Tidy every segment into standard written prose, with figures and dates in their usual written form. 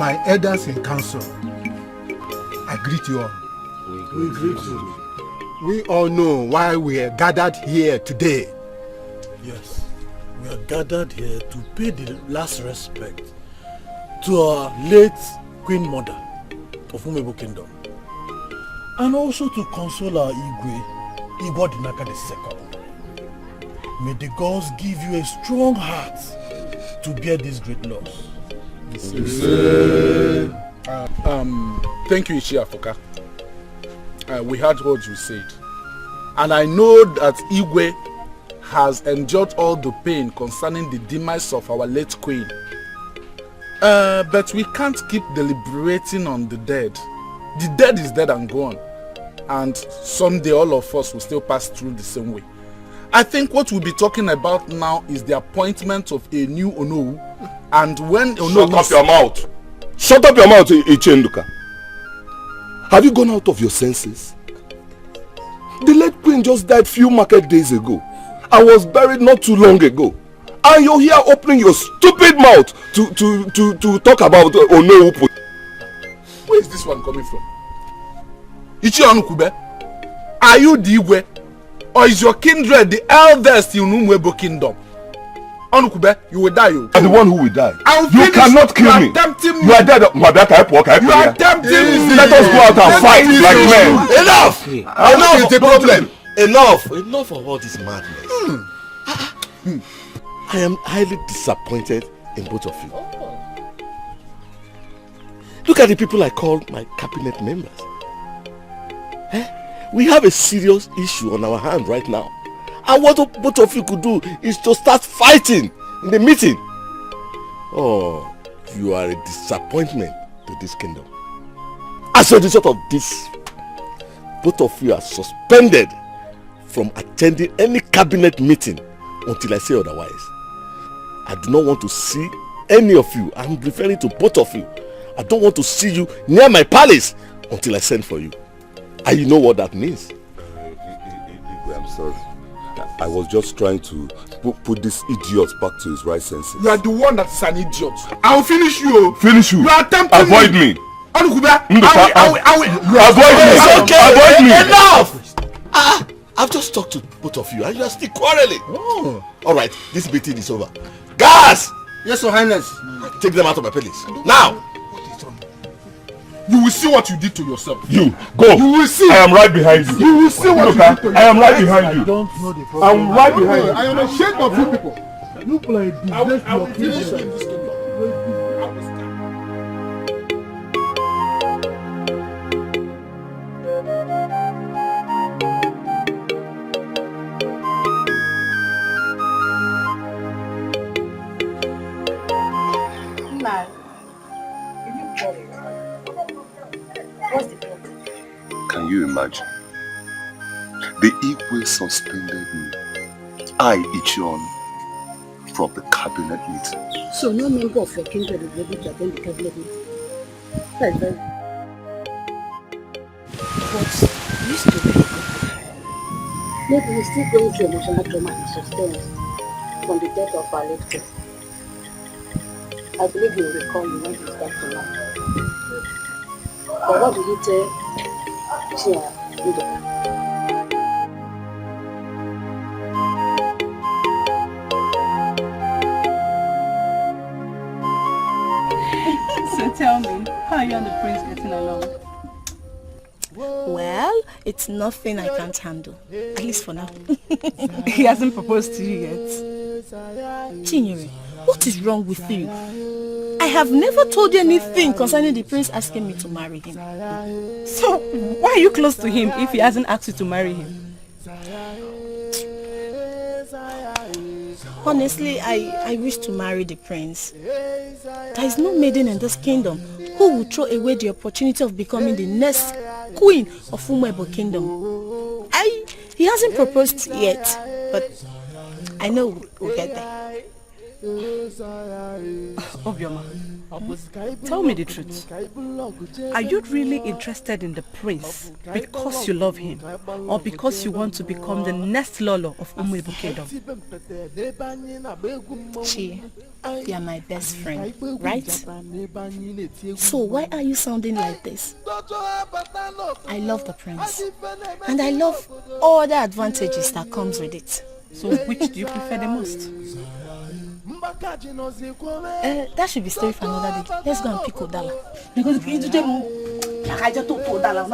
my elders in council, I greet you all. We greet you. We all know why we are gathered here today. Yes, we are gathered here to pay the last respect to our late Queen Mother of Umebo Kingdom, and also to console our Igwe, Igwe Dinaka II. May the gods give you a strong heart to bear this great loss. Thank you, Ichi Afoka. We heard what you said, and I know that Igwe has endured all the pain concerning the demise of our late queen. But we can't keep deliberating on the dead. The dead is dead and gone, and someday all of us will still pass through the same way. I think what we'll be talking about now is the appointment of a new Onowu, and when Onowu... Shut up your mouth! Shut up your mouth, Ichenduka. Have you gone out of your senses? The late queen just died few market days ago. I was buried not too long ago. And you're here opening your stupid mouth to talk about Onowu. Where is this one coming from? Ichi Onukube, are you the Igwe? Or is your kindred the eldest in Umwebo Kingdom? Onukube, you will die. You are the one who will die. You cannot kill me. You are dead. You are tempting me. Let us go out and fight like men. Enough! Enough is the problem. Enough of all this madness. I am highly disappointed in both of you. Look at the people I call my cabinet members. We have a serious issue on our hand right now. And what both of you could do is to start fighting in the meeting. Oh, you are a disappointment to this kingdom. As a result of this, both of you are suspended from attending any cabinet meeting until I say otherwise. I do not want to see any of you. I'm referring to both of you. I don't want to see you near my palace until I send for you. And you know what that means. I'm sorry. I was just trying to put this idiot back to his right senses. You are the one that is an idiot. I will finish you. Finish you. You are attempting Avoid me. Avoid me. Okay. Avoid me. Enough! I've just talked to both of you and you are still quarreling. Oh. Alright, this meeting is over. Guards! Yes, Your Highness. Take them out of my palace. Now! You will see what you did to yourself. You, go. You will see. I am right behind you. You will see what you did to yourself. I am right behind you. I don't know the problem. I'm right behind you. I am ashamed of you people. You play business to your kingdom. What's the problem? Can you imagine? The Igwe suspended me, I, Ichion, from the cabinet meeting. So no member of your kingdom is able to attend the cabinet meeting? That's very... But used to be maybe we're still going through emotional trauma and suspense from the death of our late queen. I believe you will recall you when he started to laugh. But what did you tell Chia Edo? So tell me, how are you and the prince getting along? Well, it's nothing I can't handle, at least for now. He hasn't proposed to you yet. Chinyere, what is wrong with you? I have never told you anything concerning the prince asking me to marry him. So, why are you close to him if he hasn't asked you to marry him? Honestly, I wish to marry the prince. There is no maiden in this kingdom who will throw away the opportunity of becoming the next queen of Umebo Kingdom. He hasn't proposed yet, but I know we'll get there. Obioma, Tell me the truth. Are you really interested in the prince because you love him or because you want to become the next Lolo of Umuebo Kingdom? Chi, you are my best friend, right? So why are you sounding like this? I love the prince and I love all the advantages that comes with it. So which do you prefer the most? That should be story for another day. Let's go and pick Odala. Because you do them. I just told Odala.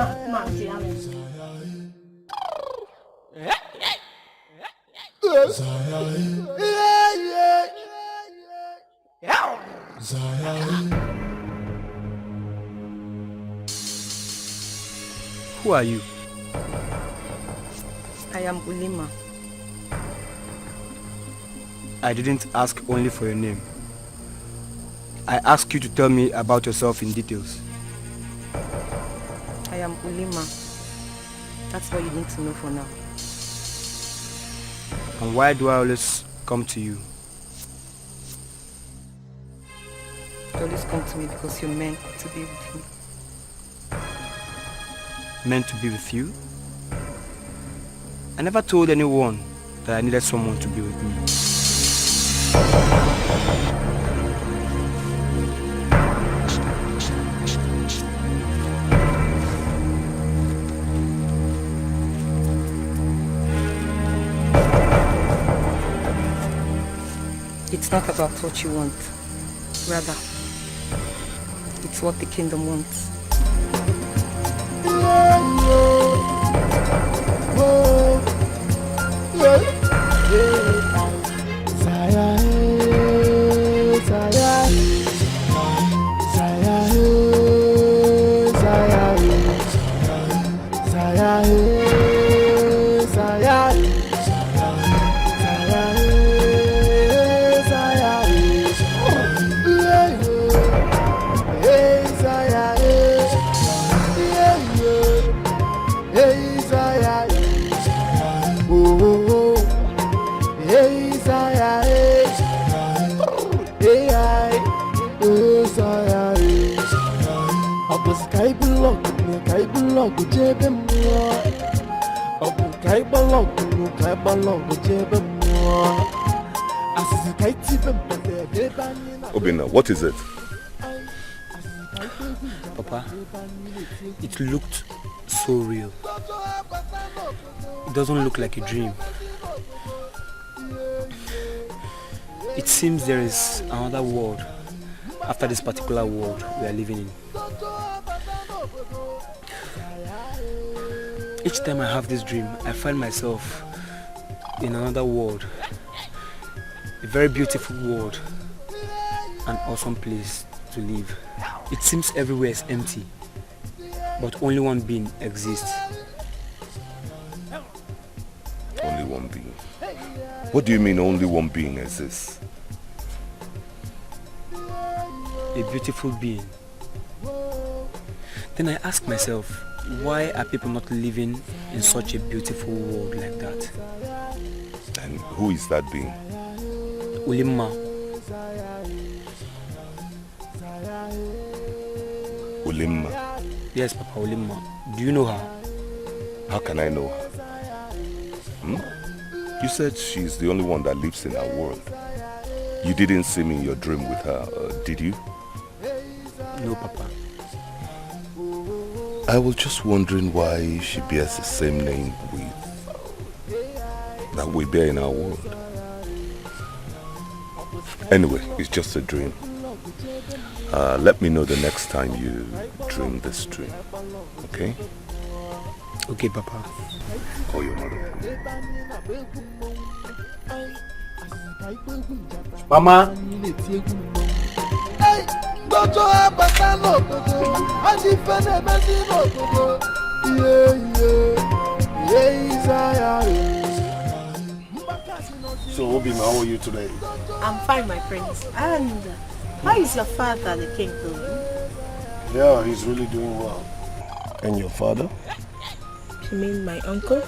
Who are you? I am Ulima. I didn't ask only for your name. I asked you to tell me about yourself in details. I am Ulima. That's what you need to know for now. And why do I always come to you? You always come to me because you're meant to be with me. Meant to be with you? I never told anyone that I needed someone to be with me. It's not about what you want. Rather, it's what the kingdom wants. Obina, what is it? Papa, it looked so real. It doesn't look like a dream. It seems there is another world after this particular world we are living in. Each time I have this dream, I find myself in another world. A very beautiful world. An awesome place to live. It seems everywhere is empty, but only one being exists. Only one being? What do you mean only one being exists? A beautiful being. Then I ask myself, why are people not living in such a beautiful world like that? And who is that being? Ulima. Ulima? Yes, Papa, Ulima. Do you know her? How can I know her? You said she's the only one that lives in our world. You didn't see me in your dream with her, did you? No, Papa. I was just wondering why she bears the same name that we bear in our world. Anyway, it's just a dream. Let me know the next time you dream this dream. Okay? Okay, Papa. Call your mother. Mama. So, Obi, how are you today? I'm fine, my friends. And how is your father, the king, doing? Yeah, he's really doing well. And your father? You mean my uncle?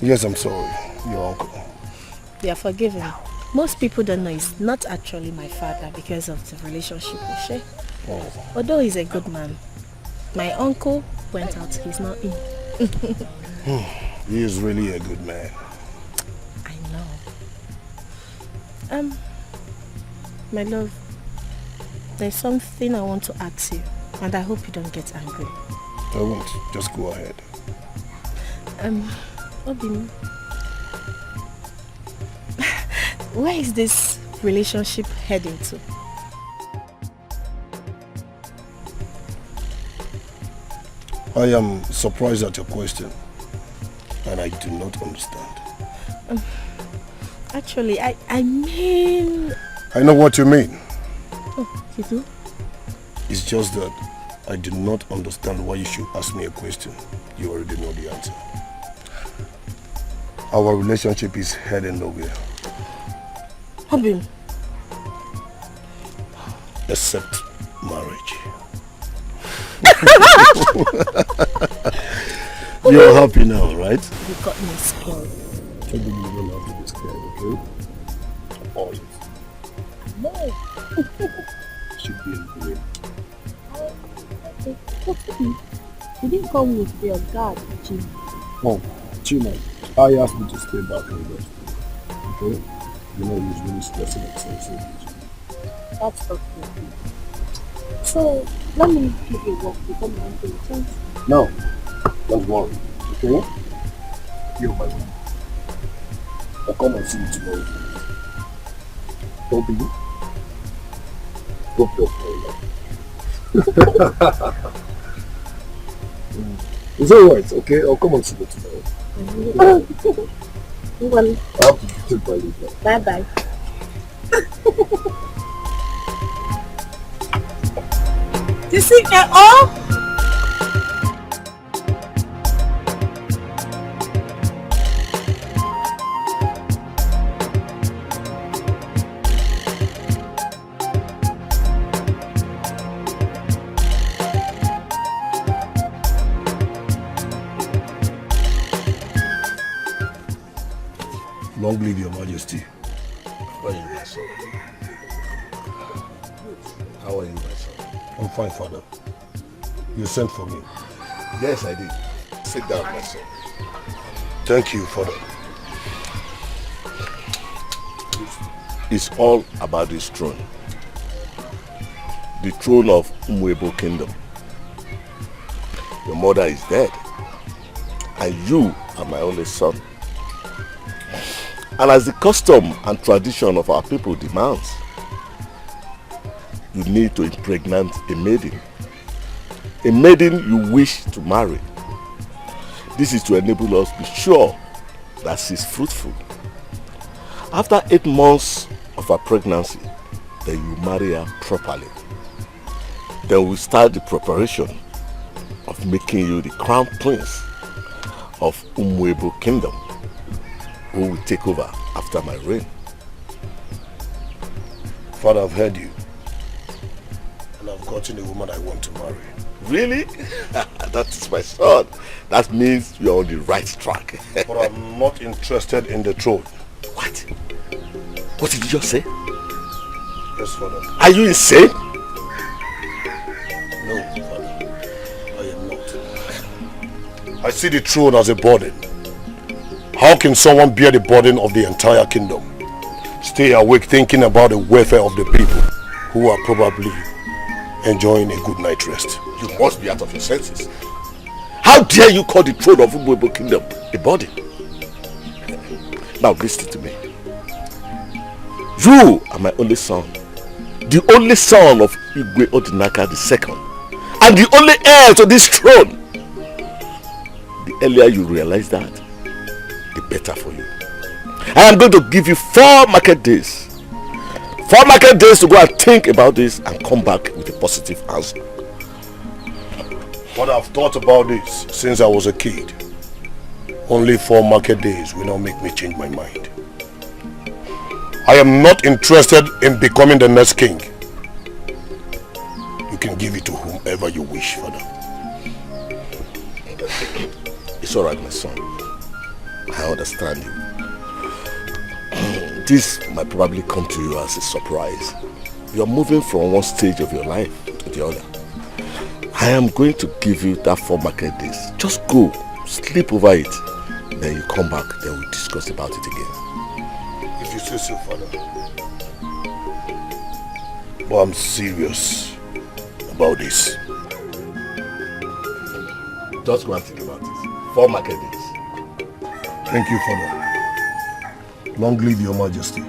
Yes, I'm sorry. Your uncle. You are forgiven. most people don't know he's not actually my father because of the relationship we share. Oh. Although he's a good man. My uncle went out, he's not in. He is really a good man. I know. My love, there's something I want to ask you, and I hope you don't get angry. I won't. Just go ahead. Obin, where is this relationship heading to? I am surprised at your question, and I do not understand. Actually, I mean... I know what you mean. Oh, you do? It's just that I do not understand why you should ask me a question. You already know the answer. Our relationship is heading nowhere. Obin. Except marriage. You're happy now, right? You got me scared. Tell me you don't have to be scared, okay? Always. No. Should be in the way. You didn't come with your guard, Jim. Oh, Chima, I asked you to stay back and rest. Okay? You know he's really stressing himself so much. That's okay. So, let me give you work before my uncle returns. No, don't worry, okay? You're my man. I'll come and see you tomorrow. Don't be. Hope you're fine. It's alright, okay? I'll come and see you tomorrow. Well, I have to take my leave now. bye-bye. You see that all? Long live your majesty. How are you, my son? How are you, my son? I'm fine, father. You sent for me. Yes, I did. Sit down, my son. Thank you, father. It's all about this throne. The throne of Umwebo Kingdom. Your mother is dead. And you are my only son. And as the custom and tradition of our people demands, you need to impregnate a maiden. A maiden you wish to marry. This is to enable us to be sure that she is fruitful. After 8 months of her pregnancy, then you marry her properly. Then we start the preparation of making you the crown prince of Umwebo Kingdom, who will take over after my reign. Father, I've heard you. And I've gotten a woman I want to marry. Really? That is my son. That means you're on the right track. But I'm not interested in the throne. What? What did you just say? Yes, Father. Are you insane? No, Father. I am not. I see the throne as a burden. How can someone bear the burden of the entire kingdom? Stay awake thinking about the welfare of the people who are probably enjoying a good night rest. You must be out of your senses. How dare you call the throne of Umwebo Kingdom a burden? Now listen to me. You are my only son. The only son of Igwe Odinaka II. And the only heir to this throne. The earlier you realize that, the better for you. I am going to give you 4 market days. 4 market days to go and think about this and come back with a positive answer. But I've thought about this since I was a kid. Only 4 market days will not make me change my mind. I am not interested in becoming the next king. You can give it to whomever you wish, Father. It's alright, my son. I understand you. this might probably come to you as a surprise. You are moving from one stage of your life to the other. I am going to give you that 4 market days. Just go, sleep over it. Then you come back, then we'll discuss about it again. If you say so, Father. But I'm serious about this. Just go and think about it. 4 market days. Thank you, Father. Long live your majesty.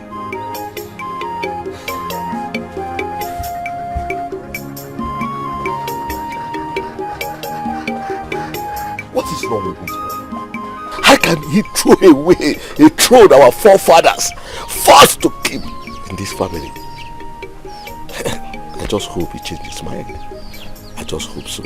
What is wrong with this man? How can he throw away a throne our forefathers forced to keep in this family? I just hope he changed his mind. I just hope so.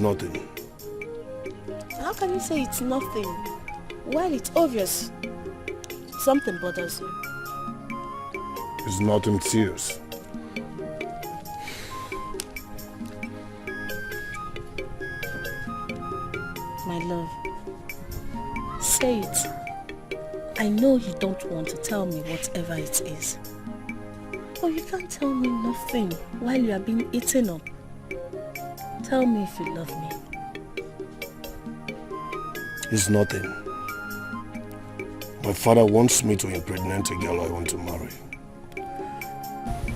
Nothing. How can you say it's nothing? Well, it's obvious. Something bothers you. It's nothing serious. My love, say it. I know you don't want to tell me whatever it is. But you can't tell me nothing while you are being eaten up. Tell me if you love me. It's nothing. My father wants me to impregnate a girl I want to marry.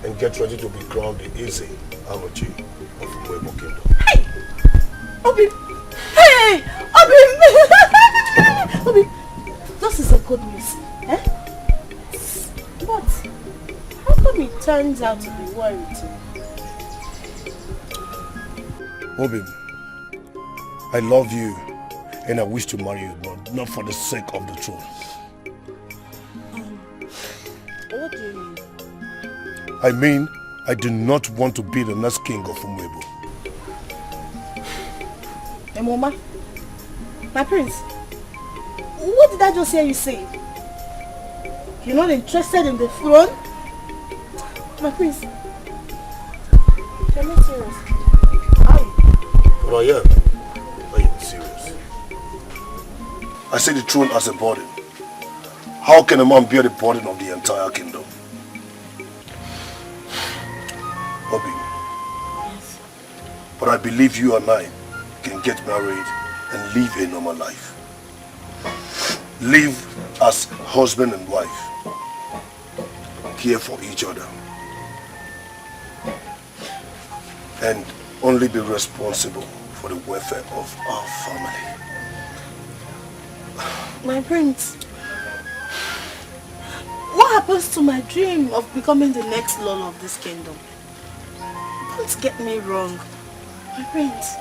And get ready to be crowned the Eze Amochi of Movi Kingdom. Hey! Obi! Hey! Obi! Obi! This is a good news. Eh? But how come it turns out to be worrying too? Obi, I love you and I wish to marry you, but not for the sake of the throne. What do you mean? I mean, I do not want to be the next king of Umwebo. Hey, Mama, my prince, what did I just hear you say? You're not interested in the throne? My prince, you're not serious. But I am serious. I see the throne as a burden. How can a man bear the burden of the entire kingdom? Bobby. Yes. But I believe you and I can get married and live a normal life. Live as husband and wife. Care for each other. And only be responsible for the welfare of our family. My prince, what happens to my dream of becoming the next lord of this kingdom? Don't get me wrong. My prince,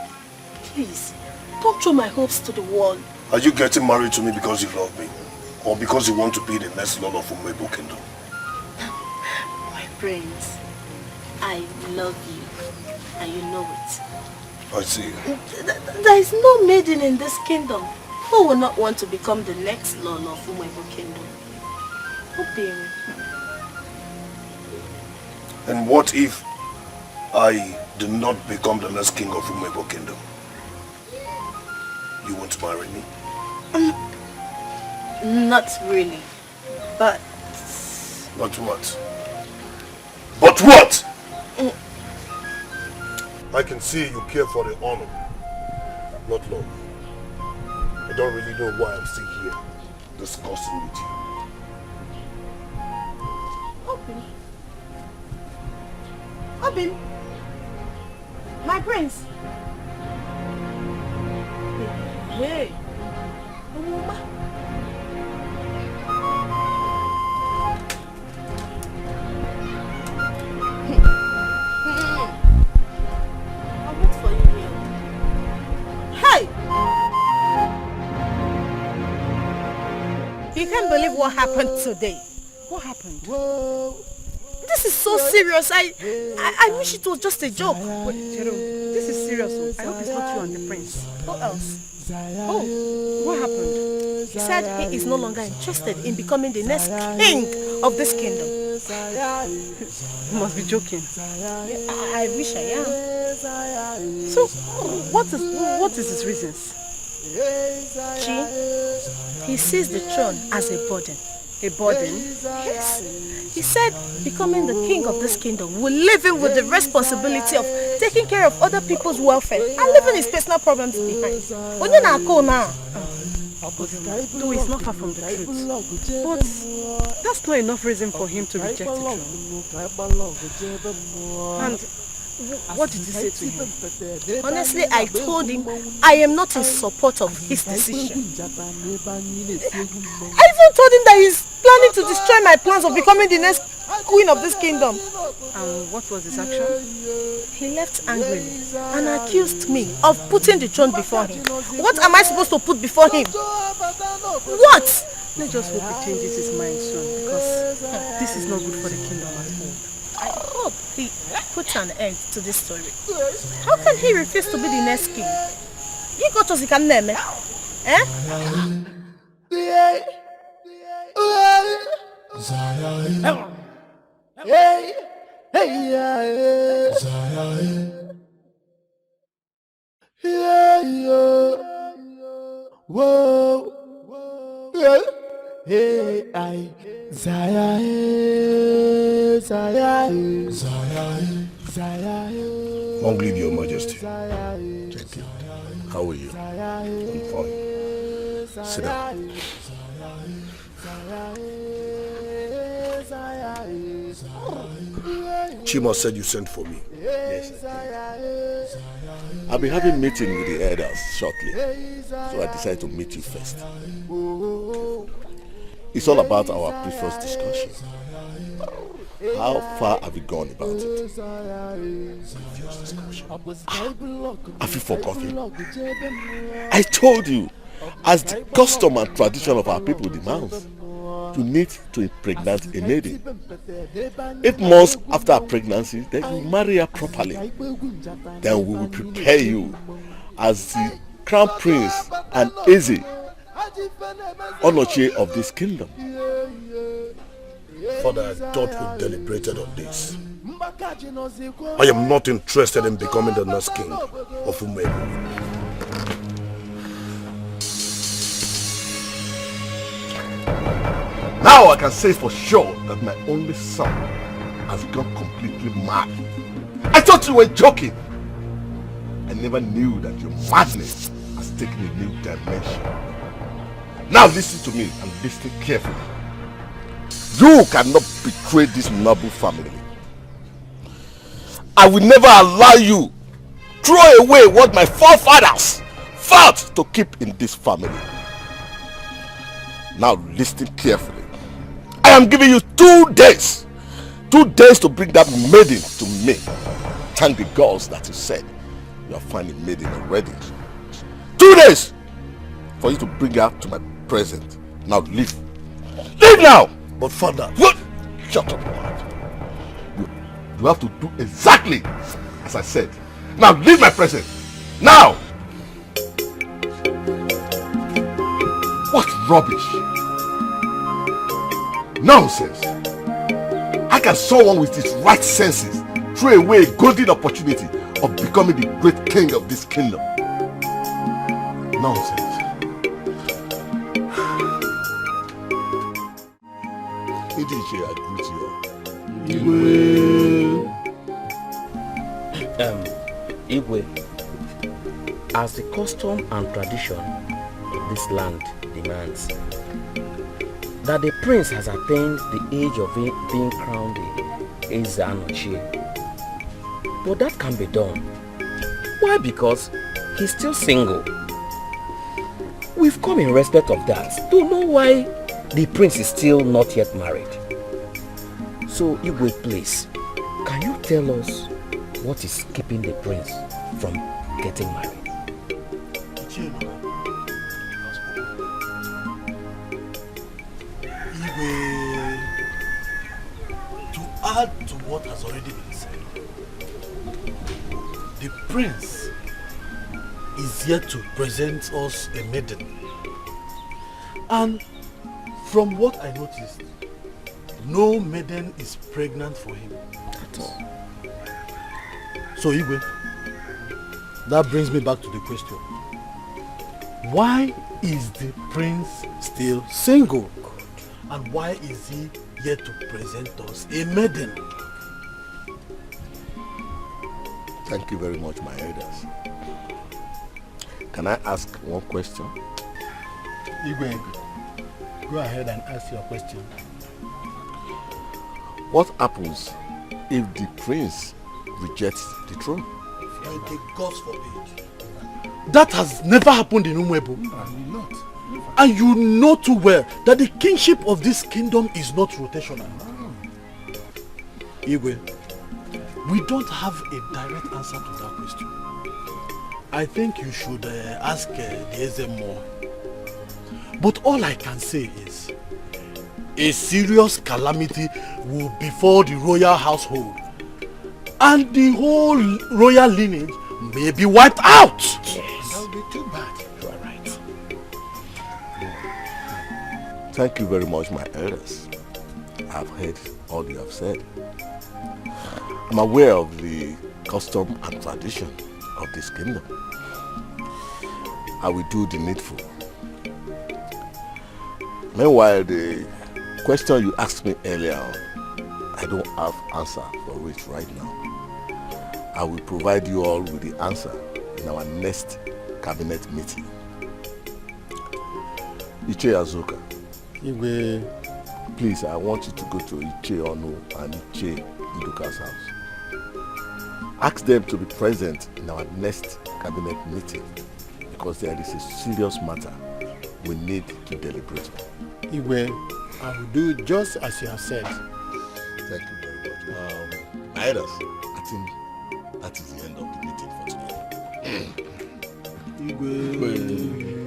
please, don't throw my hopes to the wall. Are you getting married to me because you love me? Or because you want to be the next lord of Umwebo Kingdom? My prince, I love you. And you know it. I see. There is no maiden in this kingdom who will not want to become the next lord of Umwebo Kingdom. Obi. And what if I do not become the next king of Umwebo Kingdom? You want to marry me? Not really. But... But what? But what? I can see you care for the honor, not love. I don't really know why I'm still here discussing with you. Obin, my prince. Hey, Mama. I'll wait for you here. Hey! You can't believe what happened today. What happened? Whoa. this is so serious. I wish it was just a joke. Wait, Jero, this is serious. I hope it's not you and the prince. Who else? Oh, what happened? He said he is no longer interested in becoming the next king of this kingdom. You must be joking. I wish I am. So, what is his reasons? He sees the throne as a burden. A burden? Yes. He said becoming the king of this kingdom will leave him with the responsibility of taking care of other people's welfare and leaving his personal problems behind. Though it's not far from the truth. But that's not enough reason for him to reject the throne. And what did you say to him? Honestly, I told him I am not in support of his decision. I even told him that he's planning to destroy my plans of becoming the next queen of this kingdom. And what was his action? He left angrily and accused me of putting the throne before him. What am I supposed to put before him? What? Let's just hope he changes his mind soon, because this is not good for the kingdom at all. I hope he puts an end to this story. How can he refuse to be the next king? He got us, he can name it. Eh? Long live your majesty. Thank you. How are you? I'm fine. Sit down. Chima said you sent for me. Yes, I did. I'll be having a meeting with the elders shortly, so I decided to meet you first. It's all about our previous discussion. How far have you gone about it? Have you forgotten? I told you, as the custom and tradition of our people demands, you need to impregnate a maiden. 8 months after her pregnancy, then you marry her properly. Then we will prepare you as the crown prince and Eze Onochie of this kingdom. Father, I thought we deliberated on this. I am not interested in becoming the next king of Umebo. Now I can say for sure that my only son has gone completely mad. I thought you were joking. I never knew that your madness has taken a new dimension. Now listen to me and listen carefully. You cannot betray this noble family. I will never allow you to throw away what my forefathers fought to keep in this family. Now listen carefully. I am giving you 2 days. 2 days to bring that maiden to me. Thank the gods that you said you are finding maiden already. 2 days for you to bring her to my presence. Now leave. Leave now! But father... What? Shut up, you have to do exactly as I said. Now leave my presence. Now! What rubbish! Nonsense! How can someone with his right senses throw away a golden opportunity of becoming the great king of this kingdom? Nonsense. Idije, I greet you. Igwe, as the custom and tradition of this land demands, that the prince has attained the age of being crowned the Eze Onochie. But that can be done. Why? Because he's still single. We've come in respect of that to know why the prince is still not yet married. So Igwe, please, can you tell us what is keeping the prince from getting married? add to what has already been said, the prince is yet to present us a maiden. And from what I noticed, no maiden is pregnant for him at all. So Igwe, that brings me back to the question. Why is the prince still single? And why is he yet to present us a maiden? Thank you very much, my elders. Can I ask one question? Igwe, go ahead and ask your question. What happens if the prince rejects the throne? May the gods forbid. That has never happened in Umwebo. Not. And you know too well that the kingship of this kingdom is not rotational. Igwe, we don't have a direct answer to that question. I think you should ask the Eze more. But all I can say is, a serious calamity will befall the royal household. And the whole royal lineage may be wiped out. Yes. That would be too bad. You are right. Thank you very much, my elders. I've heard all you have said. I'm aware of the custom and tradition of this kingdom. I will do the needful. Meanwhile, the question you asked me earlier on, I don't have answer for it right now. I will provide you all with the answer in our next cabinet meeting. Iche Azuka. Igwe. Please, I want you to go to Iche Onu and Iche Iduka's house. Ask them to be present in our next cabinet meeting because there is a serious matter we need to deliberate on. Igwe, I will do just as you have said. Thank you very much. My elders, I think that is the end of the meeting for today. Igwe.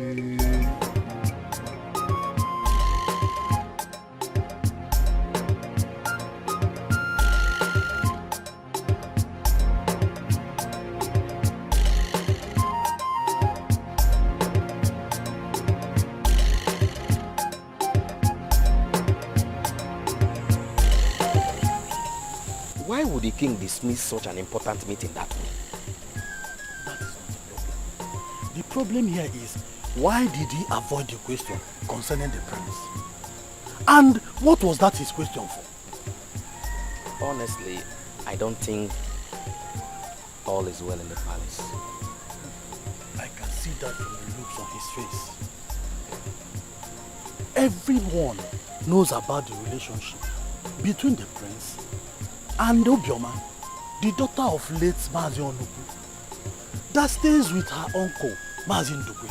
Why would the king dismiss such an important meeting that way? That is not the problem. The problem here is, why did he avoid the question concerning the prince? And what was that his question for? Honestly, I don't think all is well in the palace. I can see that from the looks on his face. Everyone knows about the relationship between the prince and Obioma, the daughter of late Mazi Onukwu, that stays with her uncle, Mazi Ndukwe.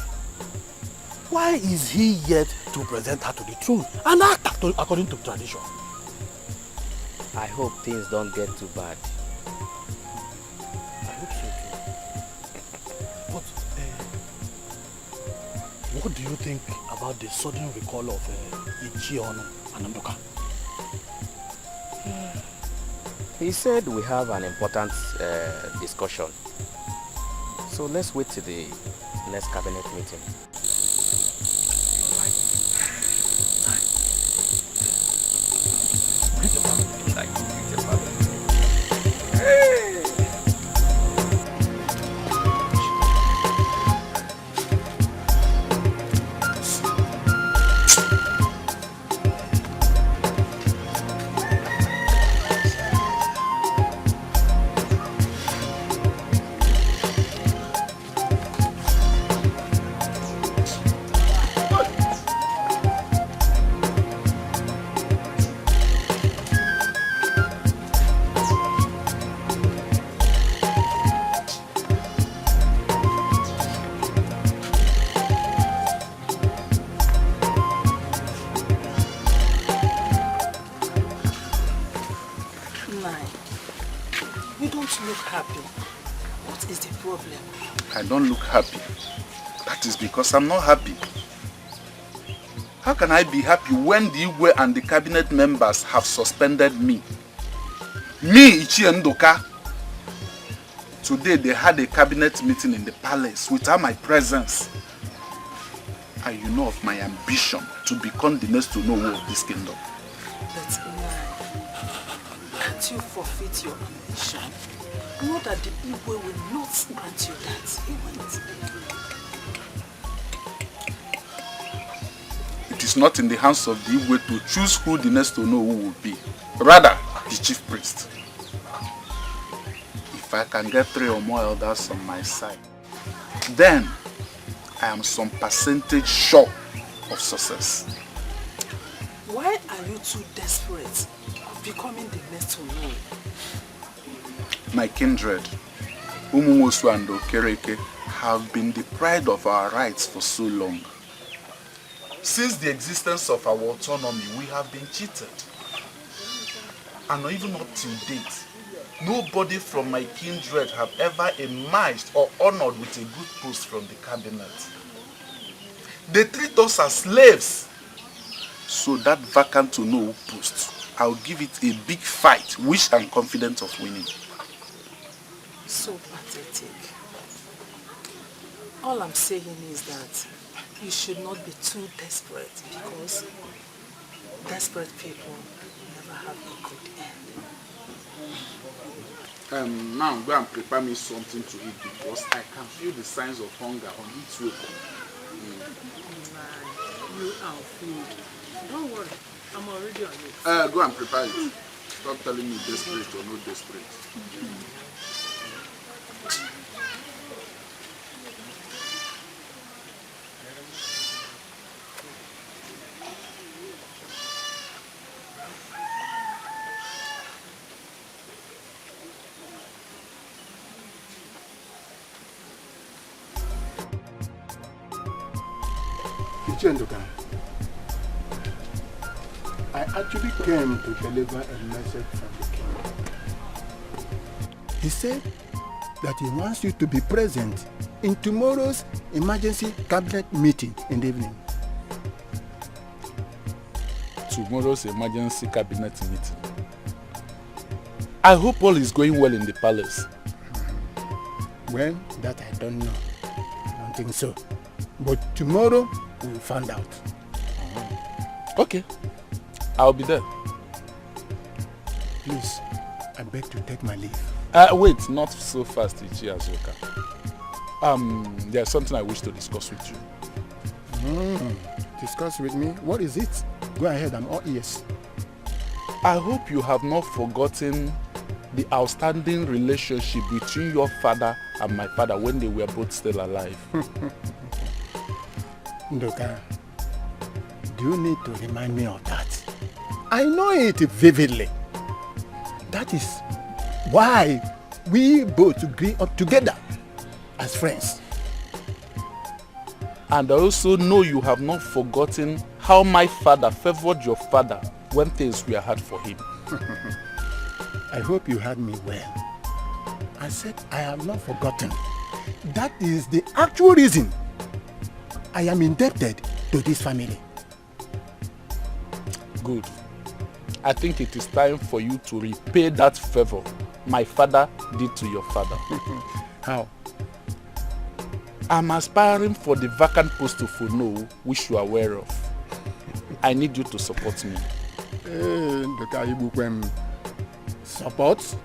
Why is he yet to present her to the throne and act according to tradition? I hope things don't get too bad. I hope so too. But what do you think about the sudden recall of Ichi Onu and Nduka? He said we have an important discussion. So let's wait till the next cabinet meeting. I don't look happy. That is because I'm not happy. How can I be happy when the Igwe and the cabinet members have suspended me? Me, Ichi and Ndoka. Today they had a cabinet meeting in the palace without my presence. And you know of my ambition to become the next to know of this kingdom. But can't you forfeit your ambition? Know that the Igwe will not grant you that. He won't. It is not in the hands of the Igwe to choose who the next to know who will be. Rather, the chief priest. If I can get 3 or more elders on my side, then I am some percentage sure of success. Why are you too desperate of becoming the next to know? My kindred, Umumosu and Okereke, have been deprived of our rights for so long. Since the existence of our autonomy, we have been cheated. And even up to date, nobody from my kindred have ever emerged or honored with a good post from the cabinet. They treat us as slaves. So that vacant to know post, I'll give it a big fight, which I'm confident of winning. So pathetic. All I'm saying is that you should not be too desperate, because desperate people never have a good end. Now go and prepare me something to eat, because I can feel the signs of hunger on its way. You are food. Don't worry, I'm already on it. Go and prepare it. Stop telling me desperate or not desperate. I actually came to deliver a message from the king. He said that he wants you to be present in tomorrow's emergency cabinet meeting in the evening. Tomorrow's emergency cabinet meeting. I hope all is going well in the palace. Well, that I don't know. I don't think so. But tomorrow we'll find out. Okay. I'll be there. Please, I beg to take my leave. Wait, not so fast, Ichi Azuka. There's something I wish to discuss with you. Discuss with me? What is it? Go ahead, I'm all ears. I hope you have not forgotten the outstanding relationship between your father and my father when they were both still alive. Ndoka, do you need to remind me of that? I know it vividly. That is why we both agree up together as friends. And I also know you have not forgotten how my father favored your father when things were hard for him. I hope you heard me well. I said I have not forgotten. That is the actual reason I am indebted to this family. Good. I think it is time for you to repay that favor my father did to your father. How? I'm aspiring for the vacant post of Ono, which you are aware of. I need you to support me. Support?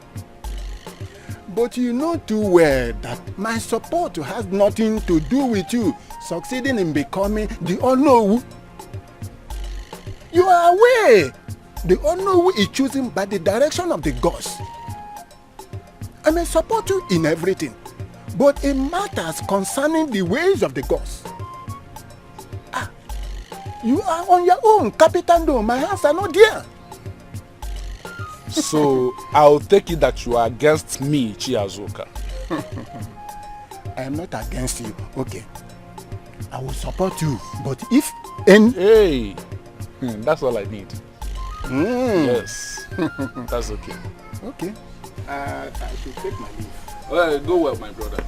But you know too well that my support has nothing to do with you succeeding in becoming the Ono. You are aware the Ono is chosen by the direction of the gods. I may support you in everything, but in matters concerning the ways of the gods. You are on your own, Capitan Do. My hands are not there. So I'll take it that you are against me, Chiazuka. I am not against you. Okay. I will support you, but if any... Hey, that's all I need. Yes, that's okay. Okay. I should take my leave. Well, go well, my brother.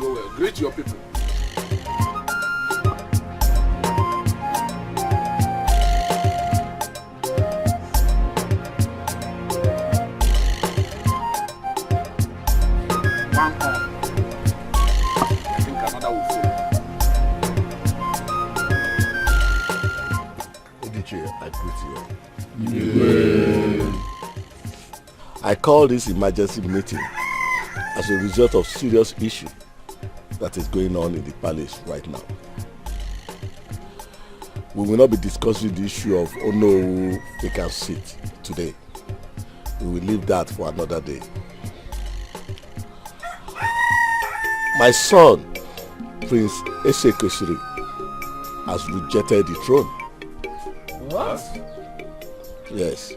Go well. Greet your people. Ichie, I greet you. Yeah. I call this emergency meeting as a result of serious issue that is going on in the palace right now. We will not be discussing the issue of Ono vacant seat today. We will leave that for another day. My son, Prince Esekosiri, has rejected the throne. What? Yes.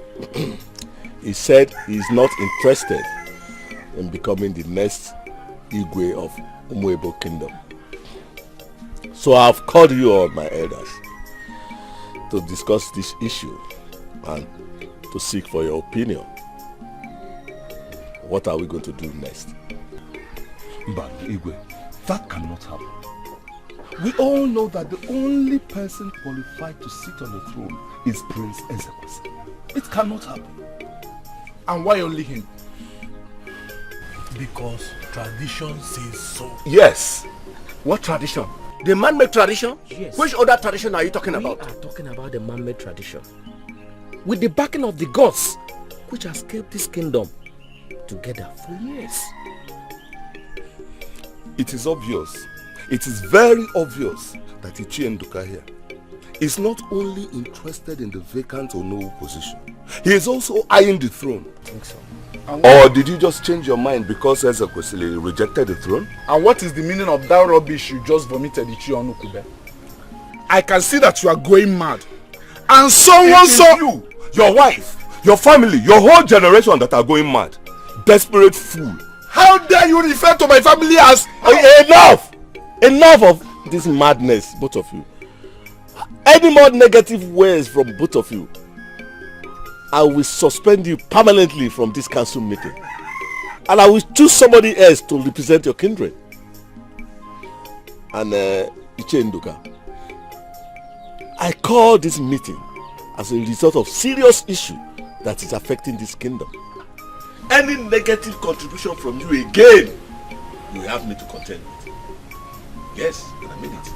He said he is not interested in becoming the next Igwe of Umuebo Kingdom. So I have called you all, my elders, to discuss this issue and to seek for your opinion. What are we going to do next? But Igwe, that cannot happen. We all know that the only person qualified to sit on the throne is Prince Ezekwesi. It cannot happen. And why only him? Because tradition says so. Yes. What tradition? The man-made tradition? Yes. Which other tradition are you talking about? We are talking about the man-made tradition. With the backing of the gods, which has kept this kingdom together for years. It is obvious. It is very obvious that Ichie Nduka here is not only interested in the vacant Ono position, he is also eyeing the throne. I think so. Or did you just change your mind because Ezekwesili rejected the throne? And what is the meaning of that rubbish you just vomited Ichie Onukube? I can see that you are going mad. And someone saw you, your wife, your family, your whole generation that are going mad. Desperate fool. How dare you refer to my family as... Enough! Enough of this madness, both of you. Any more negative words from both of you, I will suspend you permanently from this council meeting. And I will choose somebody else to represent your kindred. And Ichie Nduka, I call this meeting as a result of serious issue that is affecting this kingdom. Any negative contribution from you again, you have me to contend with. Yes, and I mean it.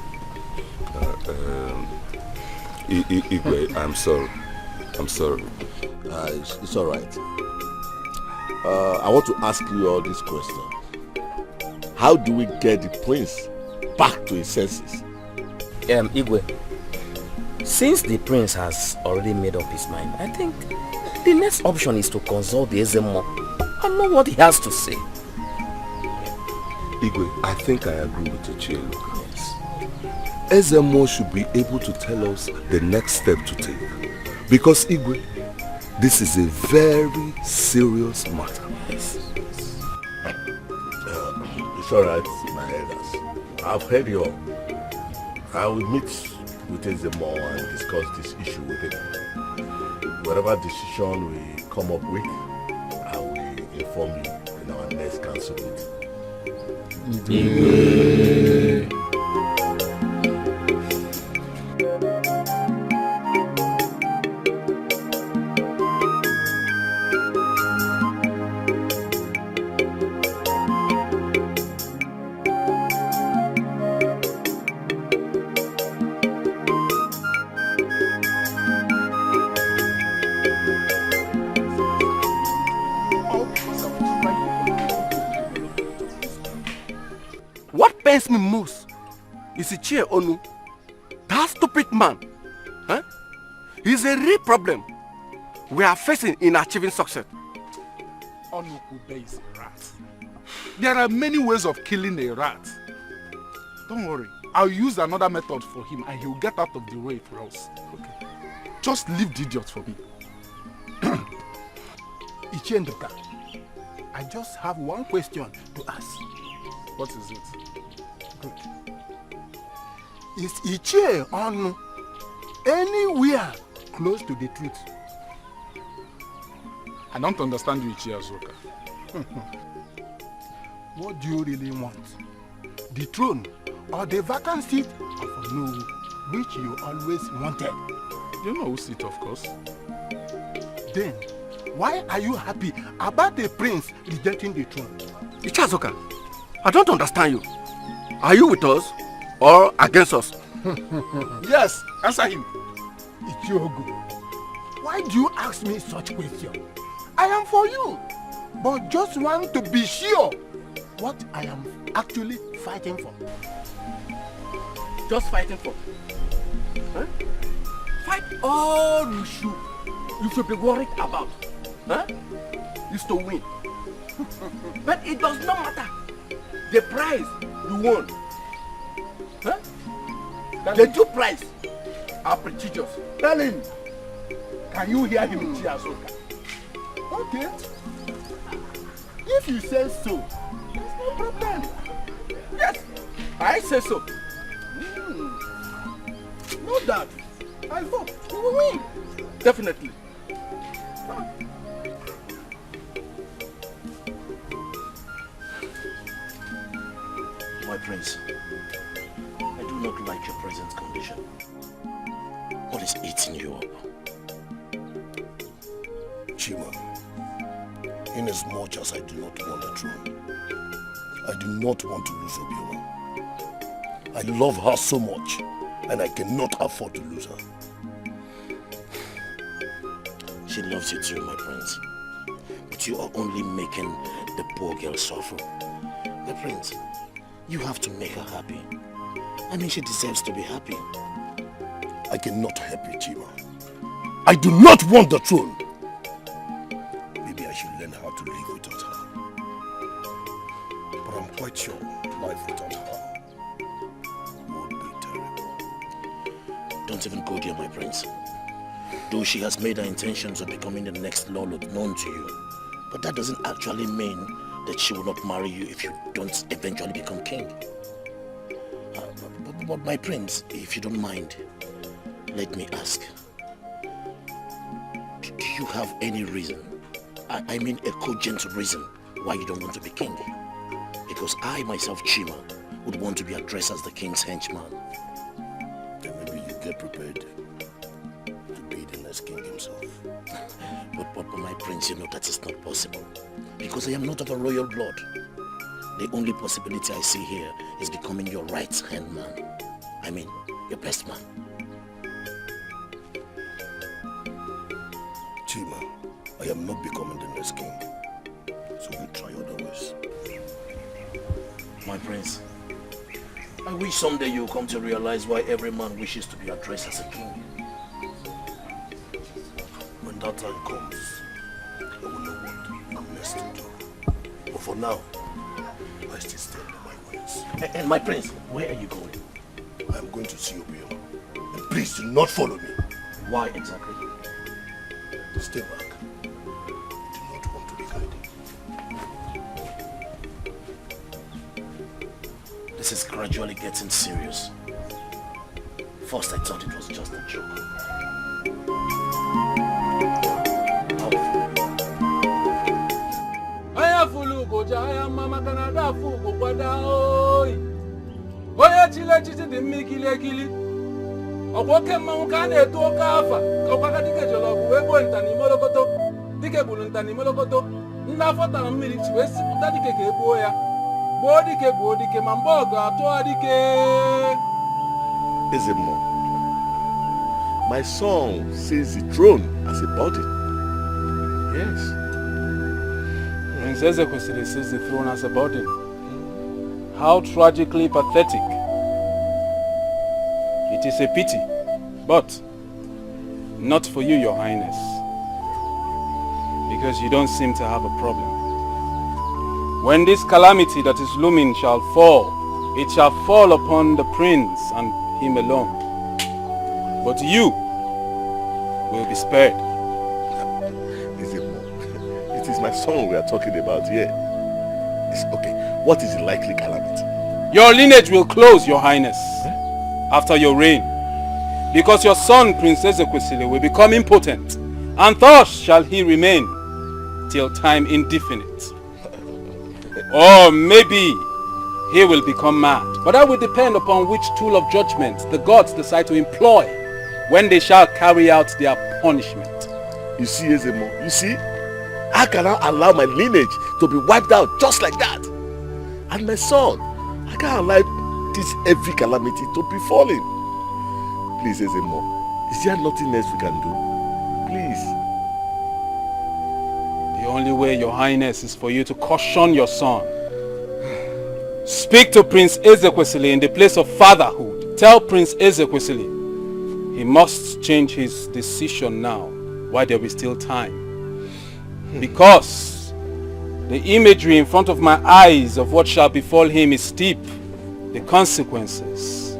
Igwe, I'm sorry. I'm sorry. It's all right. I want to ask you all this question. How do we get the prince back to his senses? Igwe, since the prince has already made up his mind, I think the next option is to consult the Ezemo and know what he has to say. Igwe, I think I agree with Ichie Nduka. Yes. Ezemo should be able to tell us the next step to take. Because Igwe, this is a very serious matter. Yes. It's alright, my elders. I've heard you all. I will meet with Ezemo and discuss this issue with him. Whatever decision we come up with, I will inform you in our next council meeting. What pains me most is Ichie Onu. That stupid man. Huh? He's a real problem we are facing in achieving success. Onukube is a rat. There are many ways of killing a rat. Don't worry, I'll use another method for him and he'll get out of the way for us. Okay. Just leave the idiot for me. Ichie Nduka, I just have one question to ask. What is it? Good. Is Ichie Onu anywhere close to the truth? I don't understand you, Ichie Azuka. What do you really want? The throne or the vacant seat of Onu, which you always wanted? You know who seat, of course. Then, why are you happy about the prince rejecting the throne? Ichie Azuka, I don't understand you. Are you with us or against us? Yes, answer him. Ichiogu, why do you ask me such question? I am for you, but just want to be sure what I am actually fighting for. Just fighting for? Huh? Fight all you should be worried about. Huh? Is to win. But it does not matter. The prize you won. Huh? The two prizes are prestigious. Tell him. Can you hear him, Chiasoka? Okay. If you say so, there's no problem. Yes, I say so. No doubt. I hope we will win. Definitely. My prince, I do not like your present condition. What is eating you up? Chima, inasmuch as I do not want a throne, I do not want to lose Obioma. I love her so much, and I cannot afford to lose her. She loves you too, my prince. But you are only making the poor girl suffer. My prince, you have to make her happy. I mean, she deserves to be happy. I cannot help you, Chima. I do not want the throne. Maybe I should learn how to live without her. But I'm quite sure life without her would be terrible. Don't even go there, my prince. Though she has made her intentions of becoming the next Nollywood known to you, but that doesn't actually mean that she will not marry you if you don't eventually become king. But my prince, if you don't mind, let me ask. Do you have any reason, I mean a cogent reason, why you don't want to be king? Because I myself, Chima, would want to be addressed as the king's henchman. Then maybe you get prepared to be the next king himself. But my prince, you know that is not possible. Because I am not of a royal blood. The only possibility I see here is becoming your right-hand man. I mean, your best man. Chima, I am not becoming the next king. So you try other ways. My prince, I wish someday you'll come to realize why every man wishes to be addressed as a king. When that time comes, I will know what I'm next to do. But for now, I still stand on my words. And my prince, where are you going? I am going to see Obioma. And please do not follow me. Why exactly? Stay back. I do not want to be guided. This is gradually getting serious. First I thought it was just a joke. Aya fulu goja aya mama Canada fugo kwada oi. Oya chile chichi di mikile kili. Okwoke mmanwu ka na-eto oke afa. Okwaka dike jolo bu ebo ntani molokoto. Dike bulu ntani molokoto. Nna afọ tara mmiri chi wee sipụta dike ka egbuo ya. Gbuo dike ma mgbe ọgụ atụọ dike. Ezemo, my song says the throne as a body. Yes. Prince Ezekwesili says the throne as a burden. How tragically pathetic. It is a pity, but not for you, Your Highness, because you don't seem to have a problem. When this calamity that is looming shall fall, it shall fall upon the prince and him alone. But you will be spared. It is my song we are talking about here. It's okay. What is the likely calamity? Your lineage will close, Your Highness, after your reign, because your son, Prince Ezekwesili, will become impotent, and thus shall he remain till time indefinite. Or maybe he will become mad. But that will depend upon which tool of judgment the gods decide to employ when they shall carry out their punishment. You see, Ezemo, you see? I cannot allow my lineage to be wiped out just like that. And my son, I can't allow this heavy calamity to befall him. Please, Ezemo, Is there nothing else we can do? Please. The only way, Your Highness, is for you to caution your son. Speak to Prince Ezekwesili in the place of fatherhood. Tell Prince Ezekwesili he must change his decision now while there is still time. Because the imagery in front of my eyes of what shall befall him is steep. The consequences.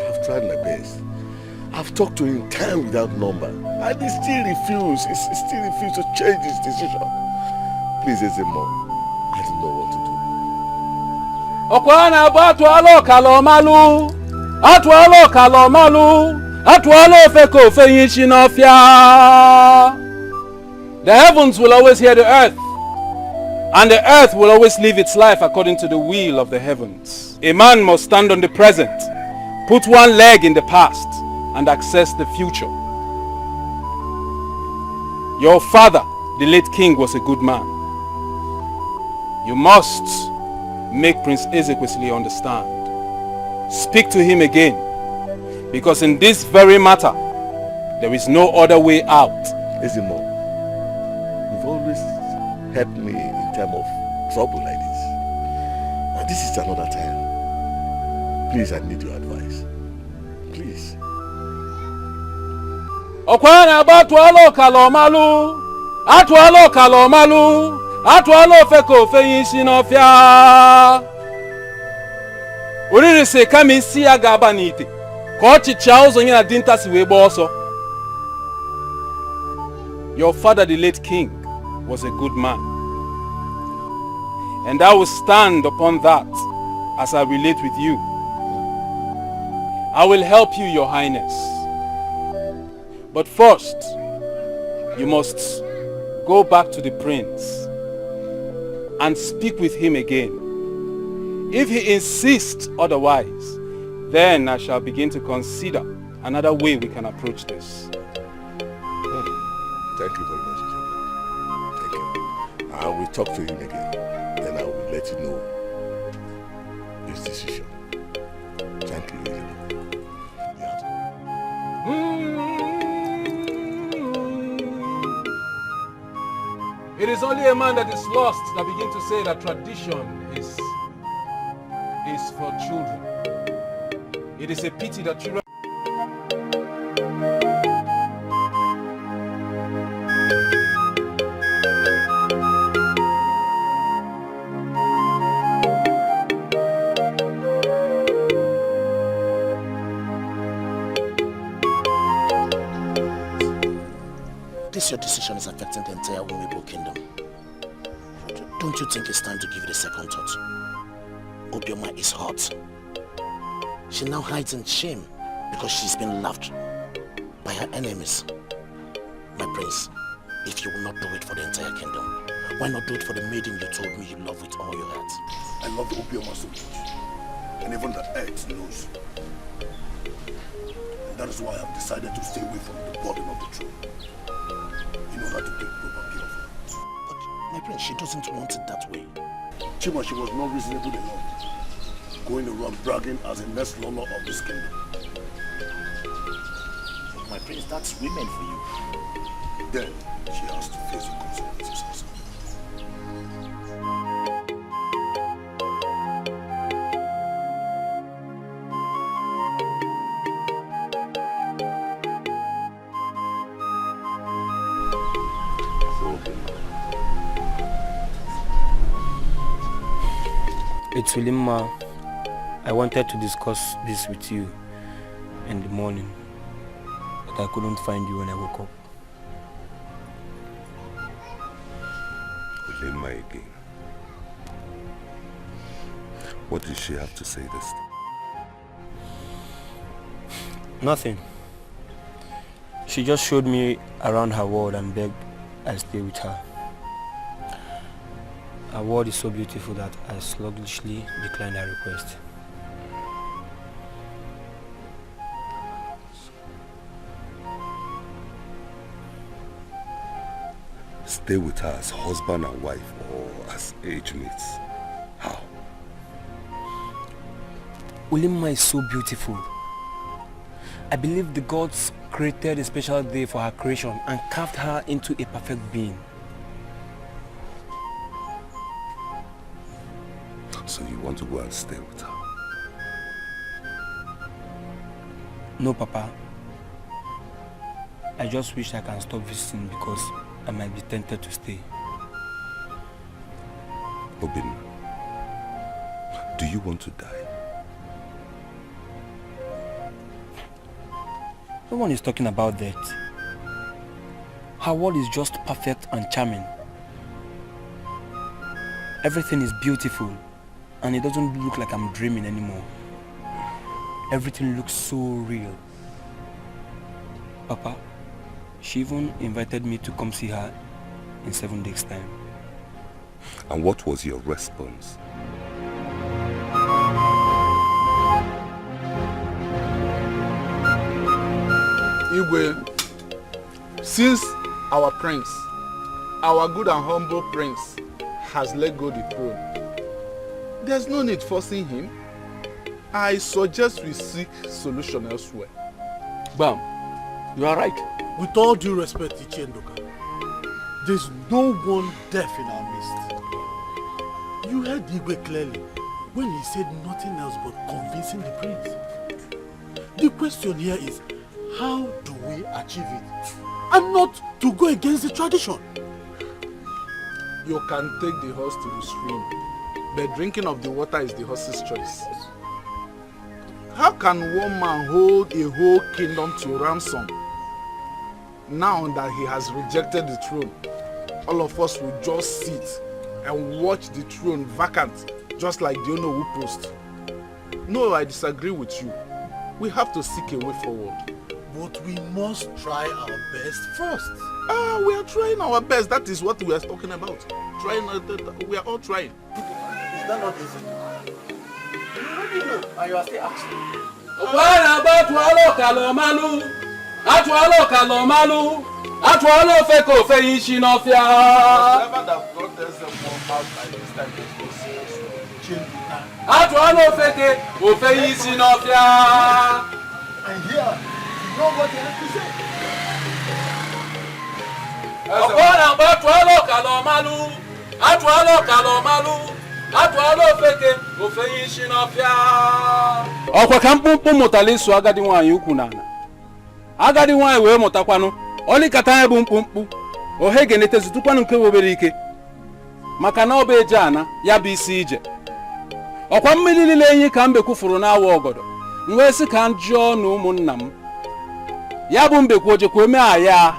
I've tried my best. I've talked to him time without number. And he still refuses. He still refuses to change his decision. Please, Ezemo, I don't know what to do. Okwana batualo kalomalu. Atualo kalomalu. Atualo feko feyichinofia. The heavens will always hear the earth. And the earth will always live its life according to the will of the heavens. A man must stand on the present, put one leg in the past, and access the future. Your father, the late king, was a good man. You must make Prince Ezekwesili understand. Speak to him again, because in this very matter, there is no other way out. Ezemo, you've always helped me in time of trouble like this. Now this is another time. Please, I need your advice. Please. Okwana batualo kalomalu. Atualo kalomalu. Atualo feko feyichinofia. Uriri se kami isi aga abanite. Kochi chauzo nyina dintasi webo oso. Your father, the late king, was a good man. And I will stand upon that as I relate with you. I will help you, Your Highness. But first, you must go back to the prince and speak with him again. If he insists otherwise, then I shall begin to consider another way we can approach this. Thank you very much. Thank you. I will talk to him again. Then I will let you know his decision. Thank you. It is only a man that is lost that begins to say that tradition is for children. It is a pity that children... Your decision is affecting the entire Umebo kingdom. Don't you think it's time to give it a second thought? Obioma is hot. She now hides in shame because she's been loved by her enemies. My prince, if you will not do it for the entire kingdom, why not do it for the maiden you told me you love with all your heart? I love the Obioma so much, and even the earth knows. And that is why I have decided to stay away from the burden of the throne. In order to take proper care of her. But my prince, she doesn't want it that way. Chima, she was not reasonable enough, going around bragging as a next ruler of this kingdom. My prince, that's women for you. Then she has to face the consequences herself. It's Wilima. I wanted to discuss this with you in the morning, but I couldn't find you when I woke up. Wilima again. What did she have to say this time? Nothing. She just showed me around her world and begged I stay with her. Her world is so beautiful that I sluggishly declined her request. Stay with her as husband and wife or as age mates? How? Ulimma is so beautiful. I believe the gods created a special day for her creation and carved her into a perfect being. So you want to go and stay with her? No, Papa. I just wish I can stop visiting because I might be tempted to stay. Obin, do you want to die? No one is talking about that. Her world is just perfect and charming. Everything is beautiful and it doesn't look like I'm dreaming anymore. Everything looks so real. Papa, she even invited me to come see her in 7 days' time. And what was your response? Igwe, since our prince, our good and humble prince, has let go the throne, there's no need forcing him. I suggest we seek solution elsewhere. Bam, you are right. With all due respect, Ichi Ndoka, there's no one deaf in our midst. You heard Igwe clearly when he said nothing else but convincing the prince. The question here is, how do we achieve it? And not to go against the tradition. You can take the horse to the stream, but drinking of the water is the horse's choice. How can one man hold a whole kingdom to ransom? Now that he has rejected the throne, all of us will just sit and watch the throne vacant, just like the Onowu post. No, I disagree with you. We have to seek a way forward. But we must try our best first. We are trying our best. That is what we are talking about. Trying. We are all trying. Is that not easy? You already know, and you are still asking. And here, you know what you have to say. Ọkwa ka mkpụmkpụ mụtara isu agadi nwaanyị ukwu n'ala. Agadi nwaanyị wee mụtakwanụ ọlịkata ya bụ mkpụmkpụ ohe ga-enetezi tukwanụ nke wobere ike maka na ọ bụ eje ana ya bụ isi ije. Ọkwa mmiri niile enyi ka mbe kwufuru n'awa ọgọdọ wee sị ka m jụọ na ụmụnna m ya bụ mbe kwojekwa ome aya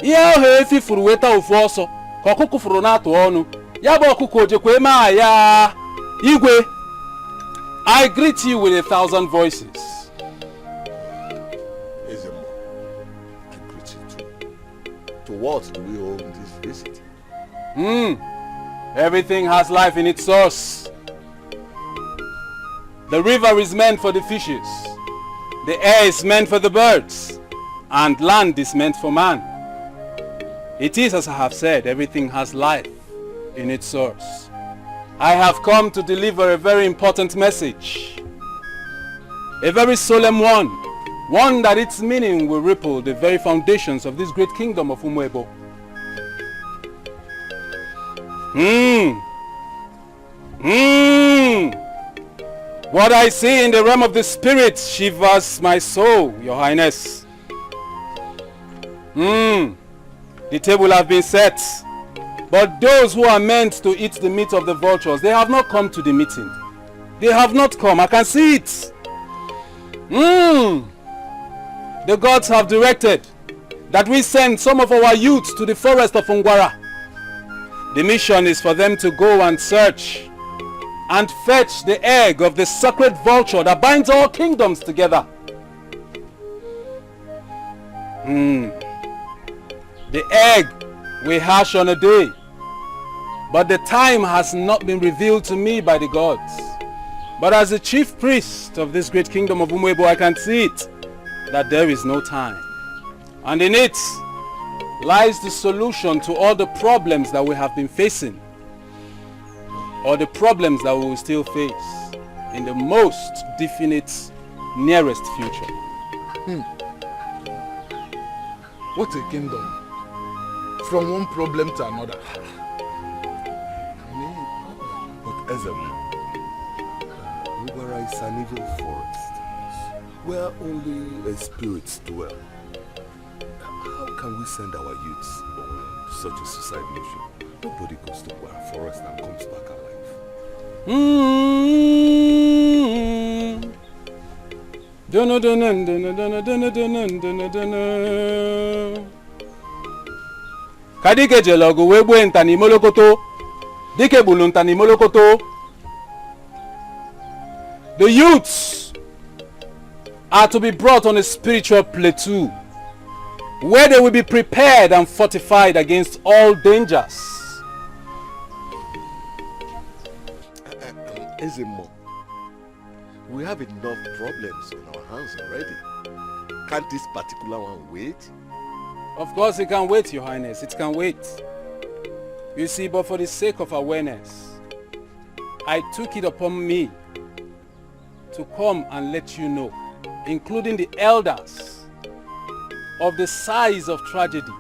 ihe ahụ efi furu weta ofu ọsọ ka ọkụkụ furu na-atụ ọnụ ya bụ ọkụkụ ojekwa eme aya. Igwe, I greet you with 1,000 voices. Ezemo, I greet you too. To what do we owe this visit? Everything has life in its source. The river is meant for the fishes. The air is meant for the birds. And land is meant for man. It is as I have said, everything has life in its source. I have come to deliver a very important message. A very solemn one. One that its meaning will ripple the very foundations of this great kingdom of Umuebo. What I see in the realm of the spirit shivers my soul, Your Highness. The table has been set, but those who are meant to eat the meat of the vultures, they have not come to the meeting. They have not come. I can see it. The gods have directed that we send some of our youths to the forest of Ungwara. The mission is for them to go and search and fetch the egg of the sacred vulture that binds all kingdoms together. The egg we hash on a day, but the time has not been revealed to me by the gods. But as the chief priest of this great kingdom of Umuebo, I can see it, that there is no time. And in it lies the solution to all the problems that we have been facing. or the problems that we will still face in the most definite, nearest future. What a kingdom. From one problem to another. But Ezem, Ubara is an evil forest where only spirits dwell. How can we send our youths on such a suicide mission? Nobody goes to Ubara forest and comes back alive. Kadike jelogo wegwe ntani molokoto. Dike bulu ntani molokoto. The youths are to be brought on a spiritual plateau where they will be prepared and fortified against all dangers. Ezemo, we have enough problems on our hands already. Can't this particular one wait? Of course it can wait, Your Highness. It can wait. You see, but for the sake of awareness, I took it upon me to come and let you know, including the elders, of the size of tragedy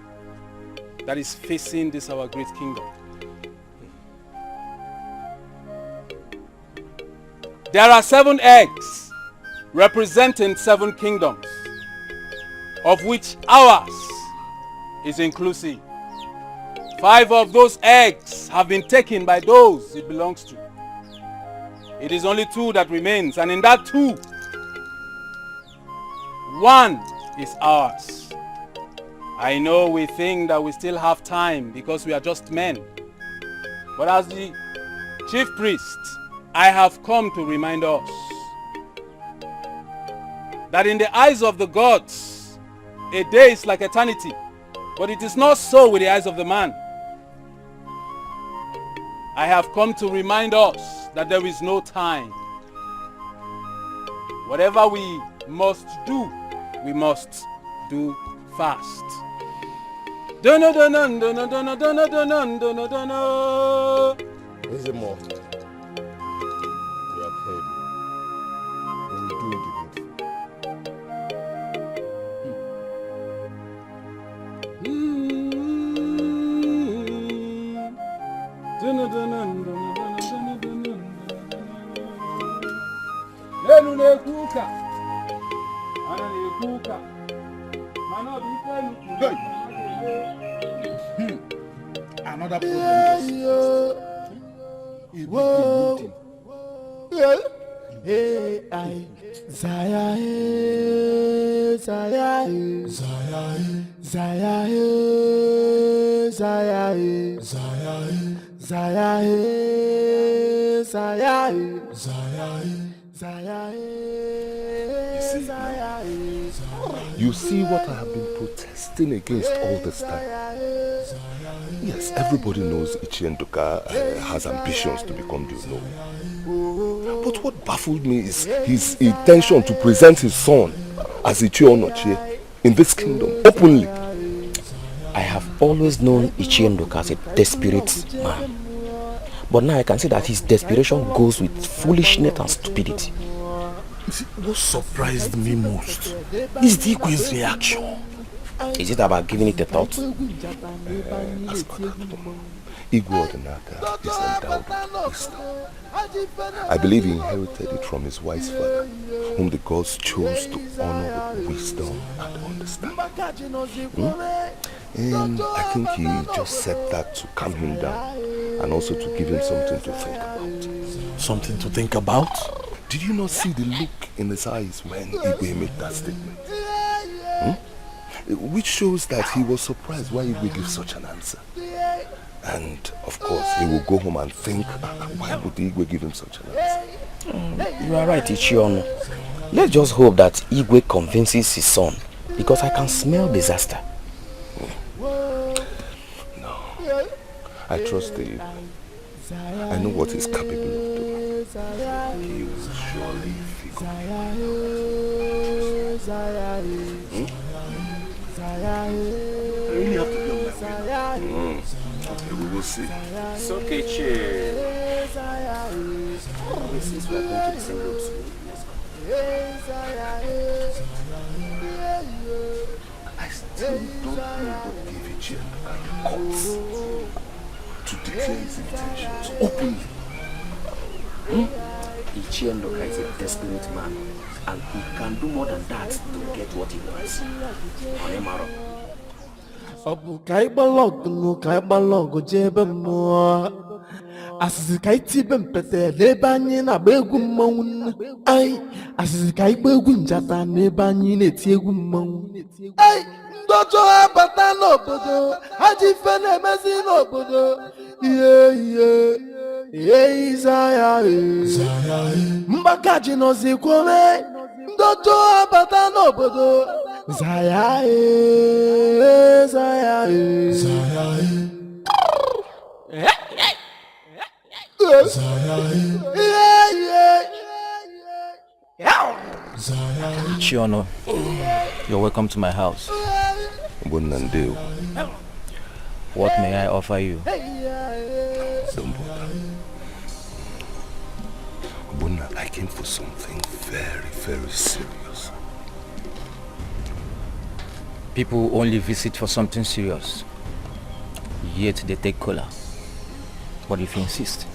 that is facing this our great kingdom. There are 7 eggs representing 7 kingdoms, of which ours is inclusive. 5 of those eggs have been taken by those it belongs to. It is only 2 that remains, and in that 2, 1 is ours. I know we think that we still have time because we are just men. But as the chief priest, I have come to remind us that in the eyes of the gods, a day is like eternity, but it is not so with the eyes of the man. I have come to remind us that there is no time. Whatever we must do, we must do fast. Where's the more? We have heard. We will do the Lelu nekuka, ana nekuka, mana bifelu Another problem. Whoa. Hey, I. Zaya, Zaya, Zaya, Zaya, Zaya, Zaya, Zaya, Zaya, You see what I have been protesting against all this time? Yes, everybody knows Ichie Nduka has ambitions to become the Onowu. But what baffled me is his intention to present his son as Ichie Onochie in this kingdom, openly. I have always known Ichie Nduka as a desperate man. But now I can see that his desperation goes with foolishness and stupidity. What surprised me most is Dikeh's reaction. Is it about giving it a thought? As for that, Igwe Odinaka is endowed with wisdom. I believe he inherited it from his wise father, whom the gods chose to honor with wisdom and understanding. And I think he just said that to calm him down and also to give him something to think about. Something to think about? Did you not see the look in his eyes when Igwe made that statement? Which shows that he was surprised why Igwe gave such an answer. And of course, he will go home and think, why would Igwe give him such an answer? You are right, Ichiono. Let's just hope that Igwe convinces his son, because I can smell disaster. No, I trust Igwe. I know what he's capable of doing. He will surely figure it out. I really have to be on my way. Okay, we will see. It's okay, Che. Since we are going to the same road, let's go. I still don't know what gave Ichi guts to declare his intentions openly. Ichi Edochie is a desperate man, and he can do more than that to get what he wants. Onemaro. Obu kai balog no kai balog jebe mo. Asisi kai tibe mpete n'ebe anyị na-agba egwu mmanwụ. Ai, asisi kai gba egwu njata n'ebe anyị na-eti egwu mmanwụ. Ai, ndocho abata n'obodo, haji fe na-emezi n'obodo. Ihe Zaya Mbaka ji nozi kwome, ndocho abata n'obodo. Zaya Chiono, you're welcome to my house. What may I offer you? Don't bother. Obunna, I came for something very, very serious. People only visit for something serious, yet they take cola. But if you insist.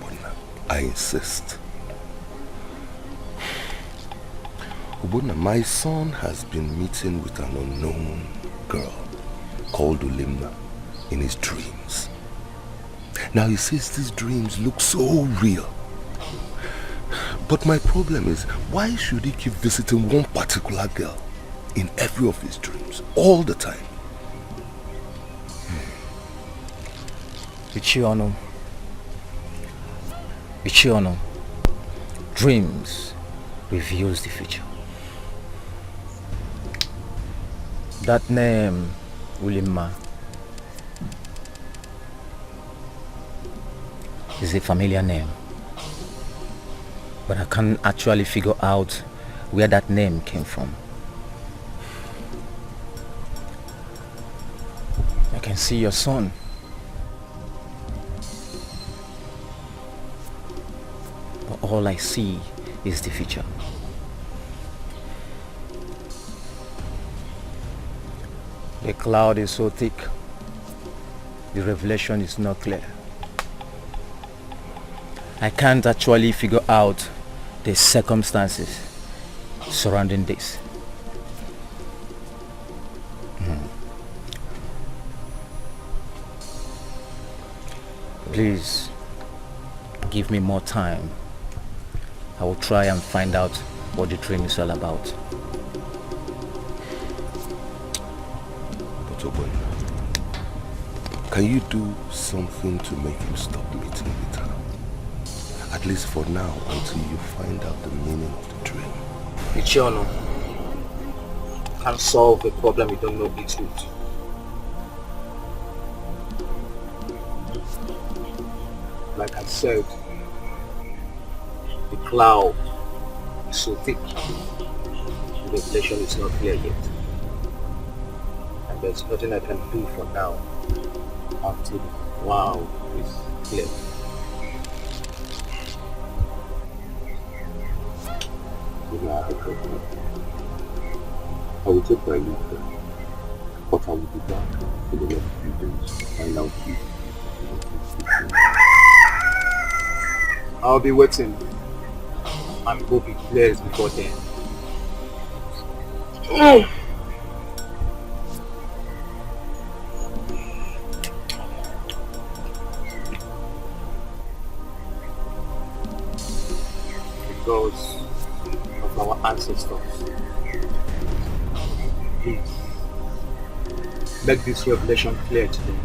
Obunna, I insist. Obunna, my son has been meeting with an unknown girl called Ulimna in his dreams. Now he says these dreams look so real. But my problem is, why should he keep visiting one particular girl in every of his dreams, all the time? Ichiono, dreams reveals the future. That name, Ulimma, is a familiar name, but I can't actually figure out where that name came from. I can see your son, but all I see is the future. The cloud is so thick, the revelation is not clear. I can't actually figure out the circumstances surrounding this. Please, give me more time. I will try and find out what the dream is all about. Can you do something to make him stop meeting with her? At least for now, until you find out the meaning of the dream. Ichiono, can't solve a problem you don't know its root. Like I said, the cloud is so thick, the revelation is not clear yet. And there's nothing I can do for now until the cloud is clear. I will take my leave there, but I will be back in the next few days to find out if I'll be waiting and hope it clears before then. Because of our ancestors. Please, make this revelation clear to them.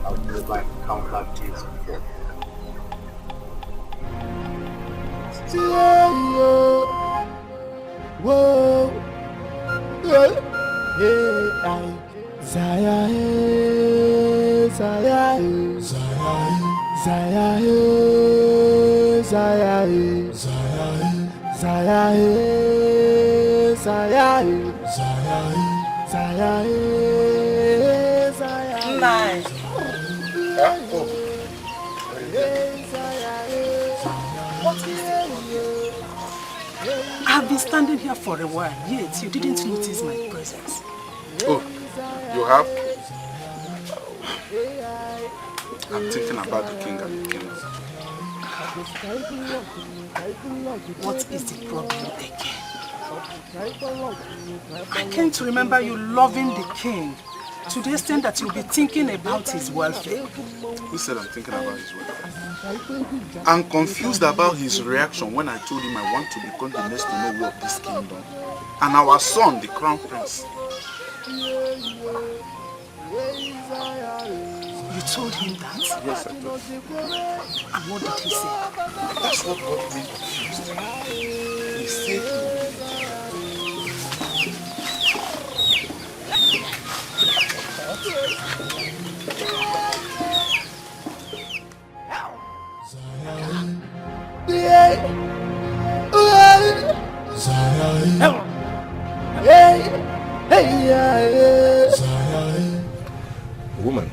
I've never encountered this before. Whoa, hey, Zaya, Zaya, Zaya, Zaya, Zaya, Zaya, Zaya, Zaya. I've been standing here for a while, yet you didn't notice my presence. Oh, you have? I'm thinking about the king and the kingdom. What is the problem again? I can't remember you loving the king to the extent that you'll be thinking about his welfare. Who said I'm thinking about his welfare? I'm confused about his reaction when I told him I want to become the next Nollywood of this kingdom. And our son, the crown prince. You told him that? Yes, I told him. And what did he say? That's what got me confused. He said Woman,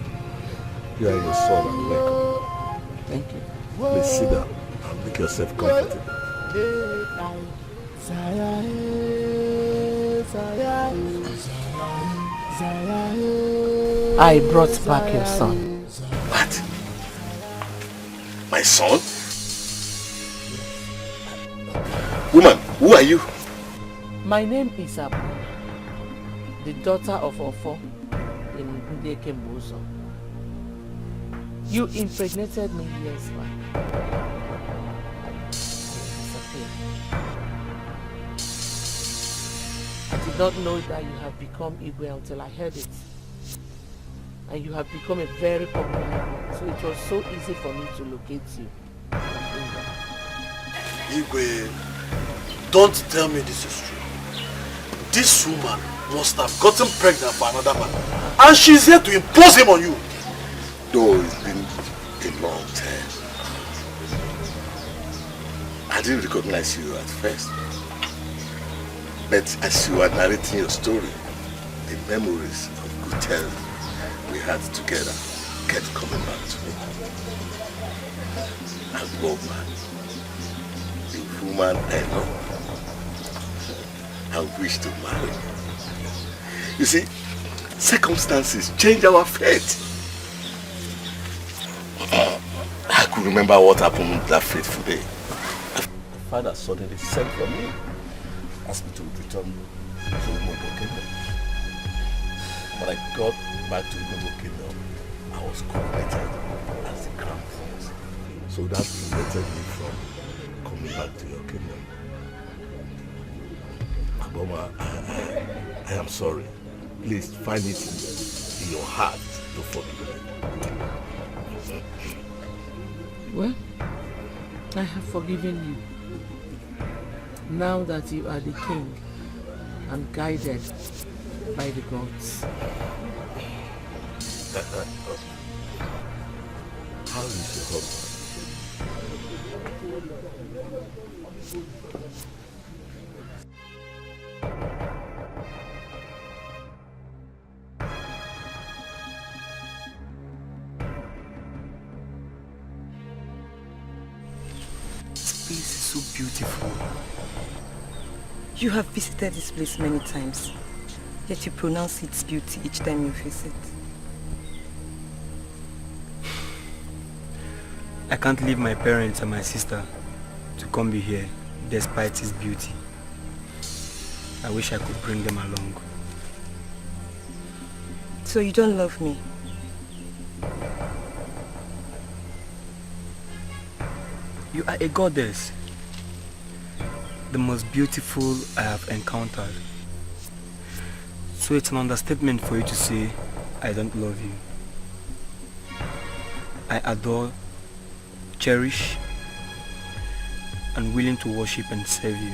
you are your son and welcome. Thank you. Please sit down and make yourself comfortable. I brought back your son. What? My son? Woman, who are you? My name is Abu, the daughter of Ofo in Dikeh. You impregnated me years back. I did not know that you have become Igwe until I heard it. And you have become a very popular one, so it was so easy for me to locate you. Igwe, don't tell me this is true. This woman must have gotten pregnant for another man, and she's here to impose him on you. Though it's been a long time. I didn't recognize you at first. But as you are narrating your story, the memories of good times we had together kept coming back to me. And woman, the woman I love, I wish to marry. You see, circumstances change our fate. I could remember what happened that fateful day. My father suddenly sent for me, asked me to return to Movi Kingdom. When I got back to Movi Kingdom, I was coronated as the crown prince. So that prevented me from coming back to your kingdom. Aboma, I am sorry. Please find it in your heart to forgive me. Well, I have forgiven you. Now that you are the king and guided by the gods. How is your husband? This place is so beautiful. You have visited this place many times, yet you pronounce its beauty each time you visit. I can't leave my parents and my sister to come be here despite its beauty. I wish I could bring them along. So you don't love me? You are a goddess. The most beautiful I have encountered. So it's an understatement for you to say, I don't love you. I adore, cherish, and willing to worship and serve you.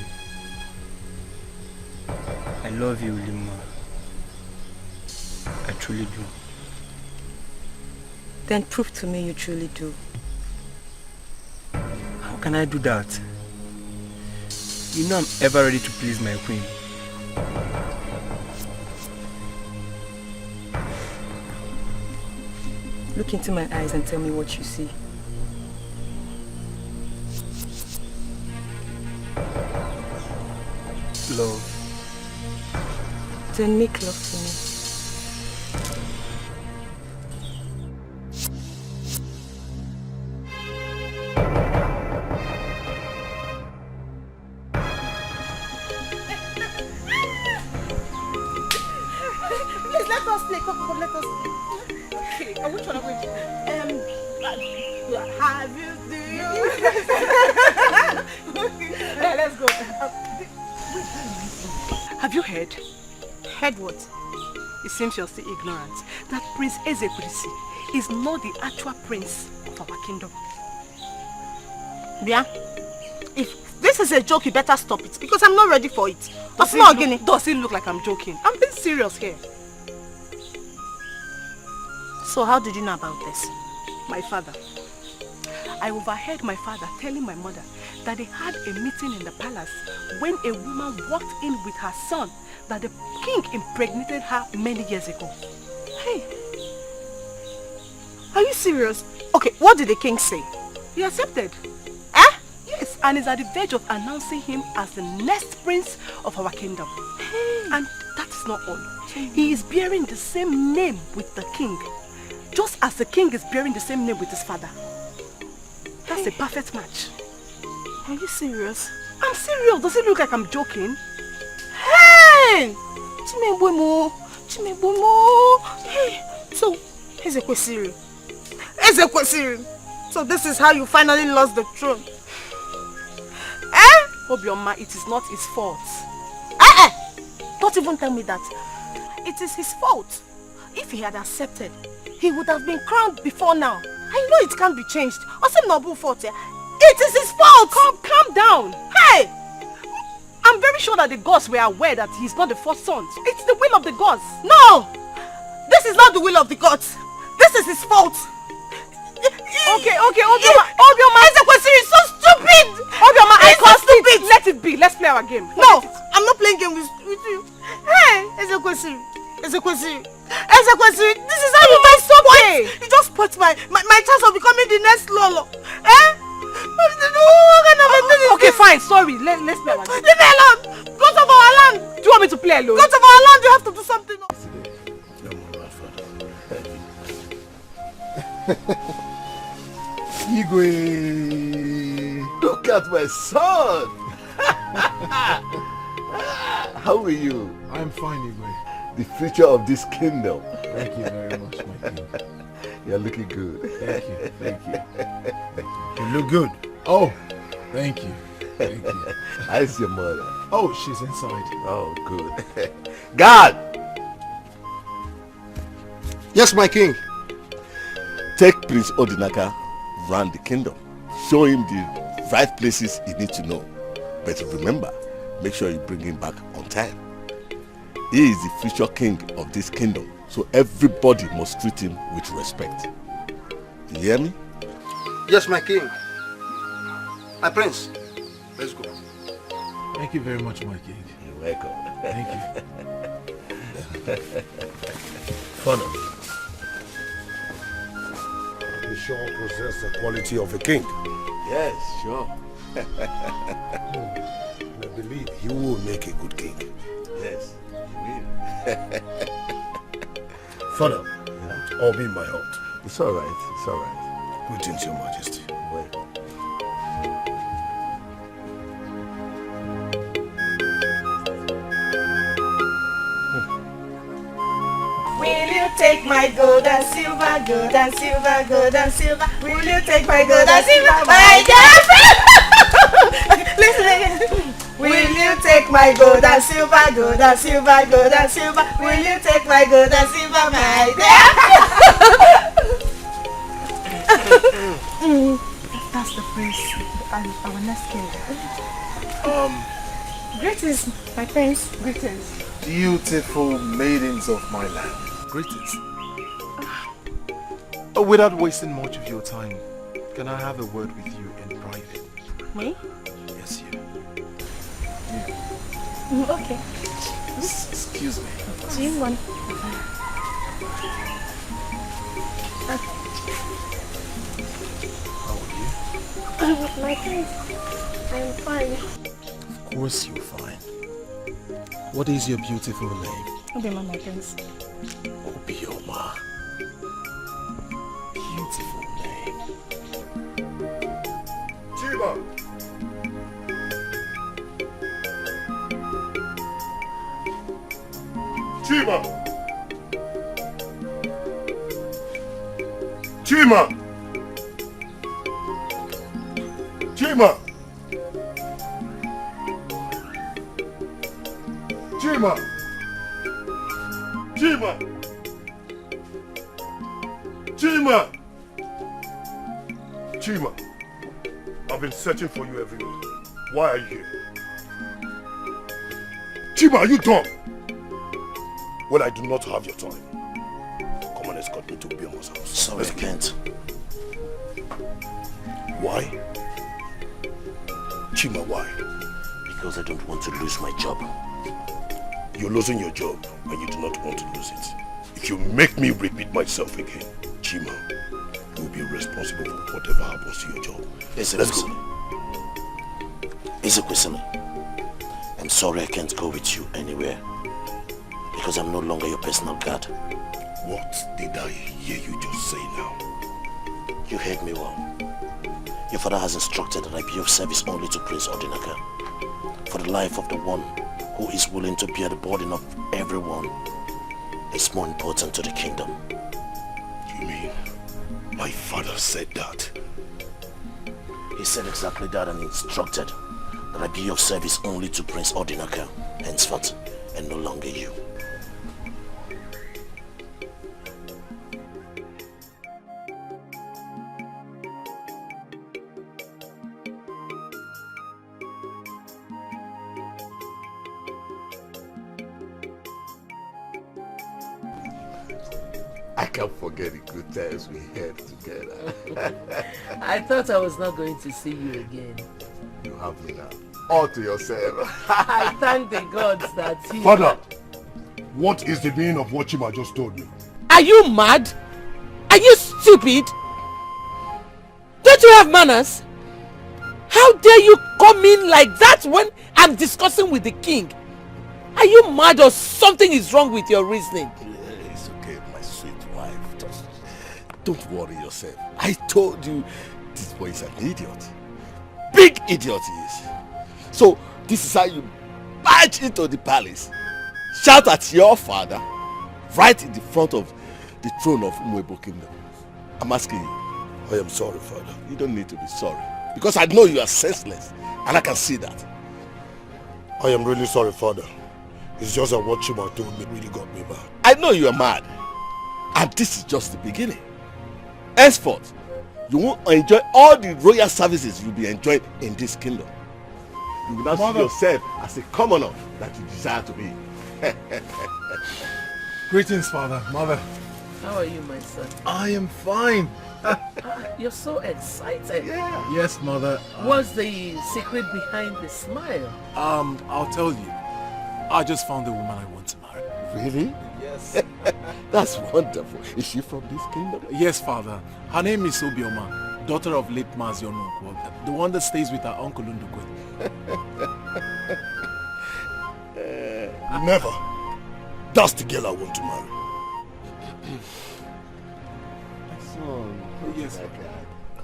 I love you, Lima. I truly do. Then prove to me you truly do. How can I do that? You know I'm ever ready to please my queen. Look into my eyes and tell me what you see. Love. Then make love to me. Please let us play. Come, let us play. Okay, and which one are we going to do? Have you do? Yeah, let's go. Have you heard? Heard what? It seems you're still ignorant that Prince Ezekwesili is not the actual prince of our kingdom. Yeah? If this is a joke, you better stop it because I'm not ready for it. Does it look like I'm joking? I'm being serious here. So how did you know about this? My father. I overheard my father telling my mother that they had a meeting in the palace when a woman walked in with her son that the king impregnated her many years ago. Hey, are you serious? Okay, what did the king say? He accepted. Eh? Yes, and is at the verge of announcing him as the next prince of our kingdom. Hey. And that is not all. He is bearing the same name with the king, just as the king is bearing the same name with his father. That's a perfect match. Are you serious? I'm serious. Does it look like I'm joking? Hey! Chimebomo! Hey! So, Ezekwesili. So this is how you finally lost the throne. Eh? Obioma, it is not his fault. Don't even tell me that. It is his fault. If he had accepted, he would have been crowned before now. I know it can't be changed. It is his fault. Calm down. Hey! I'm very sure that the gods were aware that he's not the first son. It's the will of the gods. No! This is not the will of the gods. This is his fault. Okay, Obioma. Ezekwesili is so stupid. Obioma, I can't stupid. Let it be. Let's play our game. No, I'm not playing game with you. Hey, Ezekwesili, this is how you messed up. You just spoiled my chance of becoming the next Lolo. Eh? Okay, fine. Sorry. Let's play our game. Leave me alone. Go to our land. Do you want me to play alone? Go to our land. You have to do something. Igwe, look at my son. How are you? I'm fine, Igwe. The future of this kingdom. Thank you very much, my king. You're looking good. Thank you. You look good. Oh, thank you. How's your mother? Oh, she's inside. Oh, good. God! Yes, my king. Take Prince Odinaka round the kingdom. Show him the right places he needs to know. But remember, make sure you bring him back on time. He is the future king of this kingdom, so everybody must treat him with respect. You hear me? Yes, my king. My prince. Let's go. Thank you very much, my king. You're welcome. Thank you. Father, you sure possess the quality of a king? Yes, sure. I believe you will make a good king. Yes, you will. Father, I'll be in my hut. It's all right. Greetings, Your Majesty. Welcome. Will you take my gold and silver, gold and silver, gold and silver? Will you take my gold and silver, my girlfriend? Listen again. Will you take my gold and silver, gold and silver, gold and silver? Will you take my gold and silver, my girlfriend? That's the prince and our next king. Greetings, my prince. Greetings. Beautiful maidens of my land. Greetings. Without wasting much of your time, can I have a word with you in private? Me? Yes, you. Okay. Excuse me. Do you want? How are you? My prince, I'm fine. Of course you're fine. What is your beautiful name? Obioma, my prince. Obioma. Beautiful name. Chiba! Chima! Chima! Chima! Chima! Chima! Chima! Chima! I've been searching for you everywhere. Why are you here? Chima, are you dumb? Well, I do not have your time. Come and escort me to Obioma's house. Sorry, I can't. Why? Chima, why? Because I don't want to lose my job. You're losing your job and you do not want to lose it. If you make me repeat myself again, Chima, you will be responsible for whatever happens to your job. Let's go. Ezekwesili, I'm sorry I can't go with you anywhere. Because I'm no longer your personal guard. What did I hear you just say now? You heard me well. Your father has instructed that I be of service only to Prince Odinaka. For the life of the one who is willing to bear the burden of everyone is more important to the kingdom. You mean my father said that? He said exactly that and instructed that I be of service only to Prince Odinaka henceforth and no longer you. I can't forget the good times we had together. I thought I was not going to see you again. You have me now. All to yourself. I thank the gods that you... Father, what is the meaning of what Chima just told me? Are you mad? Are you stupid? Don't you have manners? How dare you come in like that when I'm discussing with the king? Are you mad or something is wrong with your reasoning? It's okay, my sweet wife. Just don't worry yourself. I told you this boy is an idiot. Big idiot he is. So this is how you barge into the palace, shout at your father right in the front of the throne of Umuebo Kingdom. I'm asking you. I am sorry, Father. You don't need to be sorry. Because I know you are senseless and I can see that. I am really sorry, Father. It's just that what Chima told me really got me mad. I know you are mad. And this is just the beginning. Henceforth, you won't enjoy all the royal services you'll be enjoying in this kingdom. You will now see yourself as a commoner that you desire to be. Greetings, Father, Mother. How are you, my son? I am fine. You're so excited. Yeah. Yes, Mother. What's the secret behind the smile? I'll tell you. I just found the woman I want to marry. Really? Yes. That's wonderful. Is she from this kingdom? Yes, Father. Her name is Obioma, daughter of late Mazi Onukwo, the one that stays with her uncle Ndukwe. Never. That's the girl I want to marry. Son, yes.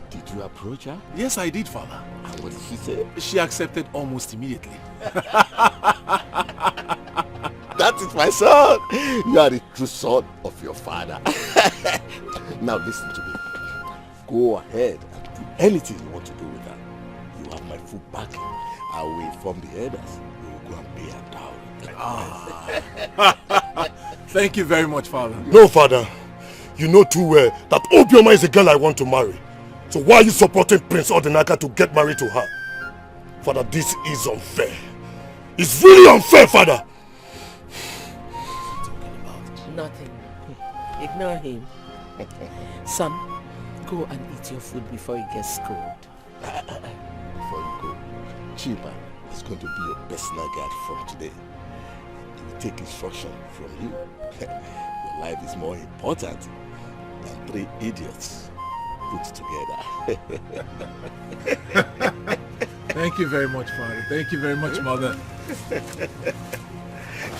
Did you approach her? Yes, I did, Father. And what did she say? She accepted almost immediately. That is my son. You are the true son of your father. Now listen to me. Go ahead and do anything you want to do with her. You have my full backing. I will inform the elders. We will go and pay her down. Thank you very much, Father. No, Father. You know too well that Obioma is the girl I want to marry. So why are you supporting Prince Odinaka to get married to her? Father, this is unfair. It's really unfair, Father. Nothing. Ignore him. Son, go and eat your food before it gets cold. Before you go, Chima is going to be your personal guard from today. He will take instruction from you. Your life is more important than 3 idiots put together. Thank you very much, Father. Thank you very much, Mother.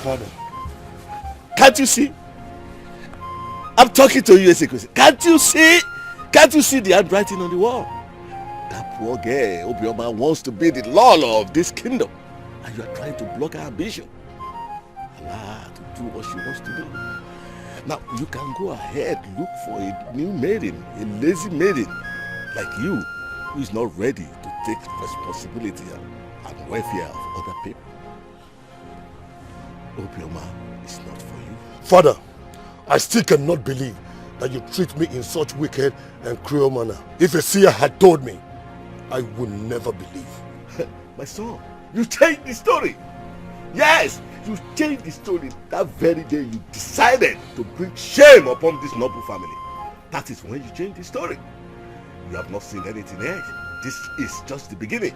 Father, can't you see? I'm talking to you, Ezekwe. Can't you see? Can't you see the handwriting on the wall? That poor girl, Obioma, wants to be the law of this kingdom. And you are trying to block her ambition. Allow her to do what she wants to do. Now, you can go ahead, look for a new maiden, a lazy maiden like you, who is not ready to take responsibility and welfare of other people. Obioma is not for you. Father, I still cannot believe that you treat me in such wicked and cruel manner. If a seer had told me, I would never believe. My son, you changed the story. Yes, you changed the story that very day you decided to bring shame upon this noble family. That is when you changed the story. You have not seen anything else. This is just the beginning.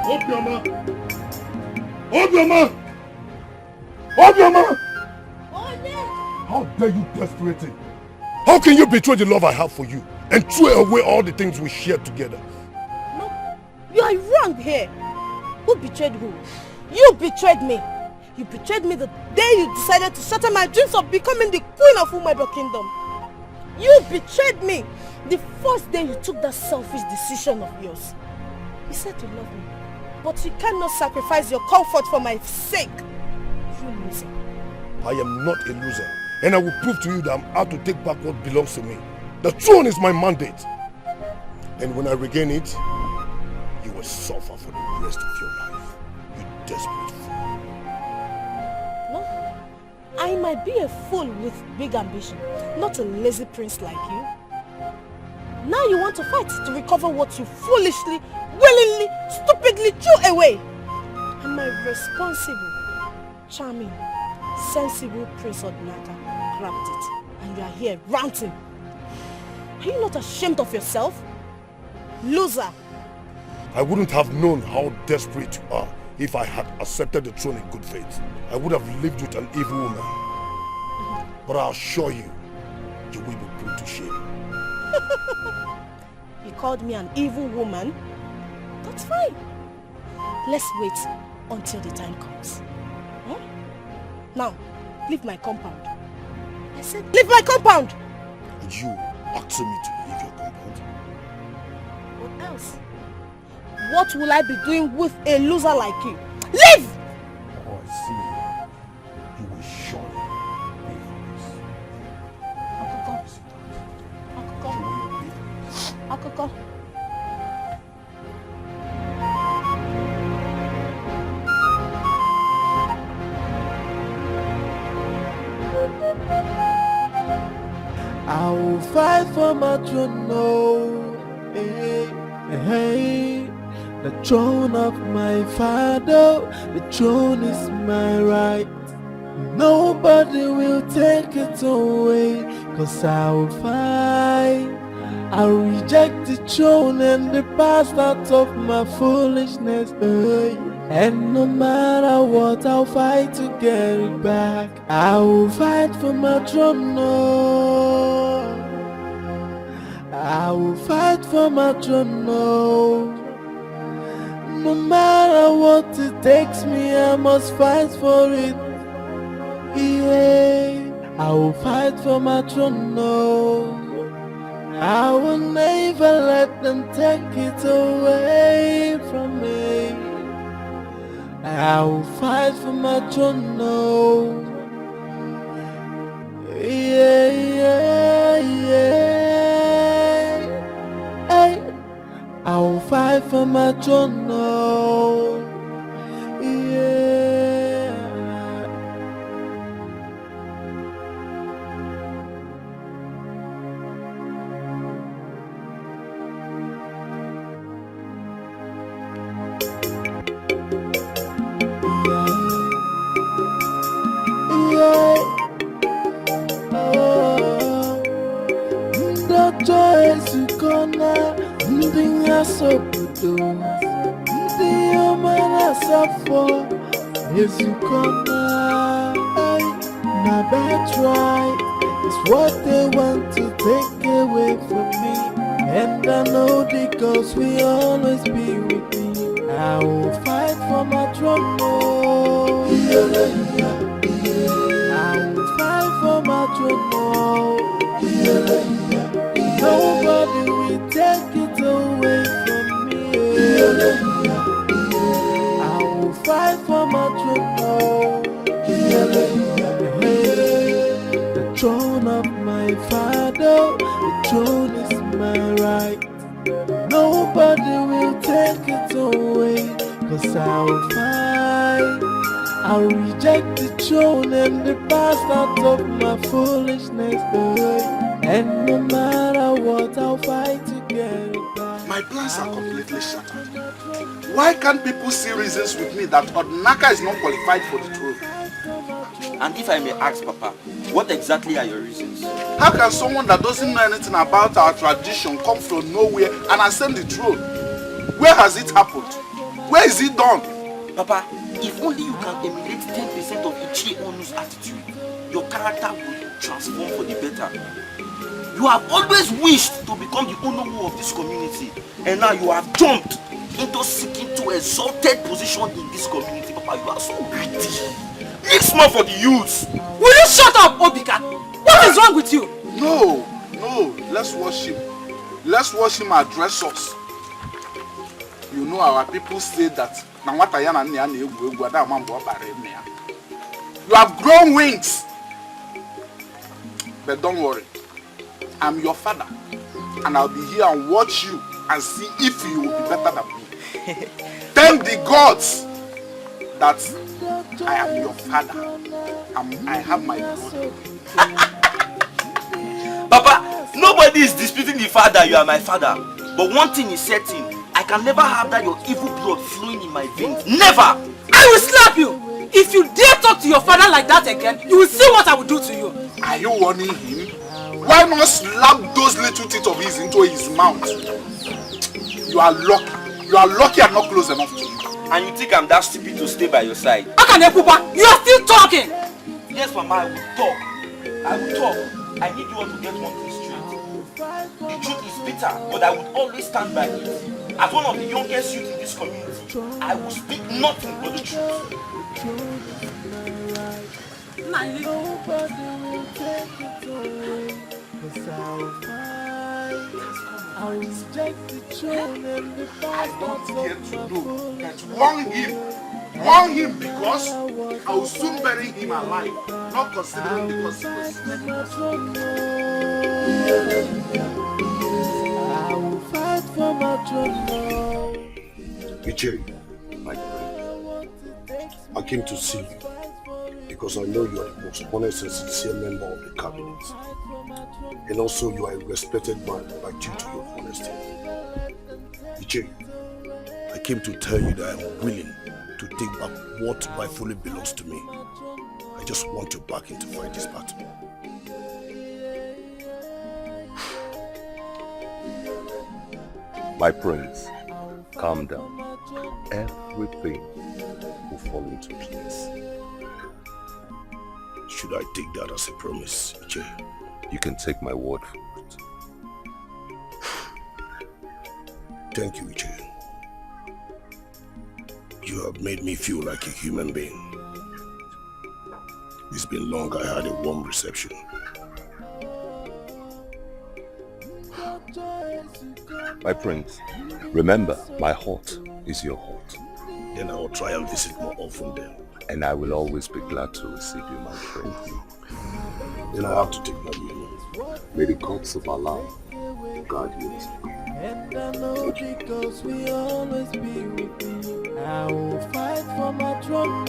Obioma! Obioma! Obioma! How dare you desperate it? How can you betray the love I have for you and throw away all the things we shared together? No, you are wrong here. Who betrayed who? You betrayed me. You betrayed me the day you decided to shatter my dreams of becoming the queen of Umebo Kingdom. You betrayed me the first day you took that selfish decision of yours. You said you love me, but you cannot sacrifice your comfort for my sake. You loser. I am not a loser, and I will prove to you that I'm out to take back what belongs to me. The throne is my mandate. And when I regain it, you will suffer for the rest of your life. You desperate fool. No, I might be a fool with big ambition, not a lazy prince like you. Now you want to fight to recover what you foolishly, willingly, stupidly threw away. Am I responsible, charming, sensible Prince Odinaka grabbed it, and you are here ranting? Are you not ashamed of yourself? Loser! I wouldn't have known how desperate you are if I had accepted the throne in good faith. I would have lived with an evil woman. But I assure you, you will be put to shame. You called me an evil woman? That's fine. Let's wait until the time comes. Huh? Now, leave my compound. I said, leave my compound! And you asking me to leave your compound? What else? What will I be doing with a loser like you? Leave! Oh, I see. You will surely pay for this. Akoko. I will fight for my throne, no. Hey, hey. The throne of my father, the throne is my right. Nobody will take it away, 'cause I will fight. I'll reject the throne and the past out of my foolishness. And no matter what, I'll fight to get it back. I will fight for my throne, no. I will fight for my throne, no. No matter what it takes me, I must fight for it. Yeah, I will fight for my throne, no. I will never let them take it away from me. I will fight for my throne, no. Yeah, yeah, yeah. Hey. I will fight for my throne, no. Yeah. Yes, you come now. My birthright is what they want to take away from me. And I know the gods will always be with me. I will fight for my throne. Oh. I will fight for my throne. Oh. Nobody will take it away from me. I will fight for my throne. Oh. The throne of my father, the throne is my right. Nobody will take it away, 'cause I will fight. I'll reject the throne and the past out of my foolishness. And no matter what, I'll fight to get it back. My plans are completely shattered. Why can't people see reasons with me that Odnaka is not qualified for the throne? And if I may ask, Papa, what exactly are your reasons? How can someone that doesn't know anything about our tradition come from nowhere and ascend the throne? Where has it happened? Where is it done? Papa, if only you can emulate 10% of Ichie Onu's attitude, your character will transform for the better. You have always wished to become the Onowu of this community, and now you have jumped into seeking to exalted position in this community. Papa, you are so greedy. It's more for the youths. Will you shut up, Obika? What is wrong with you? No, let's watch him. Let's watch him address us. You know our people say that you have grown wings. But don't worry. I'm your father. And I'll be here and watch you and see if you will be better than me. Thank the gods that I am your father. I have my blood. Papa, nobody is disputing the fact that you are my father. But one thing is certain, I can never have that your evil blood flowing in my veins. Never! I will slap you! If you dare talk to your father like that again, you will see what I will do to you. Are you warning him? Why not slap those little teeth of his into his mouth? You are lucky. You are lucky I'm not close enough to you. And you think I'm that stupid to stay by your side? Akanepupa, you are still talking! Yes, Mama, I will talk. I will talk. I need you all to get one thing straight. The truth is bitter, but I would always stand by it. As one of the youngest youth in this community, I will speak nothing but the truth. Nobody will take it away, 'cause I'll fight. I'll reject the throne and the past. I don't get to know that warn him because I will soon bury him alive, not considering the consequences. I will fight for my throne. Ichie, my friend, I came to see you because I know you are the most honest and sincere member of the cabinet. And also you are a respected man by due to your honesty. Ichie, I came to tell you that I am willing to take back what rightfully belongs to me. I just want you back in to fight this battle. My prince, calm down. Everything will fall into place. Should I take that as a promise, Ichie? You can take my word for it. Thank you, Ichie. You have made me feel like a human being. It's been long I had a warm reception. My prince, remember, my heart is your heart. Then I will try and visit more often then. And I will always be glad to receive you, my friend. Then I have to take my leave. May the gods of Allah guide you. And I know because we always be with me. I will fight for my throne.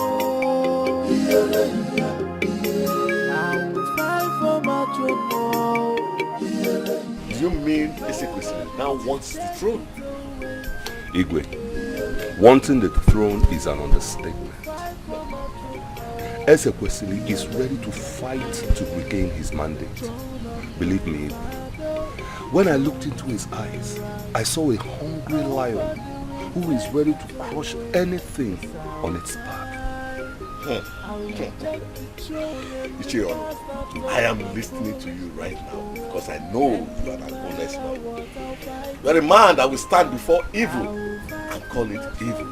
I will fight for my throne. Do you mean Ezekwesili now wants the throne? Igwe, wanting the throne is an understatement. Ezekwesili is ready to fight to regain his mandate. Believe me, when I looked into his eyes, I saw a hungry lion who is ready to crush anything on its path. Ichiro, I am listening to you right now because I know you are an honest man. You are a man that will stand before evil and call it evil.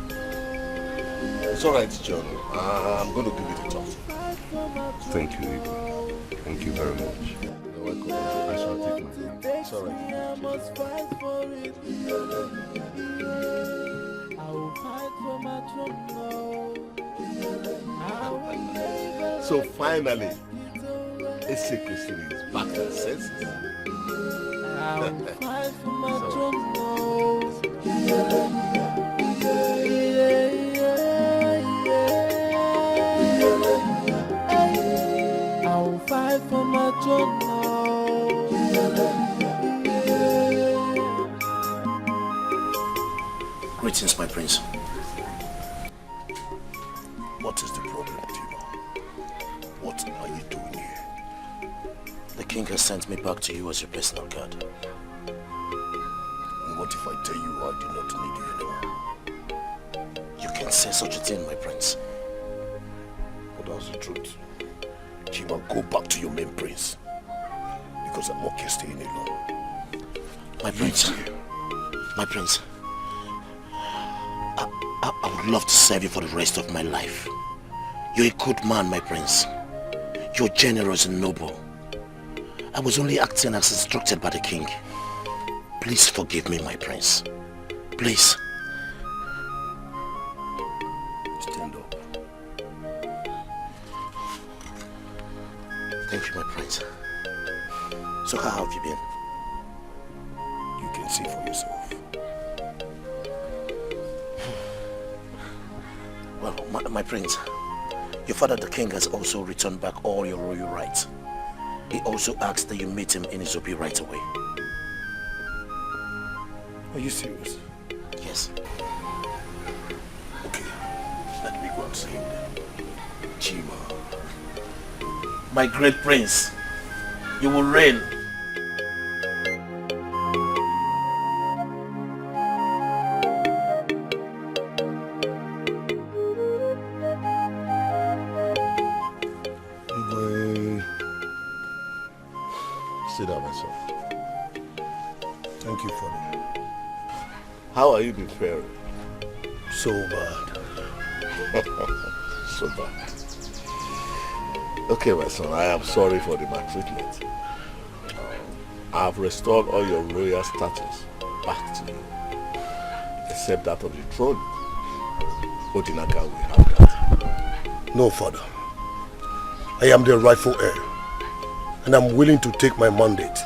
It's alright, John. I'm going to give it a talk. Thank you, Ibu. Thank you very much. You're welcome. I shall take my time. It's alright. So finally, Etiko is back to senses. I'll fight for my throne now. Greetings, my prince. What is the problem, Tima? What are you doing here? The king has sent me back to you as your personal guard. And what if I tell you I do not need you anymore? You can say such a thing, my prince. But that's the truth. Chima, go back to your main prince. Because I'm okay staying alone. My prince. My prince. I would love to serve you for the rest of my life. You're a good man, my prince. You're generous and noble. I was only acting as instructed by the king. Please forgive me, my prince. Please. Stand up. Thank you, my prince. So how have you been? You can see for yourself. Well, my prince, your father the king has also returned back all your royal rights. He also asked that you meet him in Zobi right away. Are you serious? Yes. Okay, let me go and see him then. Chima. My great prince, you will reign. Sit down, my son. Thank you, Father. How are you been faring? So bad. So bad. Okay, my son, I am sorry for the maltreatment. I have restored all your royal status back to you, except that of the throne. Odinaka will have that. No, Father. I am the rightful heir, and I'm willing to take my mandate.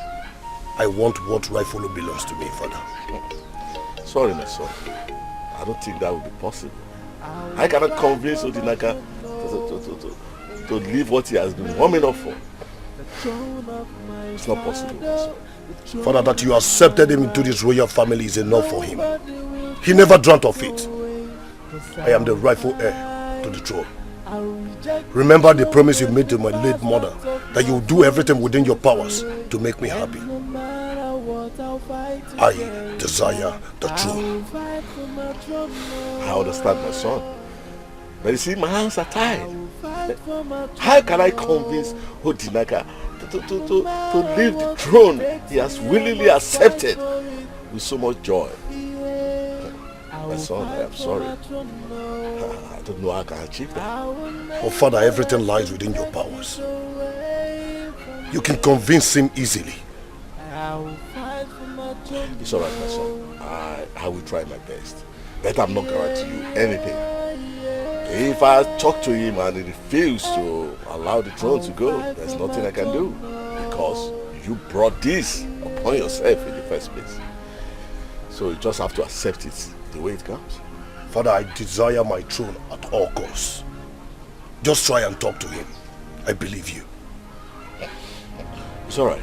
I want what rightfully belongs to me, Father. Sorry, my son. I don't think that will be possible. I cannot convince Odinaka to leave what he has been warming up for. It's not possible, my son. Father, that you accepted him into this royal family is enough for him. He never dreamt of it. I am the rightful heir to the throne. Remember the promise you made to my late mother, that you will do everything within your powers to make me happy. I desire the throne. I understand, my son. But you see, my hands are tied. How can I convince Odinaka to leave the throne he has willingly accepted with so much joy? My son, I am sorry. I don't know how I can achieve that. Oh, Father, everything lies within your powers. You can convince him easily. It's alright, my son. I will try my best. But I'm not guaranteeing you anything. If I talk to him and he refuses to allow the throne to go, there's nothing I can do. Because you brought this upon yourself in the first place. So you just have to accept it the way it comes. Father, I desire my throne at all costs. Just try and talk to him. I believe you. It's alright.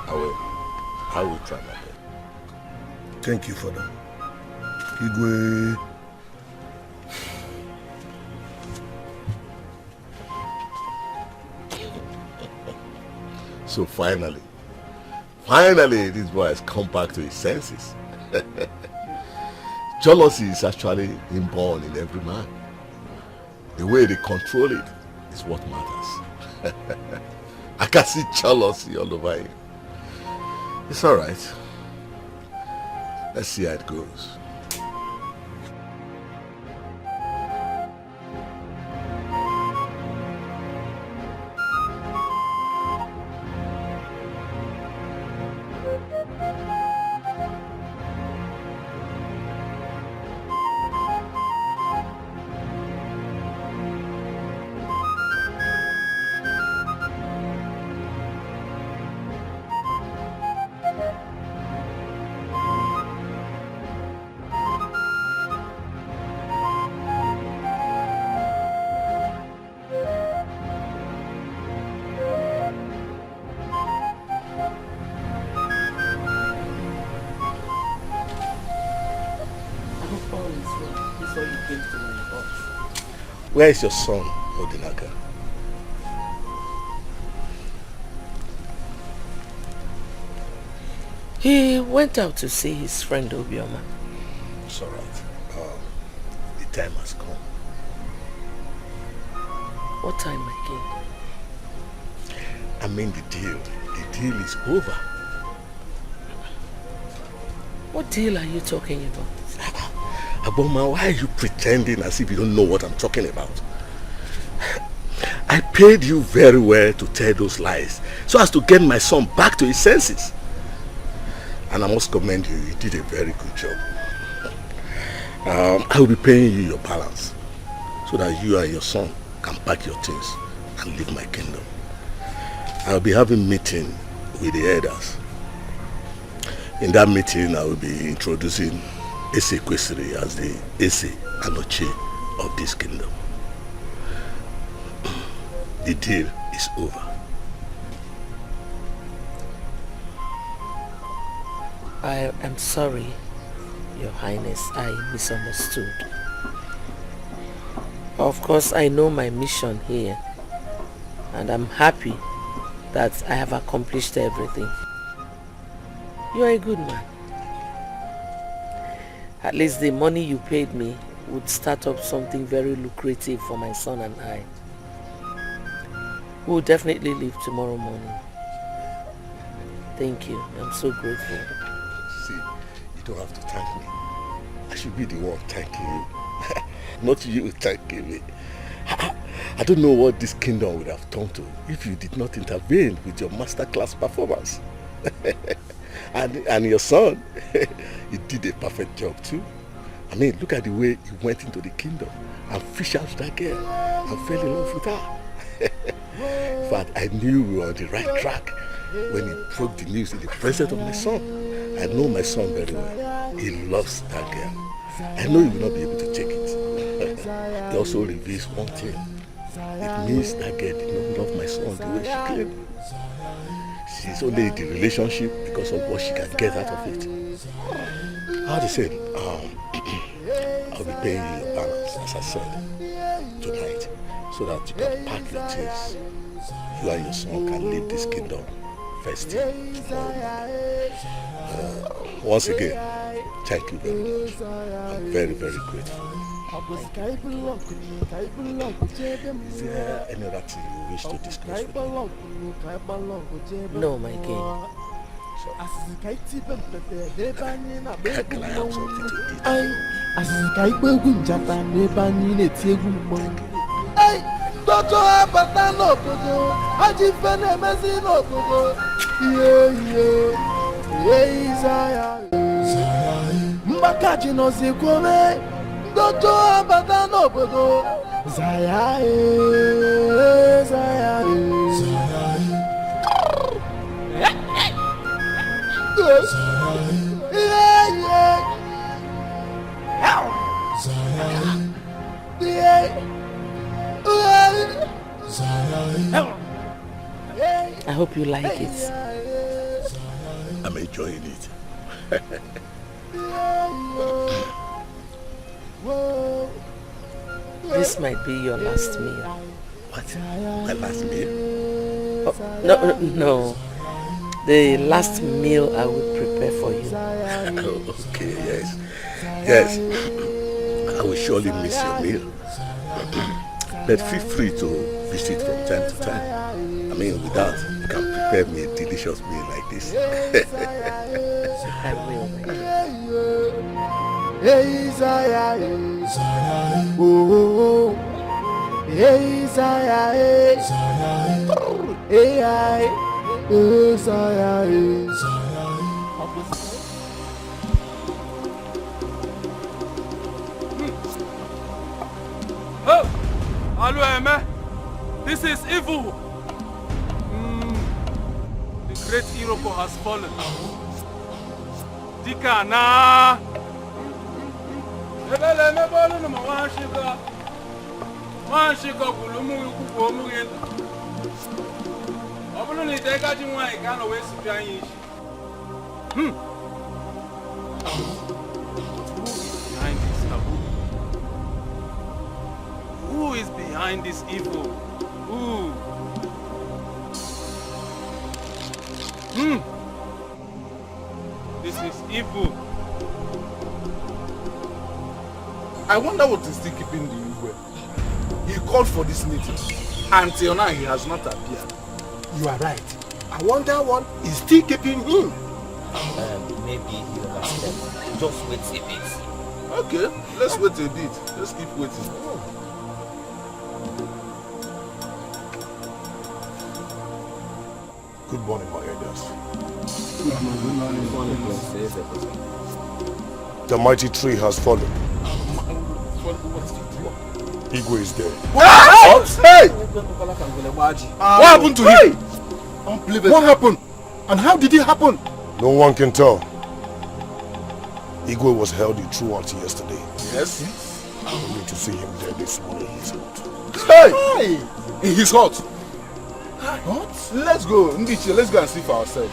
I will try my best. Thank you, Father. Igwe. So finally, this boy has come back to his senses. Jealousy is actually inborn in every man. The way they control it is what matters. I can see jealousy all over you. It's all right. Let's see how it goes. Where is your son, Odinaka? He went out to see his friend Obioma. It's all right. The time has come. What time, my king? I mean the deal. The deal is over. What deal are you talking about? Aboma, why are you pretending as if you don't know what I'm talking about? I paid you very well to tell those lies so as to get my son back to his senses. And I must commend you. You did a very good job. I will be paying you your balance so that you and your son can pack your things and leave my kingdom. I will be having a meeting with the elders. In that meeting, I will be introducing Ese Kwesiri as the Ese Anoche of this kingdom. The deal is over. I am sorry, Your Highness, I misunderstood. Of course, I know my mission here, and I'm happy that I have accomplished everything. You are a good man. At least the money you paid me would start up something very lucrative for my son and I. We'll definitely leave tomorrow morning. Thank you. I'm so grateful. See, you don't have to thank me. I should be the one thanking you. Not you thanking me. I don't know what this kingdom would have turned to if you did not intervene with your masterclass performance. And your son, he did a perfect job too. I mean, look at the way he went into the kingdom and fished out that girl and fell in love with her. In fact, I knew we were on the right track when he broke the news in the presence of my son. I know my son very well. He loves that girl. I know he will not be able to take it. He also reveals one thing. It means that girl did not love my son the way she claimed. She's only in the relationship because of what she can get out of it. How to say, I'll be paying you your balance, as I said, tonight, so that you can pack your things. You and your son can leave this kingdom first thing tomorrow. Once again, thank you very much. I'm very, very grateful. Is there any other thing you wish to discuss with me? No, my king. Can I have something to eat? Toto abata n'obodo, aji fene mezi n'obodo. Zaya. Mbakaji nozi kwome. Toto abata n'obodo. Zaya. Zaya. I hope you like it. I'm enjoying it. This might be your last meal. What? My last meal? Oh, no. The last meal I would prepare for you. Okay, yes. Yes. I will surely miss your meal. But feel free to visit from time to time. I mean, with that, you can prepare me a delicious meal like this. I will. Oh, Alueme, this is evil. The great Iroko has fallen. Dikeh na. Ebele mebolu no mwanshika. Mwanshika kulumu yukuko omugenda. Obulu ni teka jimwa ikano wesi pianyishi. Who is behind this evil? Who? This is evil. I wonder what is still keeping the Igwe. He called for this meeting. Until now, he has not appeared. You are right. I wonder what is still keeping him. Maybe he overslept. Just wait a bit. Okay, let's wait a bit. Let's keep waiting. Good morning, my elders. Good morning, The mighty tree has fallen. Igwe is dead. What? Hey! What happened to him? Unbelievable. What happened? And how did it happen? No one can tell. Igwe was healthy throughout yesterday. Yes? Only to see him dead this morning in his hut. Hey! In his hut? What? Let's go, Ndiche, let's go and see for ourselves.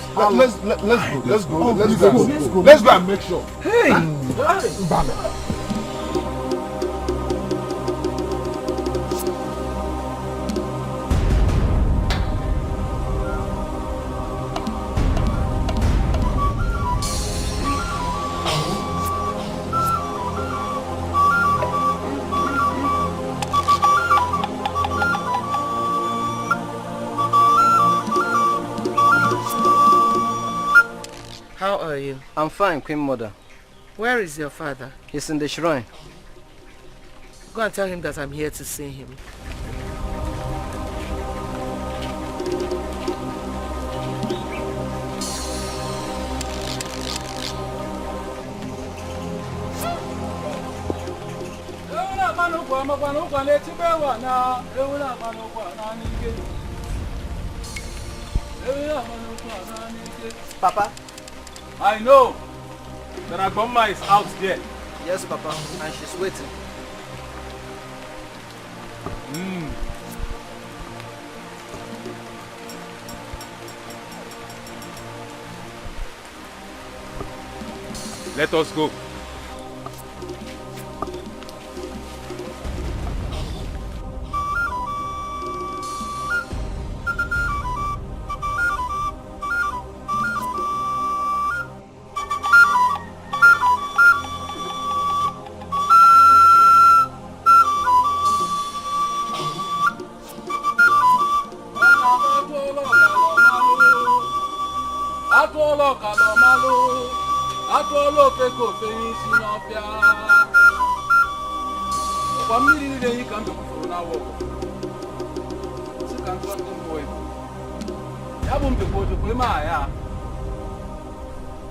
Let's go and make sure. Hey! How are you? I'm fine, Queen Mother. Where is your father? He's in the shrine. Go and tell him that I'm here to see him. Papa? I know that Agboma is out there. Yes, Papa, and she's waiting. Let us go.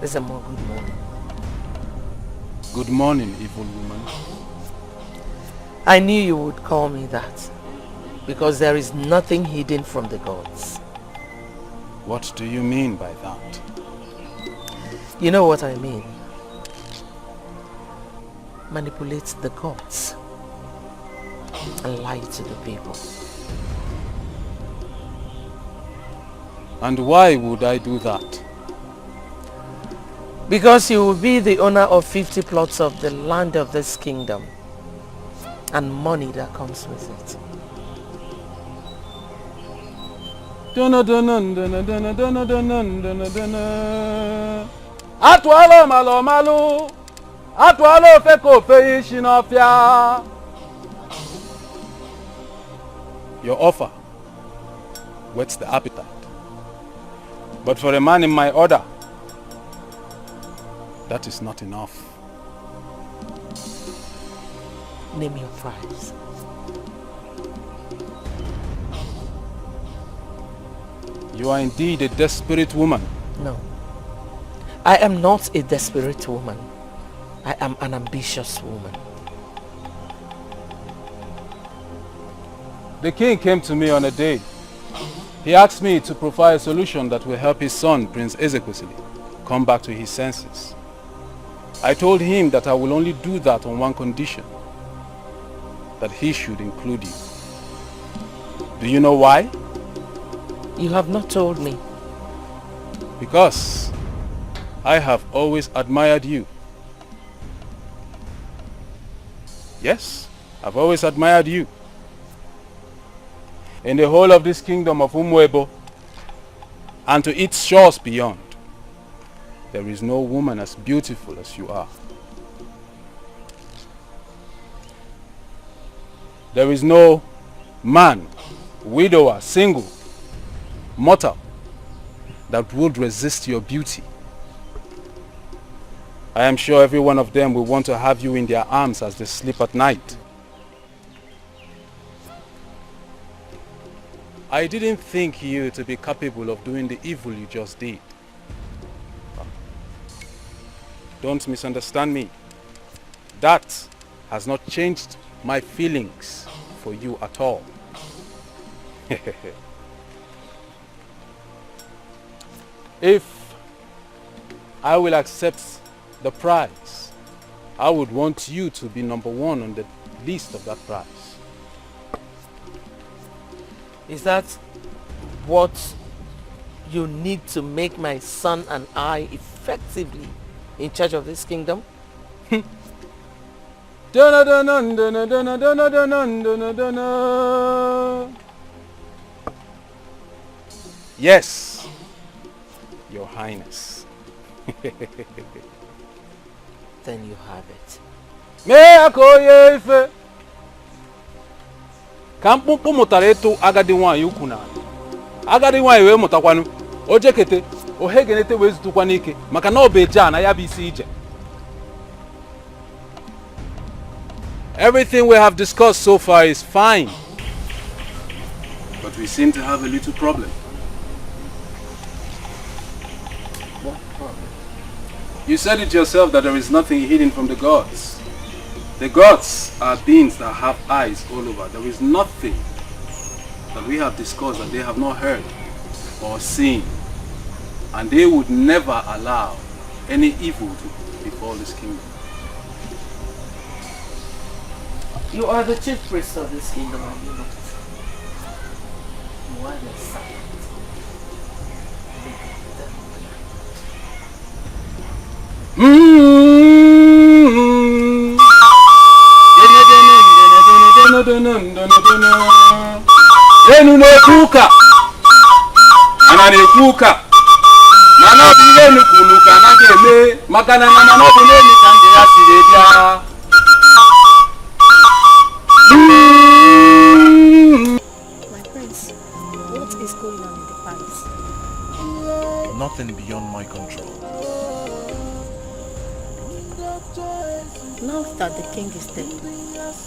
This is a more good morning. Good morning, evil woman. I knew you would call me that, because there is nothing hidden from the gods. What do you mean by that? You know what I mean. Manipulate the gods and lie to the people. And why would I do that? Because you will be the owner of 50 plots of the land of this kingdom and money that comes with it. Atwalo malo malo, atwalo feko fe ishinofia. Your offer whets the appetite. But for a man in my order, that is not enough. Name your price. You are indeed a desperate woman. No. I am not a desperate woman. I am an ambitious woman. The king came to me on a day. He asked me to provide a solution that will help his son, Prince Ezekwesili, come back to his senses. I told him that I will only do that on one condition, that he should include you. Do you know why? You have not told me. Because I have always admired you. Yes, I've always admired you. In the whole of this kingdom of Umuebo and to its shores beyond, there is no woman as beautiful as you are. There is no man, widower, single, mortal that would resist your beauty. I am sure every one of them will want to have you in their arms as they sleep at night. I didn't think you to be capable of doing the evil you just did. Don't misunderstand me. That has not changed my feelings for you at all. If I will accept the prize, I would want you to be number one on the list of that prize. Is that what you need to make my son and I effectively in charge of this kingdom? Yes, Your Highness. Then you have it. Ka mkpụmkpụ mụtara ịtụ agadi nwaanyị ukwu na agadi nwaanyị wee mụtakwanu o jekete o hegenete wee zutukwa n'ike maka na ọ bụ eje na ya bụ isi ije. Everything we have discussed so far is fine, but we seem to have a little problem. What problem? You said it yourself that there is nothing hidden from the gods. The gods are beings that have eyes all over. There is nothing that we have discussed that they have not heard or seen. And they would never allow any evil to befall this kingdom. You are the chief priest of this kingdom, are you not? You are the servant. Enu n'ekuka ana n'ekuka mana obi enu kunuka na ga-eme maka na na obi n'enu ka ndị ya siri bịa. My prince, what is going on in the palace? Nothing beyond my control. Now that the king is dead,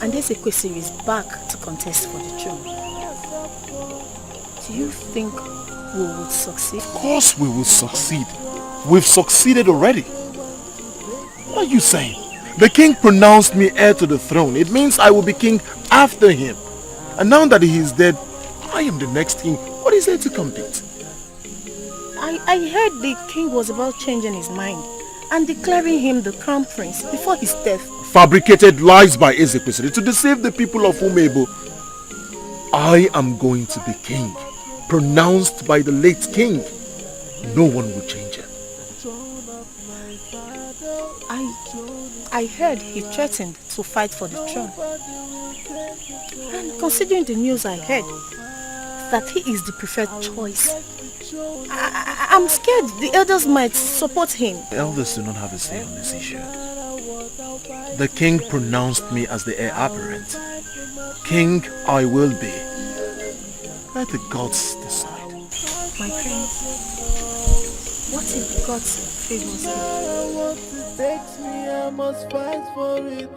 and Ezekwesili is back to contest for the throne, do you think we will succeed? Of course we will succeed. We've succeeded already. What are you saying? The king pronounced me heir to the throne. It means I will be king after him. And now that he is dead, I am the next king. What is there to compete? I heard the king was about changing his mind and declaring him the crown prince before his death. Fabricated lies by Ezekwesili to deceive the people of Umuebo. I am going to be king, pronounced by the late king. No one will change it. I heard he threatened to fight for the throne. And considering the news I heard, that he is the preferred choice, I'm scared the elders might support him. The elders do not have a say on this issue. The king pronounced me as the heir apparent. King I will be. Let the gods decide. My friends, what if God's favors me? What it takes me, I must fight for it.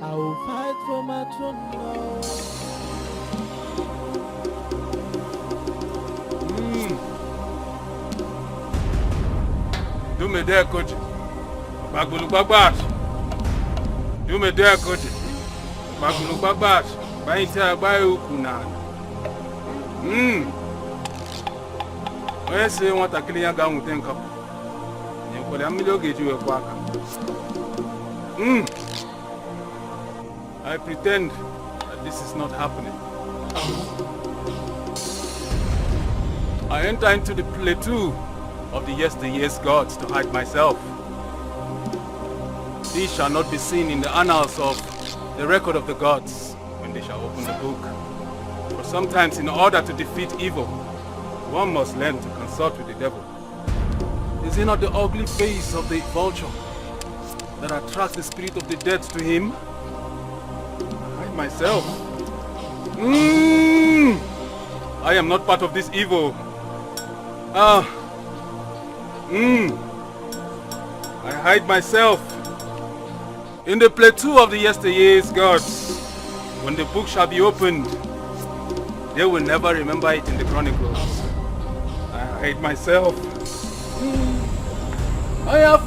I will fight for my throne now. Do me there, coach. Bagulu Babat. Do me there, coach. Bagulu Babat. Baita Bayukuna. When say what a clear gun with them couple. You could have get you a quack. I pretend that this is not happening. I enter into the plateau of the yesteryear's gods to hide myself. These shall not be seen in the annals of the record of the gods when they shall open the book. For sometimes in order to defeat evil, one must learn to consult with the devil. Is it not the ugly face of the vulture that attracts the spirit of the dead to him? I hide myself. I am not part of this evil. I hide myself in the plateau of the yesteryear's gods. When the book shall be opened, they will never remember it in the chronicles. I hide myself. I am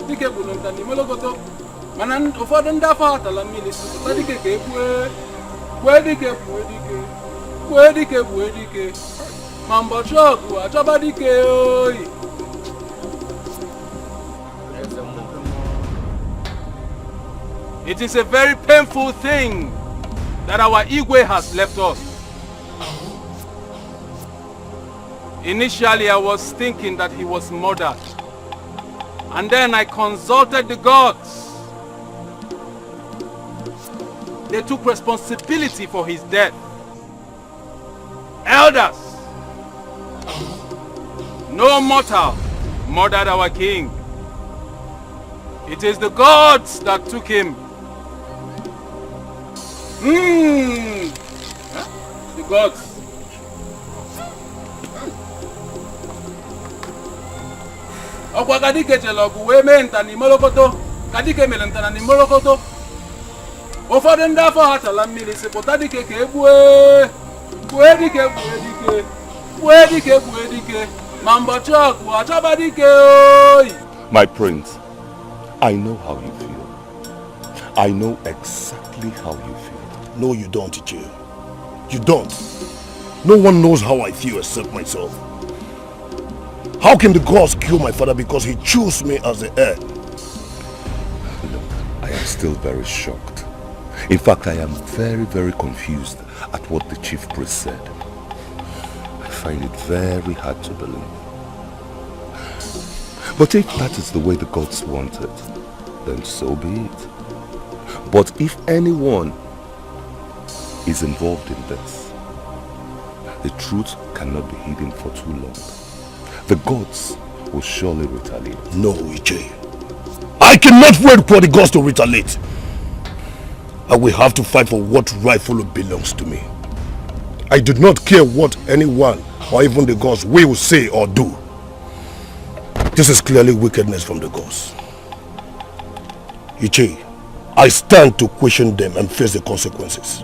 Dikeh bulon tani melokoto manan ụfọdụ ndị afọ atala mmiri sụta Dikeh ka kwee Dikeh ma mbọchị ọgụ achọba Dikeh oyi. It is a very painful thing that our Igwe has left us. Initially I was thinking that he was murdered. And then I consulted the gods. They took responsibility for his death. Elders, no mortal murdered our king. It is the gods that took him. The gods. Okwa Dikeh chelogu we me nta ni molokoto ka Dikeh mere nta ni molokoto ụfọdụ ndị afọ ha tala mmiri si pụta Dikeh ka gbue Dikeh ma mbọchị ọgụ achọba Dikeh oyi. My prince, I know how you feel. I know exactly how you feel. No, you don't, Iche. You don't. No one knows how I feel except myself. How can the gods kill my father because he chose me as the heir? Look, I am still very shocked. In fact, I am very, very confused at what the chief priest said. I find it very hard to believe. But if that is the way the gods want it, then so be it. But if anyone is involved in this, the truth cannot be hidden for too long. The gods will surely retaliate. No, Iche. I cannot wait for the gods to retaliate. I will have to fight for what rightfully belongs to me. I do not care what anyone or even the gods will say or do. This is clearly wickedness from the gods. Iche, I stand to question them and face the consequences.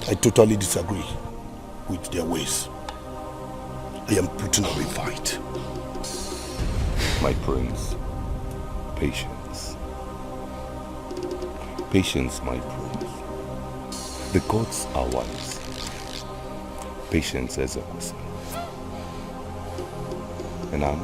I totally disagree with their ways. I am putting up a fight. My prince, patience. Patience, my prince. The gods are wise. Patience is a question. And I'm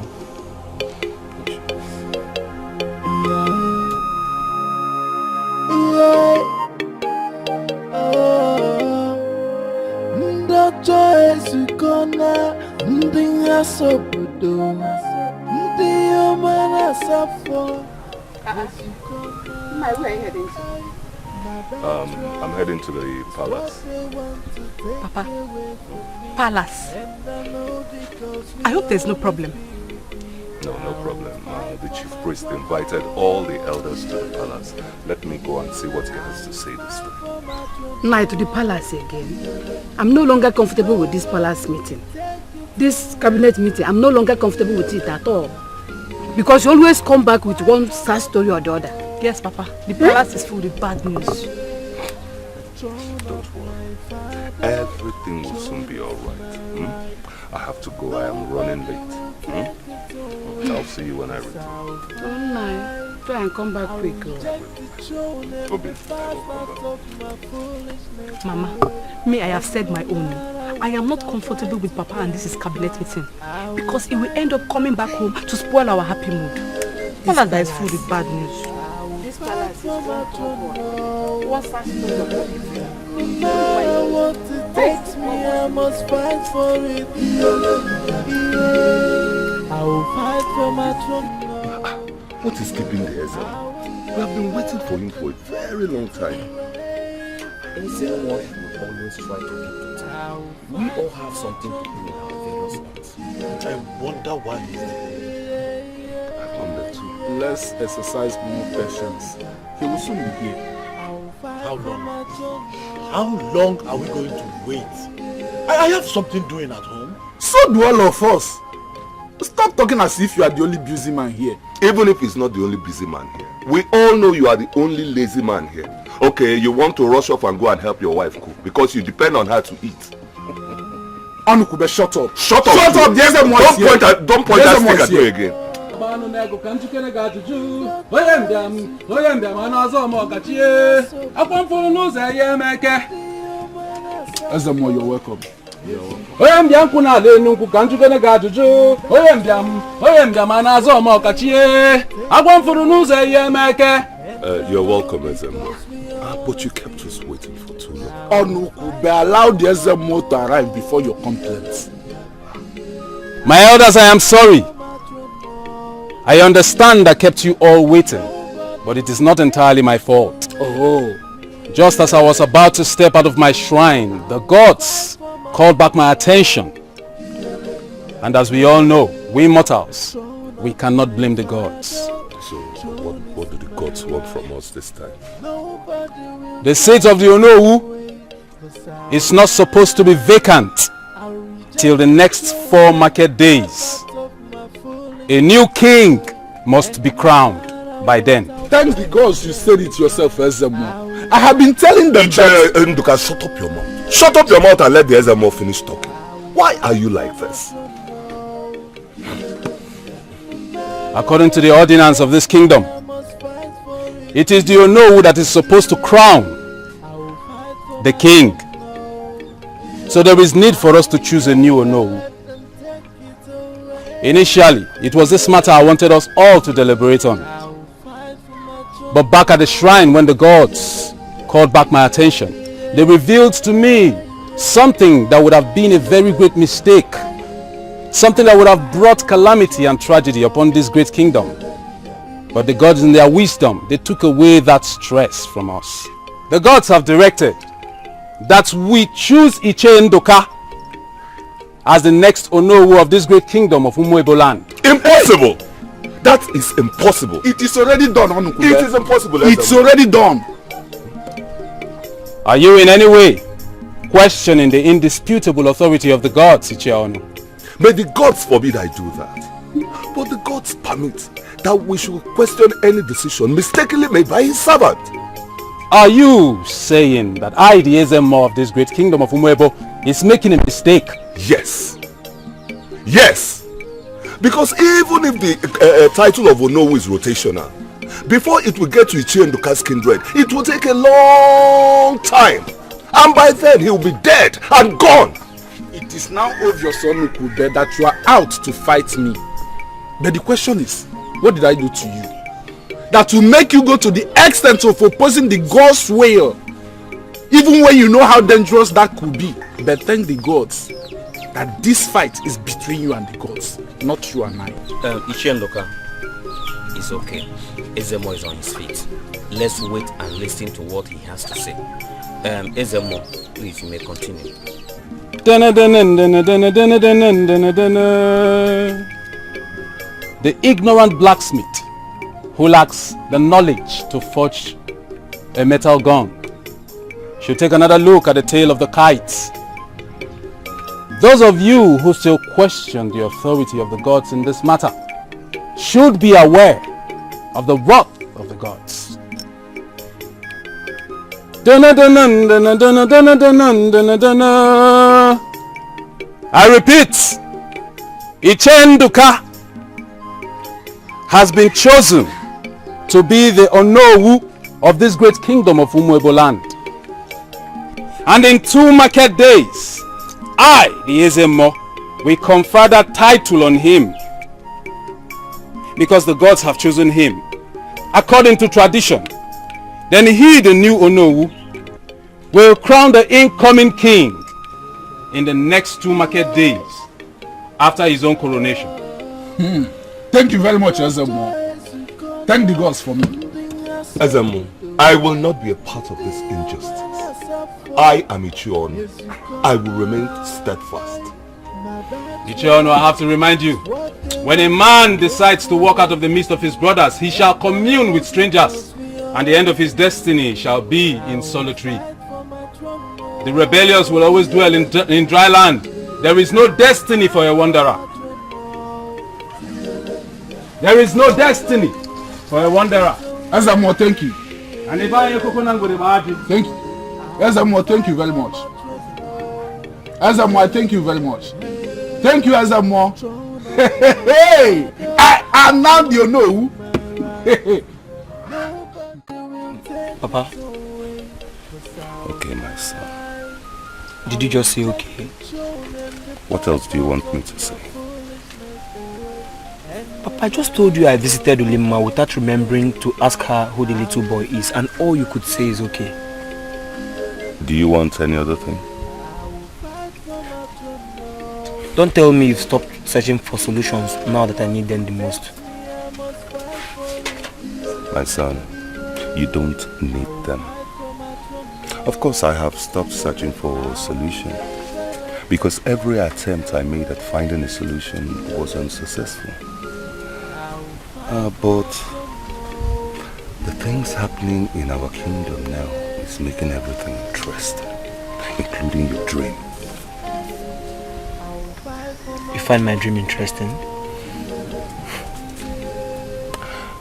My, where are you heading to? I'm heading to the palace. Papa, palace. I hope there's no problem. No problem. The chief priest invited all the elders to the palace. Let me go and see what he has to say this time. Now to the palace again. I'm no longer comfortable with this palace meeting. This cabinet meeting, I'm no longer comfortable with it at all. Because you always come back with one sad story or the other. Yes, Papa. The palace is full with bad news. Don't worry. Everything will soon be alright. I have to go. I am running late. I'll see you when I return. Oh no. Try and come back quick. Obi, Mama, me, I have said my own. I am not comfortable with Papa and this is cabinet meeting. Because it will end up coming back home to spoil our happy mood. Palace that is full with bad news. This palace is what's that No matter what it takes me, I must fight for it. I will fight for my throne. What is keeping the Ezel? We have been waiting for him for a very long time. Anyone will always try to keep the time. We all have something to do in our various lives. I wonder why he's there. I wonder too. Let's exercise more patience. He will soon be here. How long? How long are we going to wait? I have something doing at home. So do all of us. Stop talking as if you are the only busy man here. Even if he's not the only busy man here, we all know you are the only lazy man here. Okay, you want to rush off and go and help your wife cook because you depend on her to eat. Anukube, shut up. Shut up. Shut up. Don't point that stick at me again. Ezemo, you're welcome. You're welcome, Ezemo. But you kept us waiting for too long. Anukube, allow the Ezemo to arrive before your complaints. My elders, I am sorry. I understand I kept you all waiting, but it is not entirely my fault. Oh. Just as I was about to step out of my shrine, the gods called back my attention. And as we all know, we mortals, we cannot blame the gods. So what do the gods want from us this time? The seat of the Onowu is not supposed to be vacant till the next 4 market days. A new king must be crowned by then. Thank the gods you said it yourself, Ezemo. I have been telling them that... Nduka, shut up your mouth. Shut up your mouth and let the Ezemo finish talking. Why are you like this? According to the ordinance of this kingdom, it is the Onowu that is supposed to crown the king. So there is need for us to choose a new Onowu. Initially, it was this matter I wanted us all to deliberate on. But back at the shrine, when the gods called back my attention, they revealed to me something that would have been a very great mistake. Something that would have brought calamity and tragedy upon this great kingdom. But the gods in their wisdom, they took away that stress from us. The gods have directed that we choose Iche Ndoka as the next Onowu of this great kingdom of Umuebo land. Impossible! That is impossible. It is already done, Anukube. It is impossible. It's already done. Are you in any way questioning the indisputable authority of the gods, Icheonu? May the gods forbid I do that. But the gods permit that we should question any decision mistakenly made by his servant. Are you saying that I, the Ezemo of this great kingdom of Umuebo, is making a mistake? Yes. Yes. Because even if the title of Onowu is rotational, before it will get to Iche Ndoka's kindred, it will take a long time. And by then he will be dead and gone. It is now obvious, Anukube, that you are out to fight me. But the question is, what did I do to you? That will make you go to the extent of opposing the God's will, even when you know how dangerous that could be. But thank the gods that this fight is between you and the gods, not you and I. Iche Ndoka is okay. Ezemo is on his feet. let's wait and listen to what he has to say. Ezemo, please, you may continue. The ignorant blacksmith who lacks the knowledge to forge a metal gun should take another look at the tail of the kites. Those of you who still question the authority of the gods in this matter should be aware of the wrath of the gods. I repeat, Ichenduka has been chosen to be the Onowu of this great kingdom of Umuebo land. And in 2 market days, I, the Ezemo, will confer that title on him, because the gods have chosen him according to tradition. Then he, the new Onowu, will crown the incoming king in the next 2 market days after his own coronation. Thank you very much, Ezemo. Thank the gods for me. Ezemo, I will not be a part of this injustice. I am Ichiono. I will remain steadfast. Ichiono, I have to remind you, when a man decides to walk out of the midst of his brothers, he shall commune with strangers, and the end of his destiny shall be in solitary. The rebellious will always dwell in dry land. There is no destiny for a wanderer. There is no destiny for a wanderer. Ezemo, thank you. And if I thank you. Ezemo, thank you very much. Ezemo, I thank you very much. Thank you, Ezemo. Hey, I am now the Onowu. Papa. Okay, my son. Did you just say okay? What else do you want me to say? Papa, I just told you I visited Ulimma without remembering to ask her who the little boy is, and all you could say is okay. Do you want any other thing? Don't tell me you've stopped searching for solutions now that I need them the most. My son, you don't need them. Of course, I have stopped searching for a solution, because every attempt I made at finding a solution was unsuccessful. But the things happening in our kingdom now is making everything interesting, including your dream. You find my dream interesting?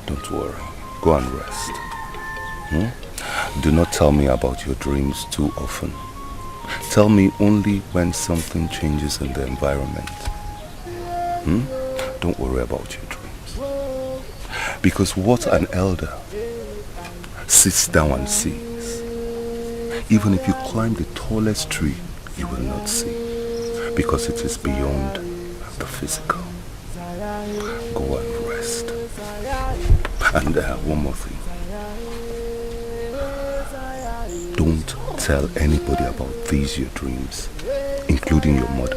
Don't worry. Go and rest. Do not tell me about your dreams too often. Tell me only when something changes in the environment. Don't worry about your dreams. Because what an elder sits down and sees, even if you climb the tallest tree, you will not see, because it is beyond the physical. Go and rest. And one more thing. Don't tell anybody about these your dreams, including your mother.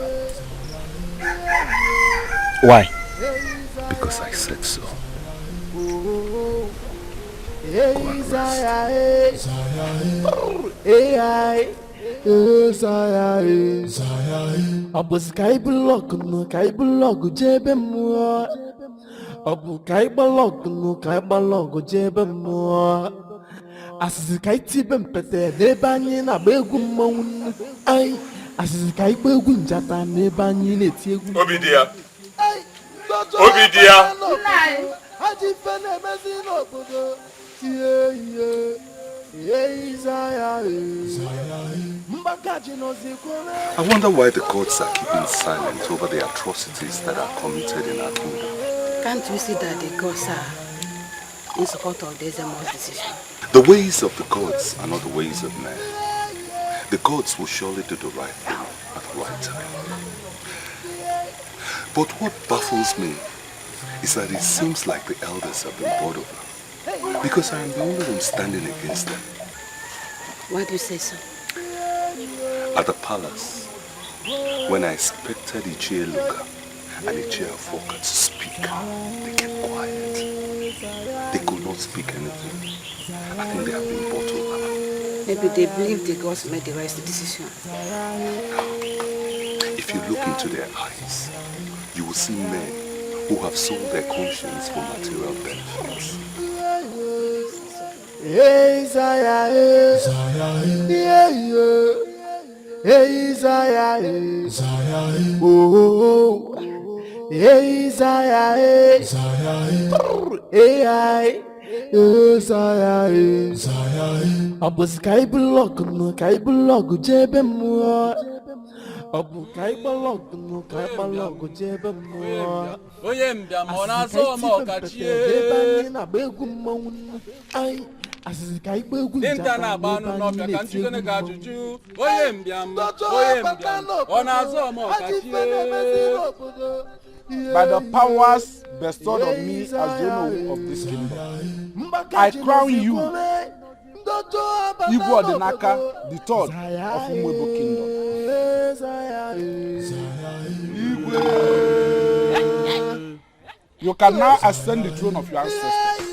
Why? Because I said so. Go and rest. Abus Kaibulok no Kaibulog Jebemua Abu Kaibalog no Kaibalog Jebemua As the Kaitibem Pete, Nebanin Abegumon. I as the Kaibagun Jata Nebanin Etigu. Obidia. Obidia. I wonder why the gods are keeping silent over the atrocities that are committed in our kingdom. Can't you see that the gods are in support of this decision? The ways of the gods are not the ways of men. The gods will surely do the right thing at the right time. But what baffles me is that it seems like the elders have been bought over, because I am the only one standing against them. Why do you say so? At the palace, when I expected Ichie Luka and Ichie Afoka to speak, they kept quiet. They could not speak anything. I think they have been bottled up. Maybe they believe the gods made the right decision. If you look into their eyes, you will see men who have sold their conscience for material benefits. Hey, Zaya, yeah, hey, Zaya, oh, hey, Zaya, hey, Zaya, Abu Sky Block, no Kai Block, Jebe Moore. Abu Kai Block, no Kai Block, Jebe Moore. Oyembia mona so mo kachie. Dintana banu no pia kanchugo ne gajuju. Oyembia ona so mo kachie. By the powers bestowed on me as the owner of this kingdom, I crown you, Igwe Odinaka, the third of Umwebo Kingdom. You can now ascend the throne of your ancestors.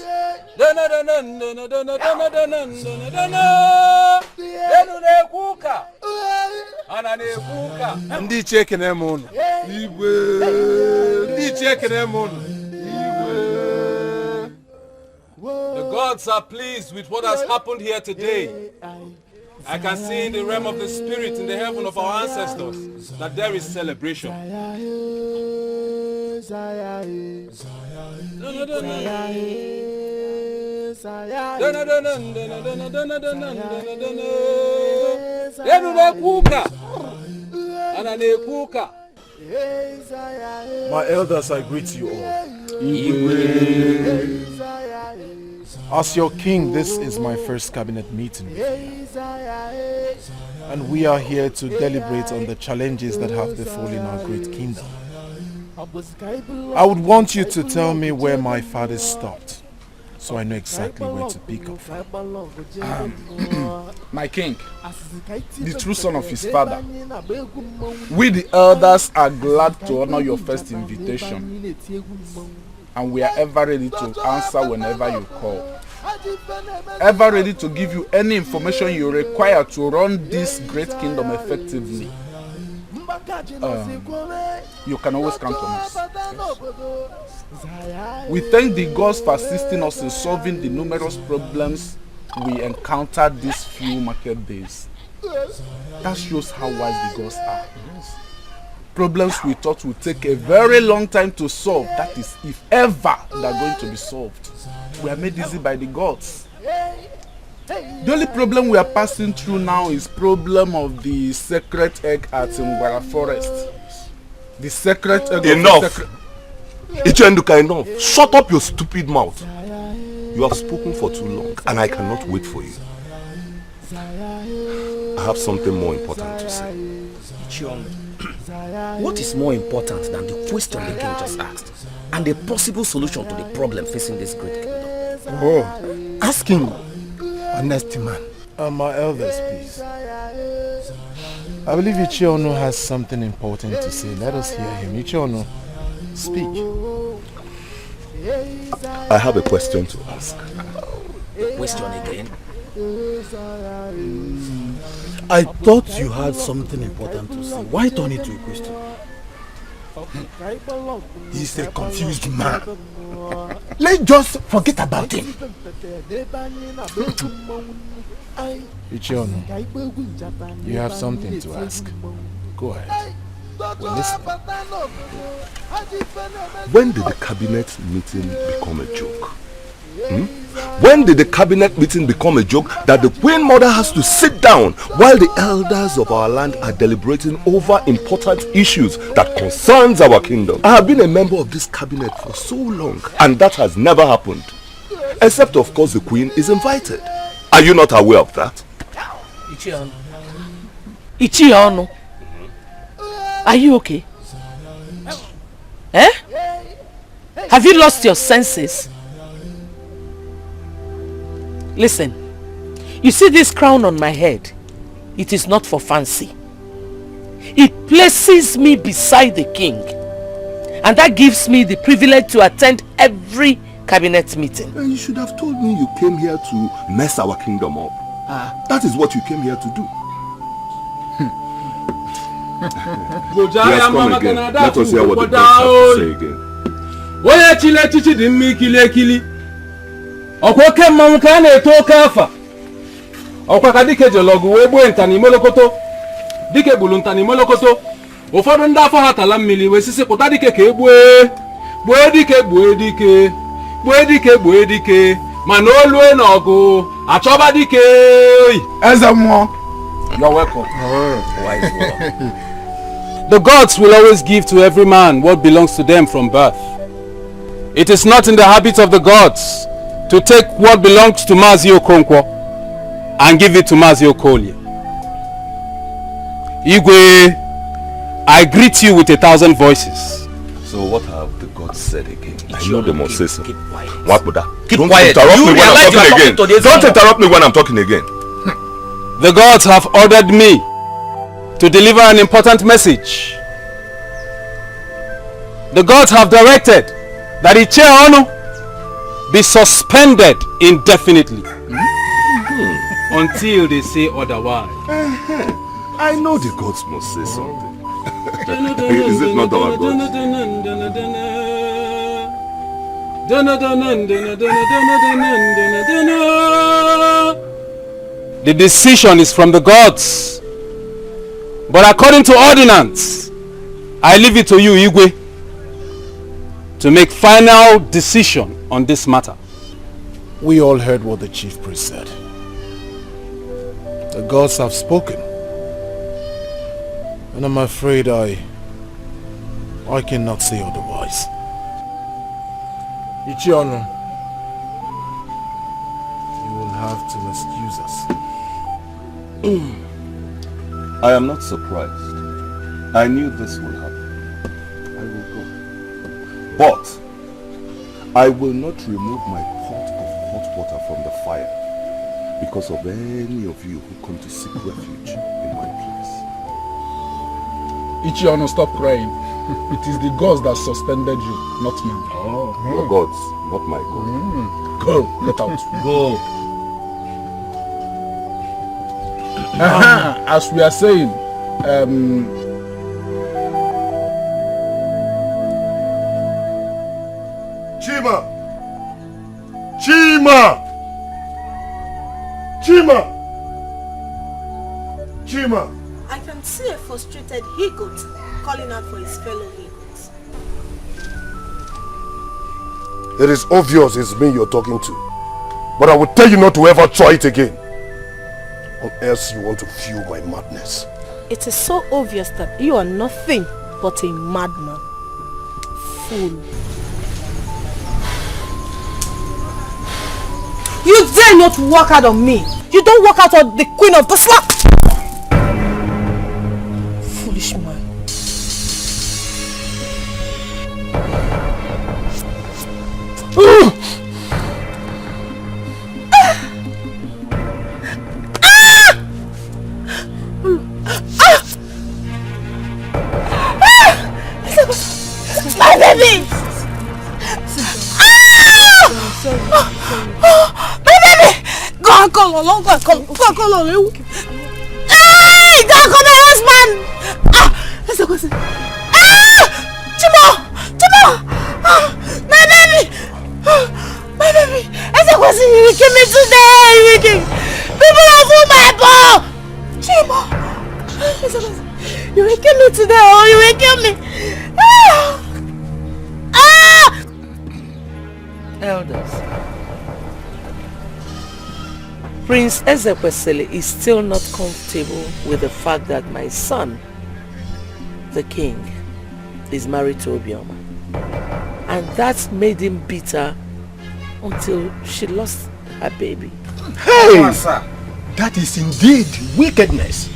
Ndi cheke na emu unu. Igwe. Ndi cheke na emu unu. The gods are pleased with what has happened here today. I can see in the realm of the spirit in the heaven of our ancestors that there is celebration. My elders, I greet you all. As your king, this is my first cabinet meeting with you. And we are here to deliberate on the challenges that have befallen our great kingdom. I would want you to tell me where my father stopped, so I know exactly where to pick up from. My king, the true son of his father, we the elders are glad to honor your first invitation, and we are ever ready to answer whenever you call. Ever ready to give you any information you require to run this great kingdom effectively. You can always count on us. We thank the gods for assisting us in solving the numerous problems we encountered these few market days. That shows how wise the gods are. Problems we thought would take a very long time to solve, that is, if ever they're going to be solved, we are made easy by the gods. The only problem we are passing through now is problem of the sacred egg at Ngwara Forest. The sacred egg. Enough! Ichenduka, enough! Shut up your stupid mouth! You have spoken for too long and I cannot wait for you. I have something more important to say. What is more important than the question the king just asked and the possible solution to the problem facing this great kingdom? Oh, ask him, honest man. My elders, please. I believe Ichiono has something important to say. Let us hear him. Ichiono, speak. I have a question to ask. Question again? I thought you had something important to say. Why turn it to a question? He's a confused man. Let's just forget about him. Ichiono, you have something to ask. Go ahead. We're listening. When did the cabinet meeting become a joke? When did the cabinet meeting become a joke that the Queen Mother has to sit down while the elders of our land are deliberating over important issues that concerns our kingdom? I have been a member of this cabinet for so long and that has never happened. Except of course the Queen is invited. Are you not aware of that? Ichiono. Are you okay? Eh? Have you lost your senses? Listen, you see this crown on my head? It is not for fancy. It places me beside the king. And that gives me the privilege to attend every cabinet meeting. You should have told me you came here to mess our kingdom up. That is what you came here to do. Yes, come again. Let us hear what the prince has to say again. Oye chile chichi di mmi kili. Okwa ke mmanwu ka na-eto oke afa. Okwa ka Dikeh jologu wee gbuo ntani molokoto. Dikeh gbulu ntani molokoto. Ụfọdụ ndị afọ ha tala mmiri wee sisi pụta Dikeh ka egbue. Gbuo Dikeh. Mana olue n'ọgụ achọba Dikeh. Eze mmụọ. You're welcome. Wise one. The gods will always give to every man what belongs to them from birth. It is not in the habit of the gods to take what belongs to Mazi Okonkwo and give it to Mazi Okoli. Igwe, I greet you with 1,000 voices. So what have the gods said again? I know they must say so. Keep quiet. What would that? Keep Don't quiet. interrupt me when I'm talking again. Don't interrupt me when I'm talking again. The gods have ordered me to deliver an important message. The gods have directed that Iche Onu be suspended indefinitely until they say otherwise. I know the gods must say something. Is it not our gods? The decision is from the gods. But according to ordinance, I leave it to you, Igwe, to make final decision on this matter. We all heard what the chief priest said. The gods have spoken. And I'm afraid I cannot say otherwise. Ichionu, you will have to excuse us. I am not surprised. I knew this would happen. I will go. But I will not remove my pot of hot water from the fire because of any of you who come to seek refuge in my place. Ichionu, stop crying. It is the gods that suspended you, not me. Your gods, not my gods. Go, get out. Go. As we are saying, Chima! I can see a frustrated he-goat calling out for his fellow he-goats. It is obvious it's me you're talking to. But I will tell you not to ever try it again. Or else you want to fuel my madness. It is so obvious that you are nothing but a madman. Fool. You dare not walk out on me! You don't walk out on the queen of the slum! Foolish man. My baby! My baby! Go and call along, go and call along. Hey! Go and call my husband! Let's go. Chimo! My baby! My baby! Let's go. You will kill me today! People are for my ball! Chimo! You will kill me today, or you will kill me! Elders, Prince Ezekwesili is still not comfortable with the fact that my son, the king, is married to Obioma. And that's made him bitter until she lost her baby. Hey! That is indeed wickedness.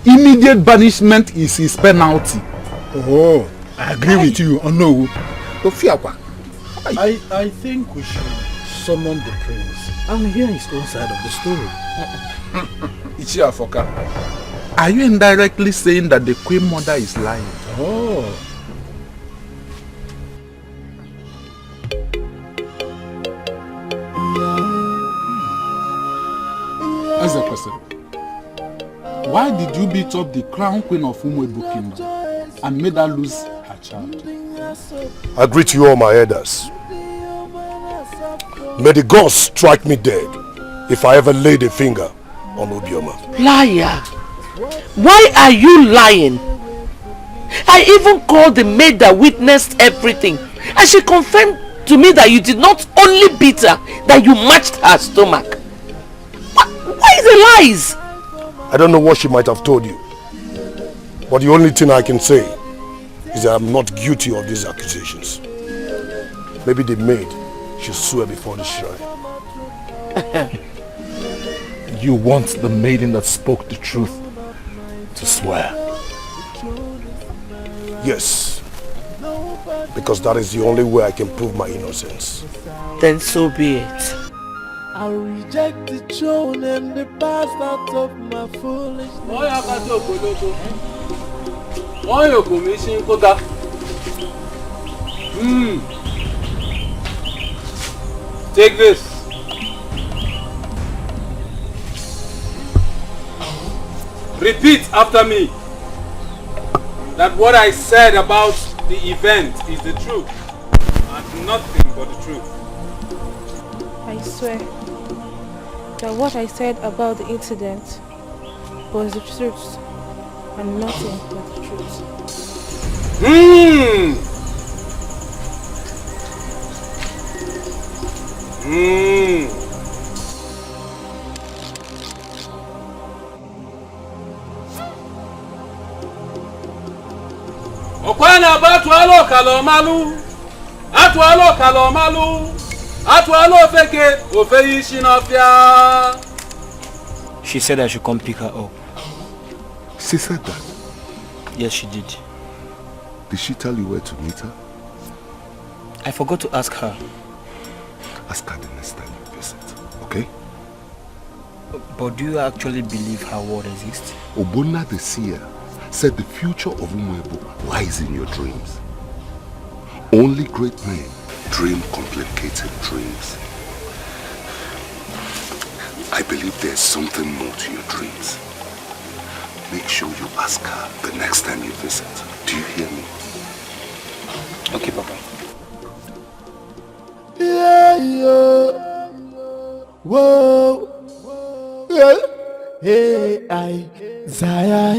Immediate banishment is his penalty. Oh, I agree with you. Oh no. I think we should summon the prince and hear his own side of the story. Ichiafoka, are you indirectly saying that the queen mother is lying? Ezekwesili, why did you beat up the crown queen of Umuebo Kingdom and made her lose her child? I greet you all my elders. May the gods strike me dead if I ever laid a finger on Obioma. Liar! Why are you lying? I even called the maid that witnessed everything, and she confirmed to me that you did not only beat her, that you matched her stomach. Why the lies? I don't know what she might have told you, but the only thing I can say is that I'm not guilty of these accusations. Maybe the maid should swear before the shrine. You want the maiden that spoke the truth to swear? Yes, because that is the only way I can prove my innocence. Then so be it. I'll reject the throne and the past out of my foolishness. Take this. Repeat after me that what I said about the event is the truth and nothing but the truth. I swear that what I said about the incident was the truth and nothing but the truth. Okwana batualo kalomalu, atualo kalomalu, atualo feke ofeyi shinofia. She said I should come pick her up. She said that? Yes, she did. Did she tell you where to meet her? I forgot to ask her. Ask her the next time you visit, okay? But do you actually believe her word exists? Obona the seer said the future of Umuebo lies in your dreams. Only great men dream complicated dreams. I believe there's something more to your dreams. Make sure you ask her the next time you visit. Do you hear me? Okay, Papa. Yeah, yeah. Whoa. Yeah. Hey, Zaya,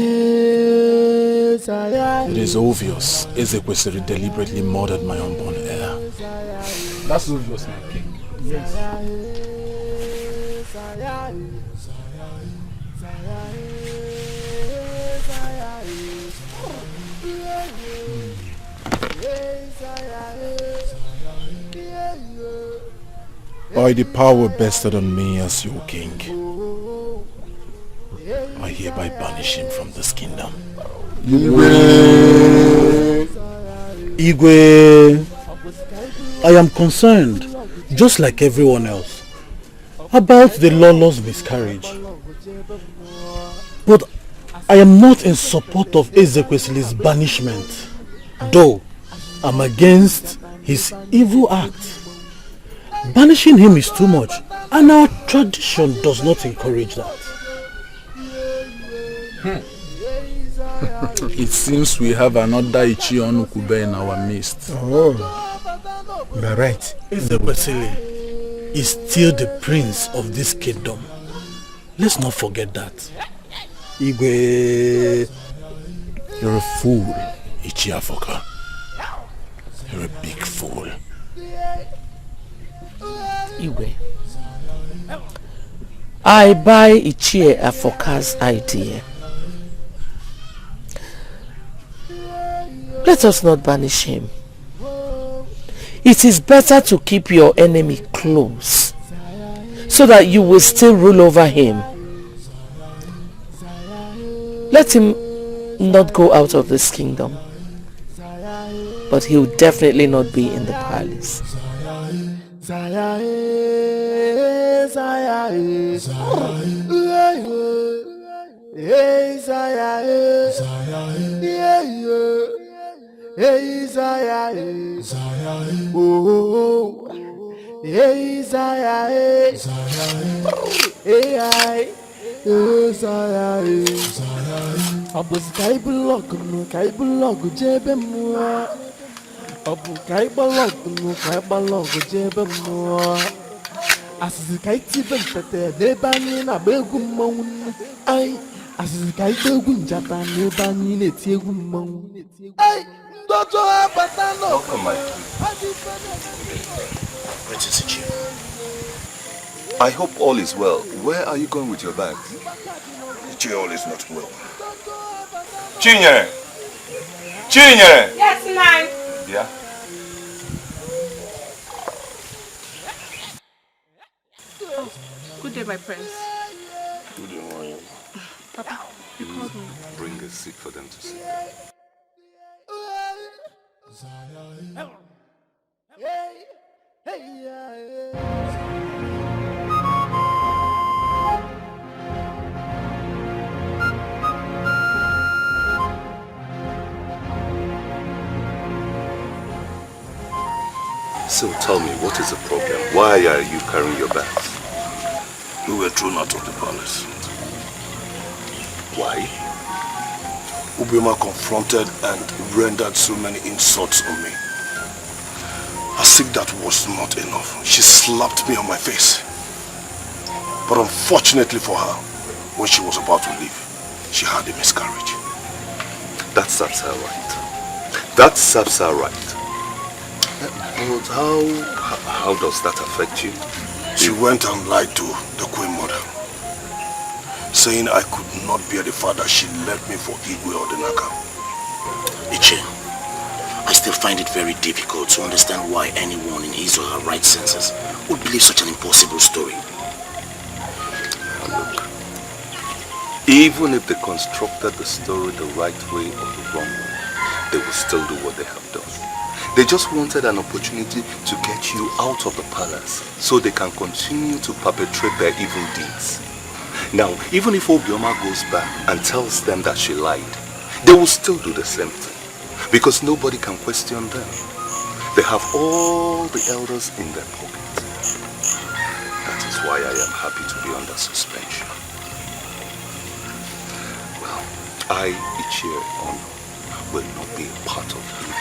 Zaya. It is obvious Ezekwesili deliberately murdered my unborn heir. That's obvious, my king. Yes. By the power vested on me as your king, I hereby banish him from this kingdom. Igwe, I am concerned, just like everyone else, about the lawless miscarriage. But I am not in support of Ezekwesili's banishment, though I'm against his evil act. Banishing him is too much, and our tradition does not encourage that. It seems we have another Ichi Onukube in our midst. Oh, you are right. Ezekwesili is still the prince of this kingdom. Let's not forget that. Igwe, you're a fool, Ichi Afoka. You're a big fool. Igwe, I buy Ichie Afoka's idea. Let us not banish him. It is better to keep your enemy close so that you will still rule over him. Let him not go out of this kingdom, but he will definitely not be in the palace. Zaya, Zaya, Hey Zaya, oh, hey Zaya, hey Abos kai blog no kai blog jebe mo. Obu kai blog no kai blog jebe mo. Asisi kai tibe mpete lebani na begu mo. Ai asisi kai begu njata lebani na ti egu mo. Ai ndoto abata no. Welcome, my Greetings, Jim. I hope all is well. Where are you going with your bags? All is not well. Chinye! Chinye! Yes, ma'am. Yeah. Good day, my prince. Good morning. Papa, you called me. Bring a seat for them to sit. So tell me, what is the problem? Why are you carrying your bags? We were thrown out of the palace. Why? Ubioma confronted and rendered so many insults on me. As if that was not enough, she slapped me on my face. But unfortunately for her, when she was about to leave, she had a miscarriage. That serves her right. That serves her right. But how does that affect you? She went and lied to the Queen Mother, saying I could not bear the fact that she left me for Igwe or the Naka. Iche, I still find it very difficult to understand why anyone in his or her right senses would believe such an impossible story. Now look, even if they constructed the story the right way or the wrong way, they will still do what they have done. They just wanted an opportunity to get you out of the palace so they can continue to perpetrate their evil deeds. Now, even if Obioma goes back and tells them that she lied, they will still do the same thing because nobody can question them. They have all the elders in their pocket. That is why I am happy to be under suspension. Well, I, Ichie Ono, will not be a part of evil.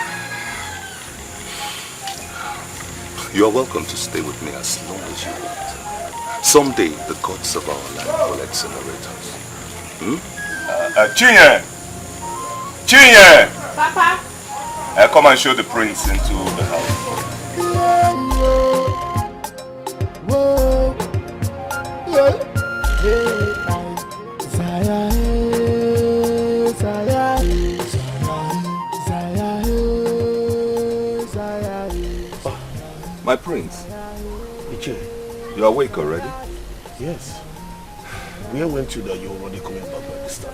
You are welcome to stay with me as long as you want. Someday, the gods of our land will accelerate us. Chinye! Chinye! Papa! Come and show the prince into the house. My prince, Iche, you are awake already? Yes. Where went you that you're already coming back by this time?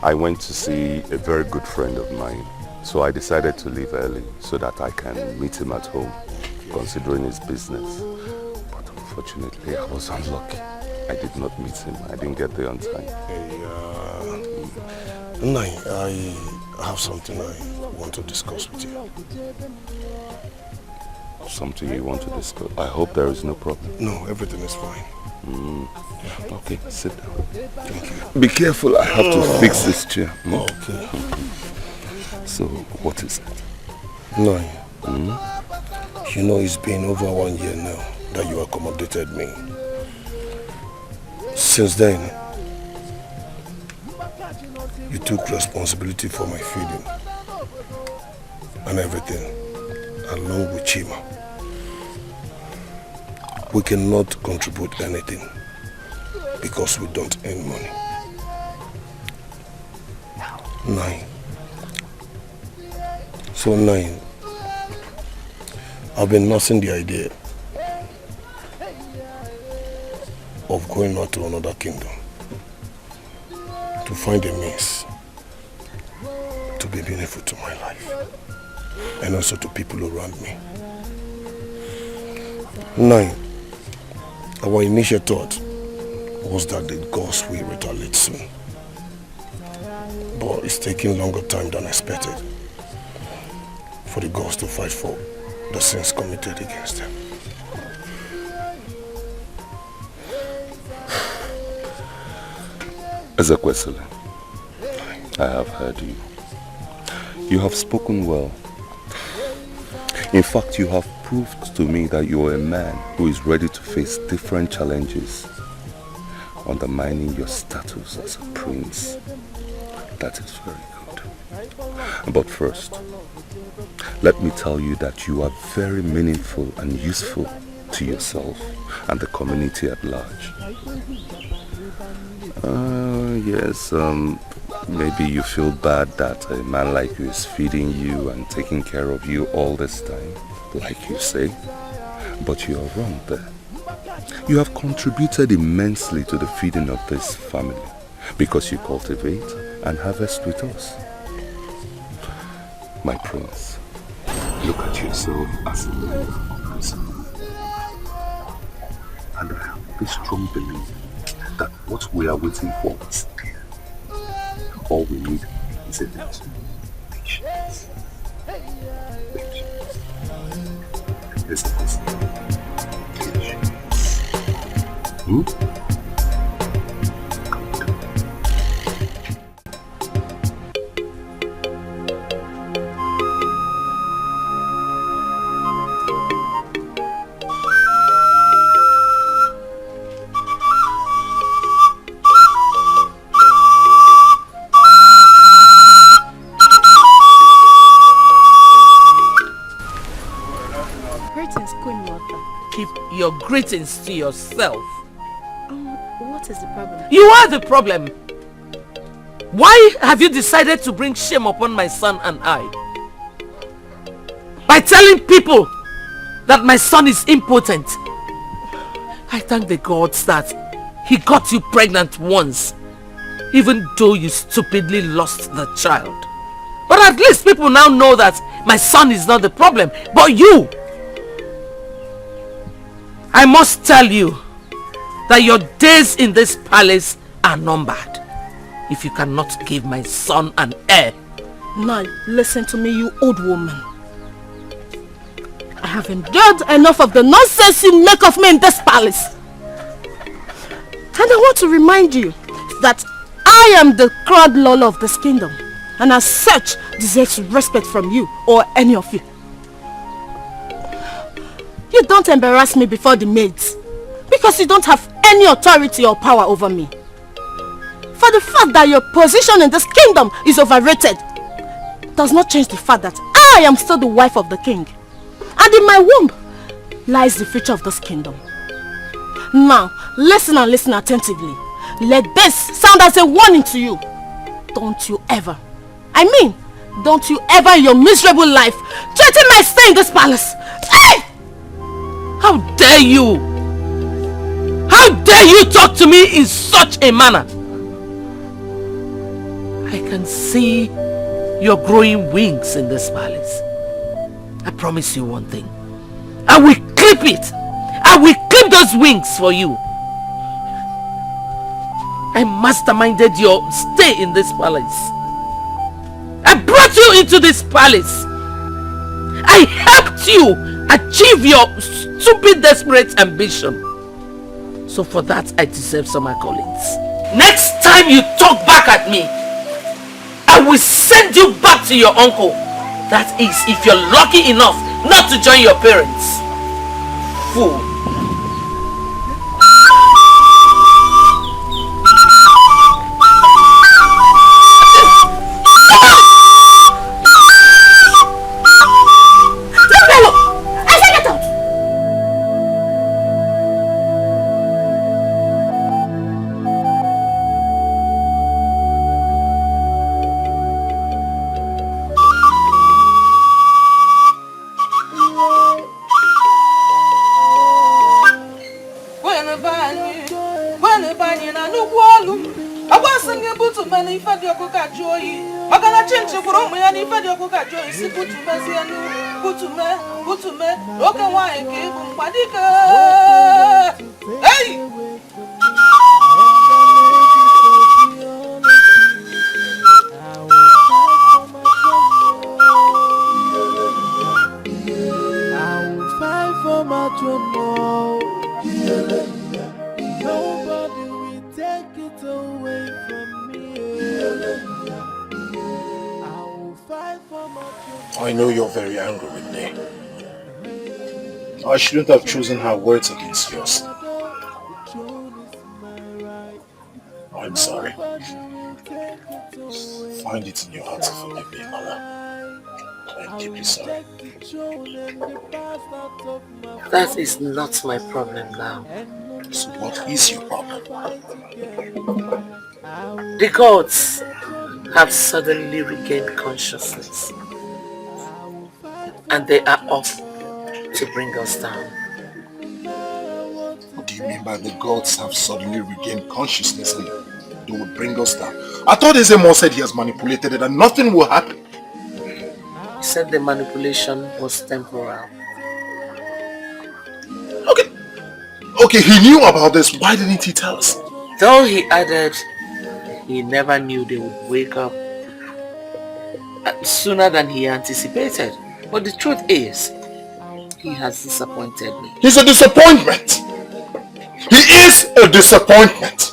I went to see a very good friend of mine, so I decided to leave early so that I can meet him at home, considering his business. But unfortunately, I was unlucky. I did not meet him. I didn't get there on time. Nai, I have something I want to discuss with you. Something you want to discuss? I hope there is no problem. No, everything is fine. Okay, sit down. Thank you. Be careful, I have to fix this chair. Okay. So, what is it? Nai, you know it's been over 1 year now that you accommodated me. Since then, you took responsibility for my feeding and everything, along with Chima. We cannot contribute anything because we don't earn money. 9. So 9, I've been nursing the idea of going out to another kingdom to find a means to be meaningful to my life and also to people around me. 9, our initial thought was that the gods will retaliate soon, but it's taking longer time than expected for the gods to fight for the sins committed against them. Ezekwesili, I have heard you. You have spoken well. In fact, you have proved to me that you are a man who is ready to face different challenges, undermining your status as a prince. That is very good. But first, let me tell you that you are very meaningful and useful to yourself and the community at large. Yes, maybe you feel bad that a man like you is feeding you and taking care of you all this time, like you say. But you are wrong there. You have contributed immensely to the feeding of this family because you cultivate and harvest with us. My prince, look at yourself as a man of person. And I have this strong belief that what we are waiting for is here. All we need is a little patience. Patience. Patience. Your greetings to yourself. What is the problem? You are the problem. Why have you decided to bring shame upon my son and I? By telling people that my son is impotent. I thank the gods that he got you pregnant once, even though you stupidly lost the child. But at least people now know that my son is not the problem, but you. I must tell you that your days in this palace are numbered if you cannot give my son an heir. Now, listen to me, you old woman. I have endured enough of the nonsense you make of me in this palace. And I want to remind you that I am the crown Lolo of this kingdom, and as such deserves respect from you or any of you. You don't embarrass me before the maids, because you don't have any authority or power over me. For the fact that your position in this kingdom is overrated does not change the fact that I am still the wife of the king. And in my womb lies the future of this kingdom. Now, listen and listen attentively. Let this sound as a warning to you. Don't you ever, don't you ever in your miserable life threaten my stay in this palace. Hey! How dare you? How dare you talk to me in such a manner? I can see your growing wings in this palace. I promise you one thing. I will clip it. I will clip those wings for you. I masterminded your stay in this palace. I brought you into this palace. I helped you achieve your stupid, desperate ambition. So for that, I deserve some accolades. Next time you talk back at me, I will send you back to your uncle. That is, if you're lucky enough not to join your parents. Fool. Hey! Nobody will take it away from I know you're very angry with me. I shouldn't have chosen her words against yours. I'm sorry. Find it in your heart to forgive me, Mama. I'm deeply sorry. That is not my problem now. So what is your problem? The gods have suddenly regained consciousness. And they are off to bring us down. What do you mean by the gods have suddenly regained consciousness and they will bring us down? I thought Ezeonu said he has manipulated it and nothing will happen. He said the manipulation was temporal. Okay, he knew about this. Why didn't he tell us? Though he added he never knew they would wake up sooner than he anticipated. But the truth is, he has disappointed me. He's a disappointment. He is a disappointment.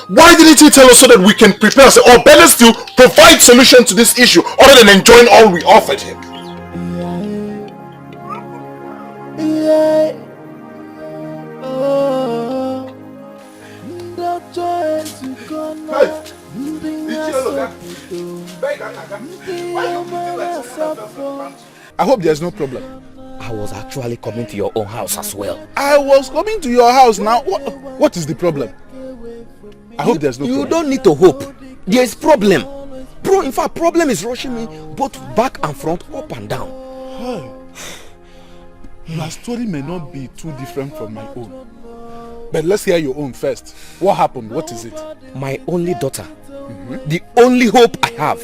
Why didn't he tell us so that we can prepare ourselves, or better still, provide solution to this issue other than enjoying all we offered him? I hope there's no problem. I was actually coming to your own house as well. I was coming to your house now. What is the problem? I hope there's no problem. You don't need to hope. There is problem. Bro, in fact, problem is rushing me both back and front, up and down. Your story may not be too different from my own. But let's hear your own first. What happened? What is it? My only daughter. The only hope I have.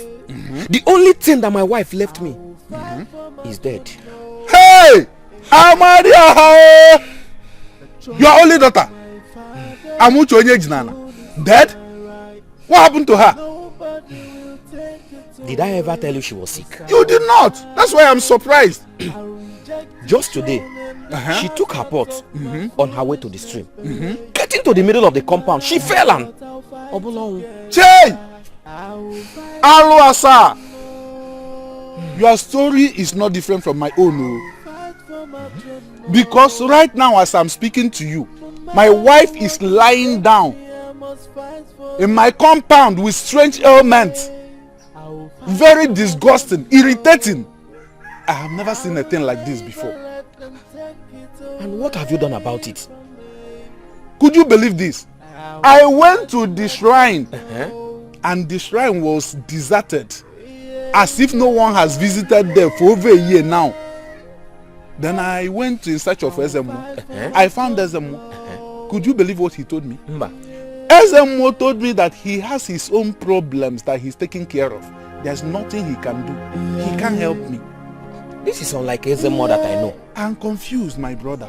The only thing that my wife left me is dead. Hey! Amaria! Your only daughter? Amucho Onyejinana. Dead? What happened to her? Did I ever tell you she was sick? You did not. That's why I'm surprised. Just today, she took her pot on her way to the stream. Getting to the middle of the compound, she fell and... Che! Aluasa! Your story is not different from my own. Because right now as I'm speaking to you, my wife is lying down in my compound with strange ailments. Very disgusting, irritating. I have never seen a thing like this before. And what have you done about it? Could you believe this? I went to the shrine and the shrine was deserted, as if no one has visited there for over a year now. Then I went in search of Ezeonu. I found Ezeonu. Could you believe what he told me? Ezeonu told me that he has his own problems that he's taking care of. There's nothing he can do. He can't help me. This is unlike Ezeonu that I know. I'm confused, my brother.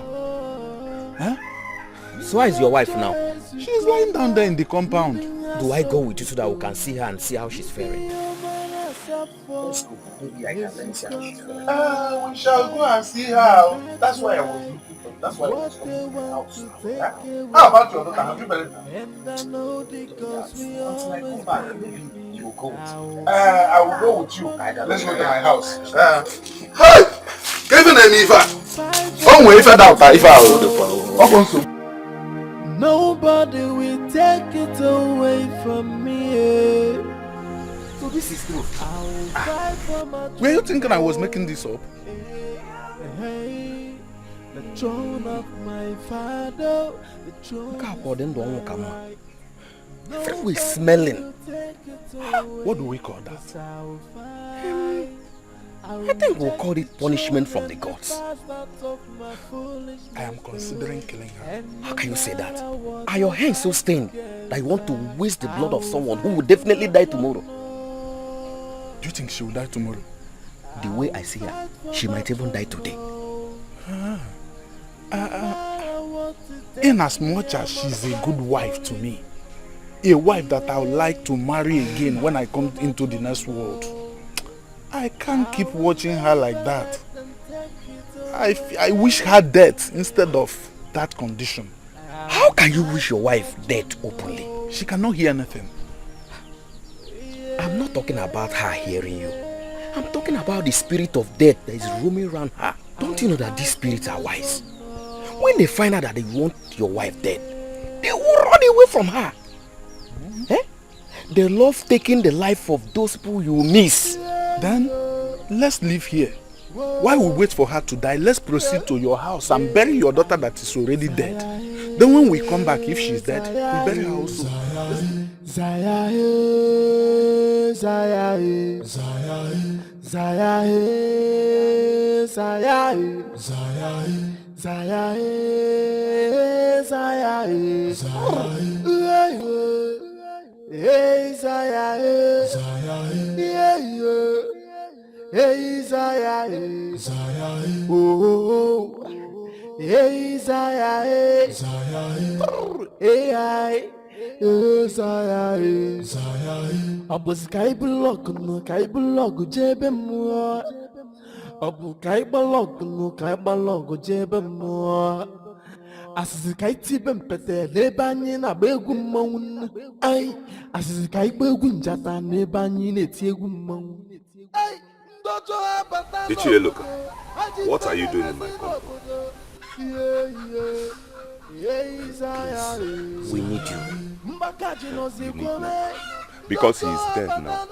So where is your wife now? She's lying down there in the compound. Do I go with you so that we can see her and see how she's faring? Maybe I can then see how she's feeling. We shall go and see her. That's why I was looking for. That's why I was coming to the house. How about your daughter? Have you buried her? Until I come back, maybe you will go with me. I will go with you. Let's go to my house. Hey! Kevin and Eva. Oh, wait for that. If I will. Nobody will take it away from me. So this is true. Were you thinking I was making this up? The throne of my father, the throne We're smelling. What do we call that? I think we'll call it punishment from the gods. I am considering killing her. How can you say that? Are your hands so stained that you want to waste the blood of someone who will definitely die tomorrow? Do you think she will die tomorrow? The way I see her, she might even die today. In as much as she's a good wife to me, a wife that I would like to marry again when I come into the next world, I can't keep watching her like that. I wish her death instead of that condition. How can you wish your wife dead openly? She cannot hear anything. I'm not talking about her hearing you. I'm talking about the spirit of death that is roaming around her. Don't you know that these spirits are wise? When they find out that they want your wife dead, they will run away from her. They love taking the life of those people you miss. Then, let's leave here. While we wait for her to die, let's proceed to your house and bury your daughter that is already dead. Then when we come back, if she's dead, we bury her also. Hey Zaya, hey Zaya, oh, hey Zaya, hey Zaya, Abu Sky Block, no Kai Block, Jebe Moa, Abu Kai Block, no Kai Block, Jebe Moa. Asizikai tibem pete lebanyi na begu moun. Ay, asizikai begu njata lebanyi neti egu moun. Ichie, look, what are you doing in my compound? Please, we need you. You need me. Because he is dead now.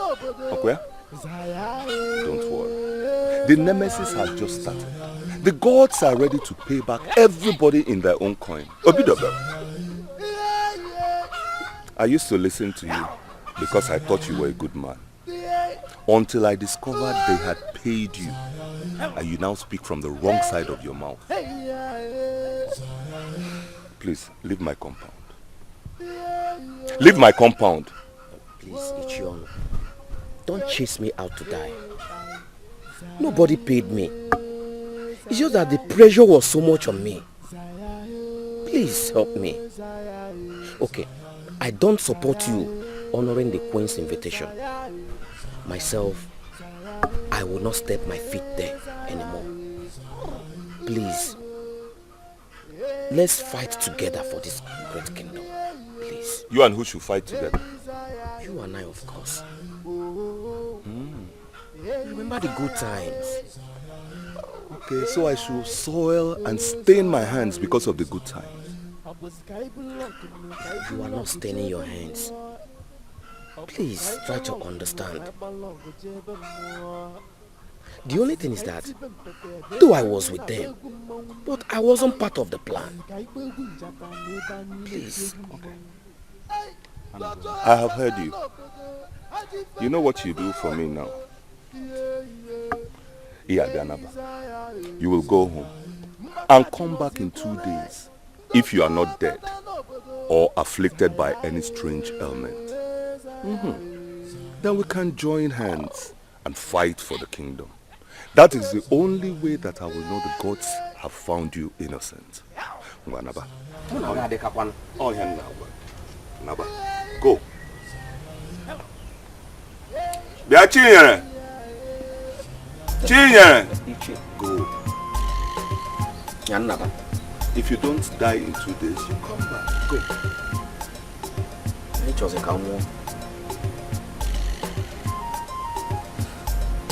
Okay? Don't worry. The nemesis has just started. The gods are ready to pay back everybody in their own coin. Obidobe. I used to listen to you because I thought you were a good man. Until I discovered they had paid you. And you now speak from the wrong side of your mouth. Please, leave my compound. Leave my compound. Please, Ichionu. Don't chase me out to die. Nobody paid me. It's just that the pressure was so much on me. Please help me. Okay, I don't support you honoring the Queen's invitation. Myself, I will not step my feet there anymore. Please, let's fight together for this great kingdom. Please. You and who should fight together? You and I, of course. Remember the good times. Okay, so I should soil and stain my hands because of the good times. You are not staining your hands. Please try to understand. The only thing is that, though I was with them, but I wasn't part of the plan. Please. Okay. I have heard you. You know what you do for me now? You will go home and come back in 2 days if you are not dead or afflicted by any strange ailment. Then we can join hands and fight for the kingdom. That is the only way that I will know the gods have found you innocent. Go. Go. If you don't die in 2 days, you come back. Go.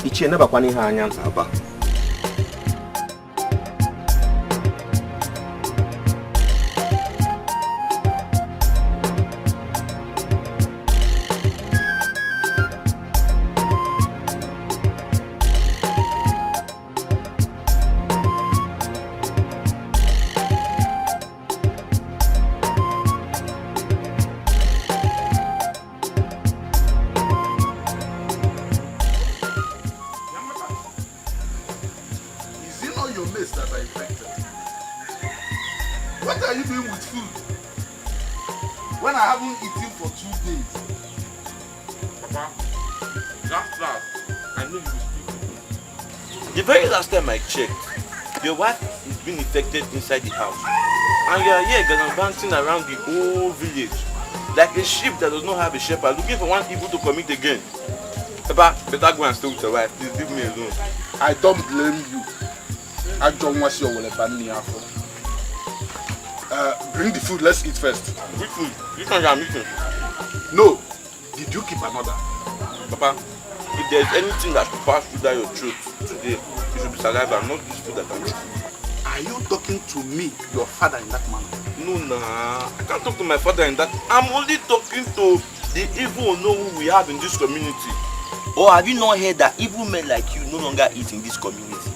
Ichie never kwani ha anya aba. I checked, your wife is being infected inside the house, and you are here gallivanting around the whole village like a sheep that does not have a shepherd, looking for one evil to commit again. Papa, better go and stay with your wife. Please leave me alone. I don't blame you. I don't want you to bring the food. Let's eat first. Which food? Which one you are meeting? No. Did you keep another? Papa, If there's anything that should pass through that your throat today, it should be saliva, not this food that I'm eating. Are you talking to me, your father, in that manner? No, nah. I can't talk to my father in that. I'm only talking to the evil who we have in this community. Or have you not heard that evil men like you no longer eat in this community?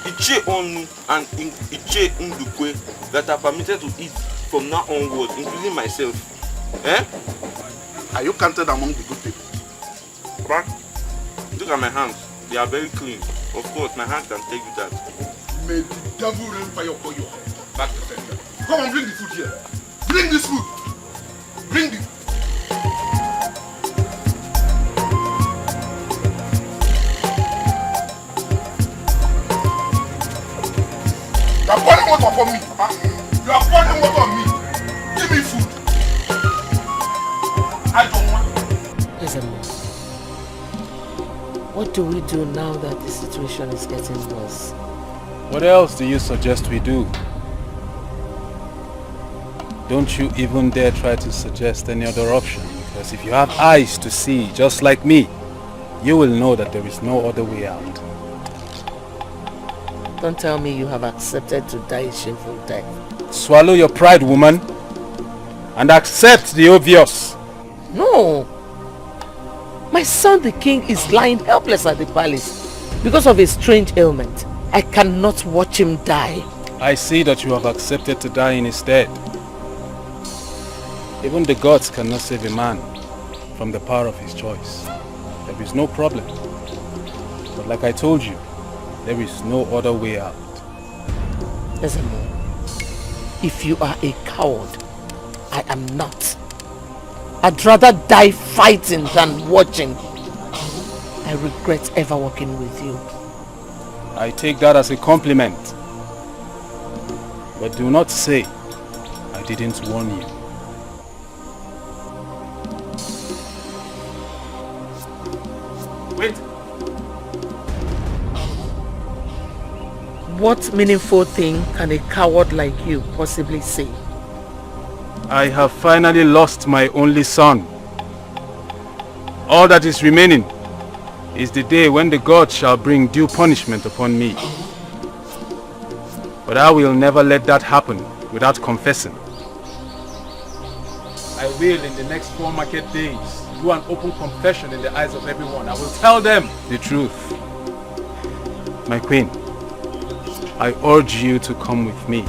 Iche Onu and Iche Ndukwe that are permitted to eat from now onwards, including myself. Eh? Are you counted among the good people? But look at my hands. They are very clean. Of course, my hands can tell you that. May the devil rain fire upon your head. Back to center. Come on, bring the food here. Bring this food. Bring the... You are pouring water for me, Papa. You are pouring water on me. Give me food. I don't want. What do we do now that the situation is getting worse? What else do you suggest we do? Don't you even dare try to suggest any other option, because if you have eyes to see, just like me, you will know that there is no other way out. Don't tell me you have accepted to die a shameful death. Swallow your pride, woman, and accept the obvious. No! My son the king is lying helpless at the palace because of a strange ailment. I cannot watch him die. I see that you have accepted to die in his stead. Even the gods cannot save a man from the power of his choice. There is no problem. But like I told you, there is no other way out. Ezemo, if you are a coward, I am not. I'd rather die fighting than watching. I regret ever working with you. I take that as a compliment. But do not say I didn't warn you. Wait. What meaningful thing can a coward like you possibly say? I have finally lost my only son. All that is remaining is the day when the gods shall bring due punishment upon me. But I will never let that happen without confessing. I will, in the next 4 market days, do an open confession in the eyes of everyone. I will tell them the truth. My queen, I urge you to come with me.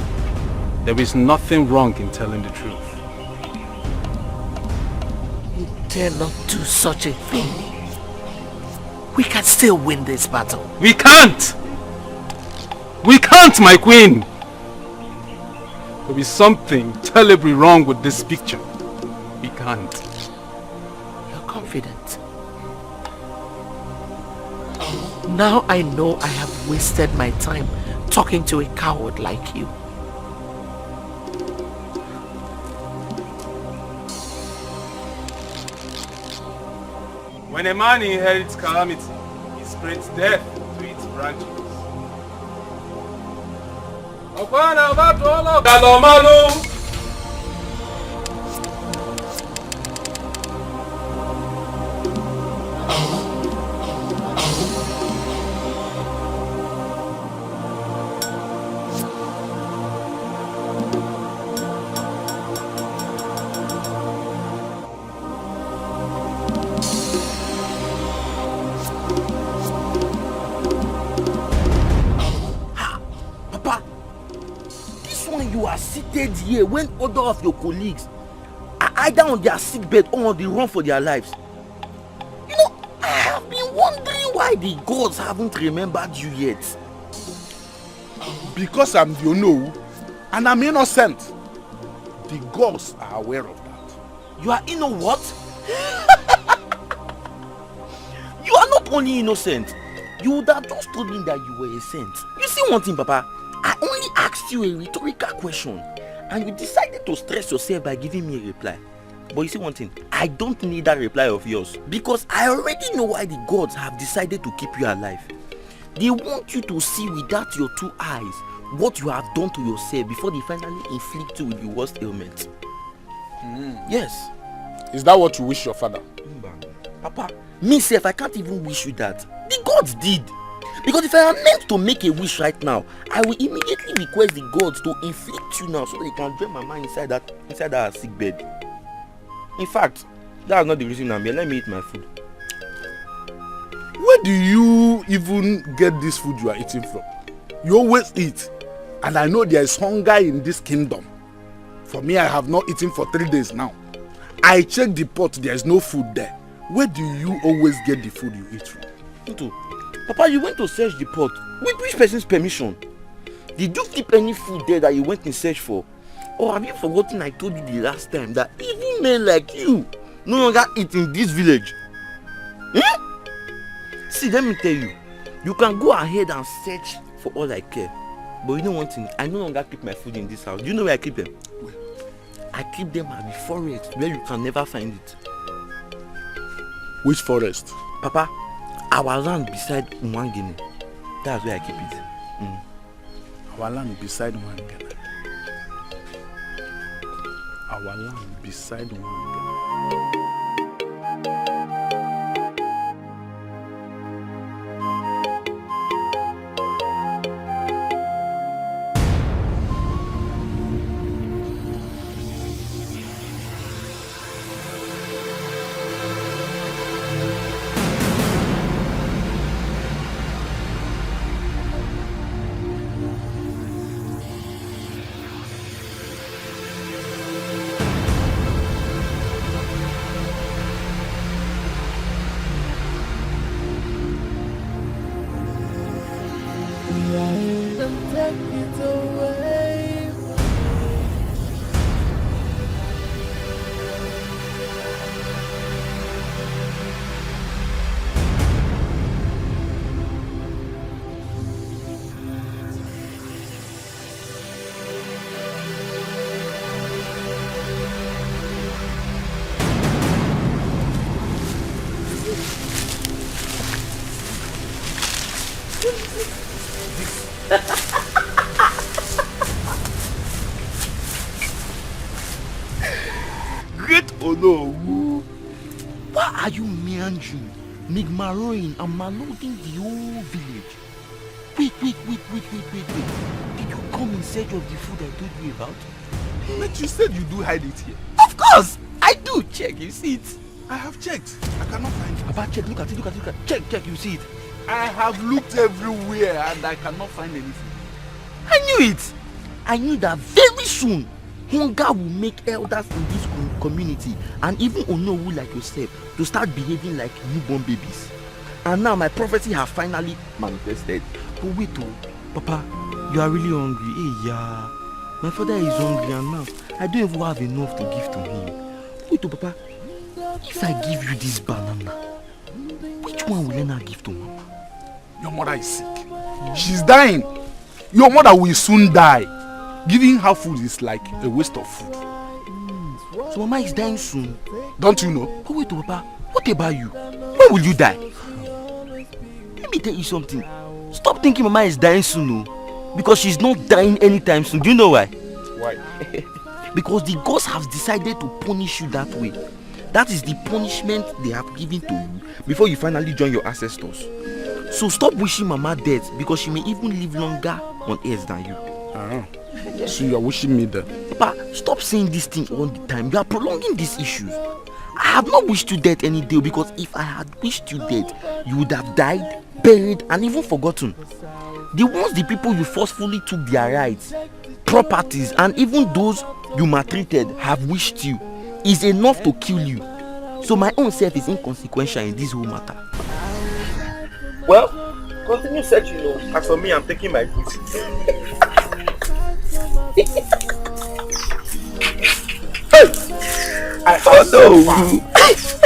There is nothing wrong in telling the truth. You dare not do such a thing. We can still win this battle. We can't! We can't, my queen! There is something terribly wrong with this picture. We can't. You're confident. Now I know I have wasted my time talking to a coward like you. When a man inherits calamity, he spreads death to its branches. Seated here when other of your colleagues are either on their sick bed or on the run for their lives. You know, I have been wondering why the gods haven't remembered you yet. Because I'm the Ono and I'm innocent. The gods are aware of that. You are what? You are not only innocent, you would have just told me that you were a saint. You see one thing, Papa? I only asked you a rhetorical question and you decided to stress yourself by giving me a reply. But you see one thing, I don't need that reply of yours because I already know why the gods have decided to keep you alive. They want you to see without your 2 eyes what you have done to yourself before they finally inflict you with the worst ailment. Yes. Is that what you wish your father? Papa, me self, I can't even wish you that. The gods did. Because if I am meant to make a wish right now, I will immediately request the gods to inflict you now so they can drain Mama inside that sick bed. In fact, that's not the reason I'm here. Let me eat my food. Where do you even get this food you are eating from? You always eat. And I know there is hunger in this kingdom. For me, I have not eaten for 3 days now. I checked the pot, there is no food there. Where do you always get the food you eat from? Tonto, Papa, you went to search the pot. With which person's permission? Did you keep any food there that you went in search for? Or have you forgotten I told you the last time that even men like you no longer eat in this village? See, let me tell you, you can go ahead and search for all I care. But you know one thing, I no longer keep my food in this house. Do you know where I keep them? I keep them at the forest where you can never find it. Which forest? Papa, our land beside Mwangene. That's where I keep it. Our land beside Mwangene. Our land beside Mwangene. Great Ono, why are you meandering, migmaroing and maloding the whole village? Wait. Did you come in search of the food I told you about? But you said you do hide it here. Of course! I do! Check, you see it. I have checked. I cannot find it. Papa, check, look at it. Check, you see it. I have looked everywhere and I cannot find anything. I knew it! I knew that very soon hunger will make elders in this community and even Onowu like yourself to start behaving like newborn babies. And now my prophecy has finally manifested. But wait, Papa, you are really hungry. Hey, yeah. My father is hungry and now I don't even have enough to give to him. Wait, Papa, if I give you this banana, which one will I now give to Mama? Your mother is sick. She's dying. Your mother will soon die. Giving her food is like a waste of food. So Mama is dying soon. Don't you know? But wait, Papa, what about you? When will you die? Let me tell you something. Stop thinking Mama is dying soon, no? Because she's not dying anytime soon. Do you know why? Why? Because the gods have decided to punish you that way. That is the punishment they have given to you before you finally join your ancestors. So stop wishing Mama dead because she may even live longer on earth than you. So you are wishing me dead? Papa, stop saying this thing all the time. You are prolonging these issues. I have not wished you dead any day because if I had wished you dead, you would have died, buried and even forgotten. The ones the people you forcefully took their rights, properties and even those you maltreated have wished you is enough to kill you. So my own self is inconsequential in this whole matter. Well, continue searching. As for me, I'm taking my food.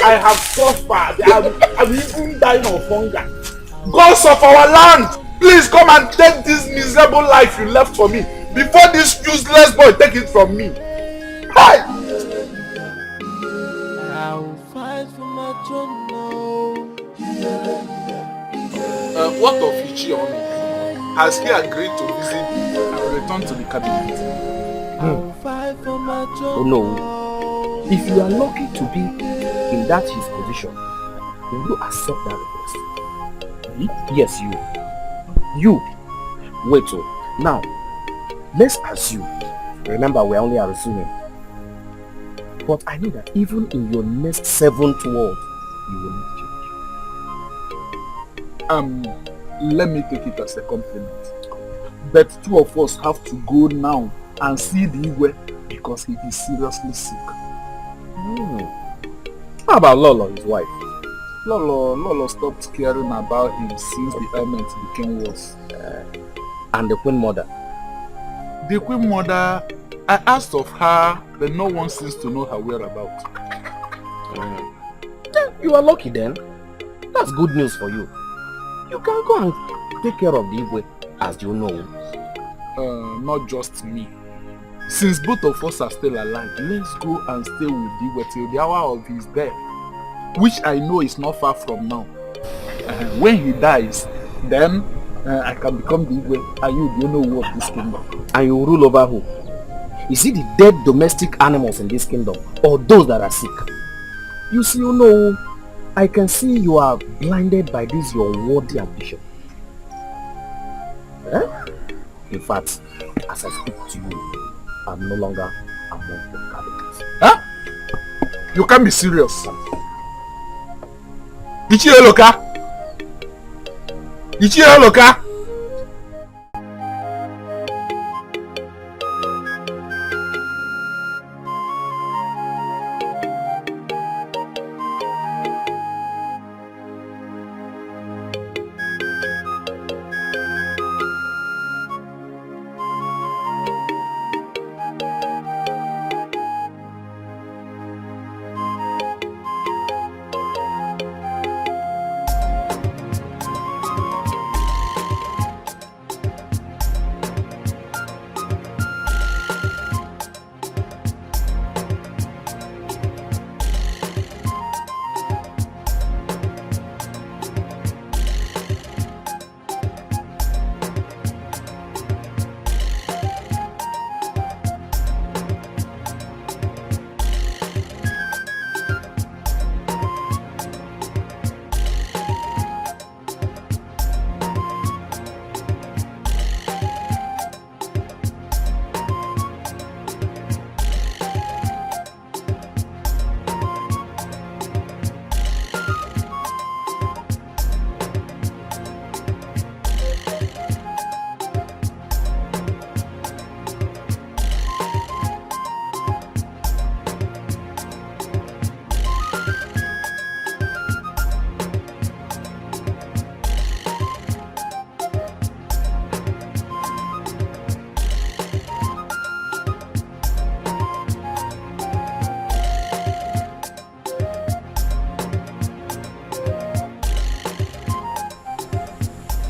I have suffered. I'm even dying of hunger. Gods of our land, please come and take this miserable life you left for me before this useless boy take it from me. Hi! I'll fight for my throne What of Ichi Onu? Has he agreed to visit and return to the cabinet? Oh no. If you are lucky to be in that his position, will you accept that request? Yes, you. You. Wait, oh. Now, let's assume. Remember, we're only assuming. But I know that even in your next 7th word, you will not change. Let me take it as a compliment. But 2 of us have to go now and see the Igwe because he is seriously sick. How about Lolo, his wife? Lolo stopped caring about him since the ailment became worse. And the Queen Mother? The Queen Mother, I asked of her, but no one seems to know her whereabouts. You are lucky then. That's good news for you. You can go and take care of the Igwe, as you know. Not just me. Since both of us are still alive, let's go and stay with Igwe till the hour of his death, which I know is not far from now. When he dies, then I can become the Igwe and you know who of this kingdom. And you rule over who? Is it the dead domestic animals in this kingdom or those that are sick? You see, I can see you are blinded by this your worldly ambition. In fact, as I speak to you, I'm no longer among your cabinets. You can't be serious. Ichie Eloka! Ichie Eloka!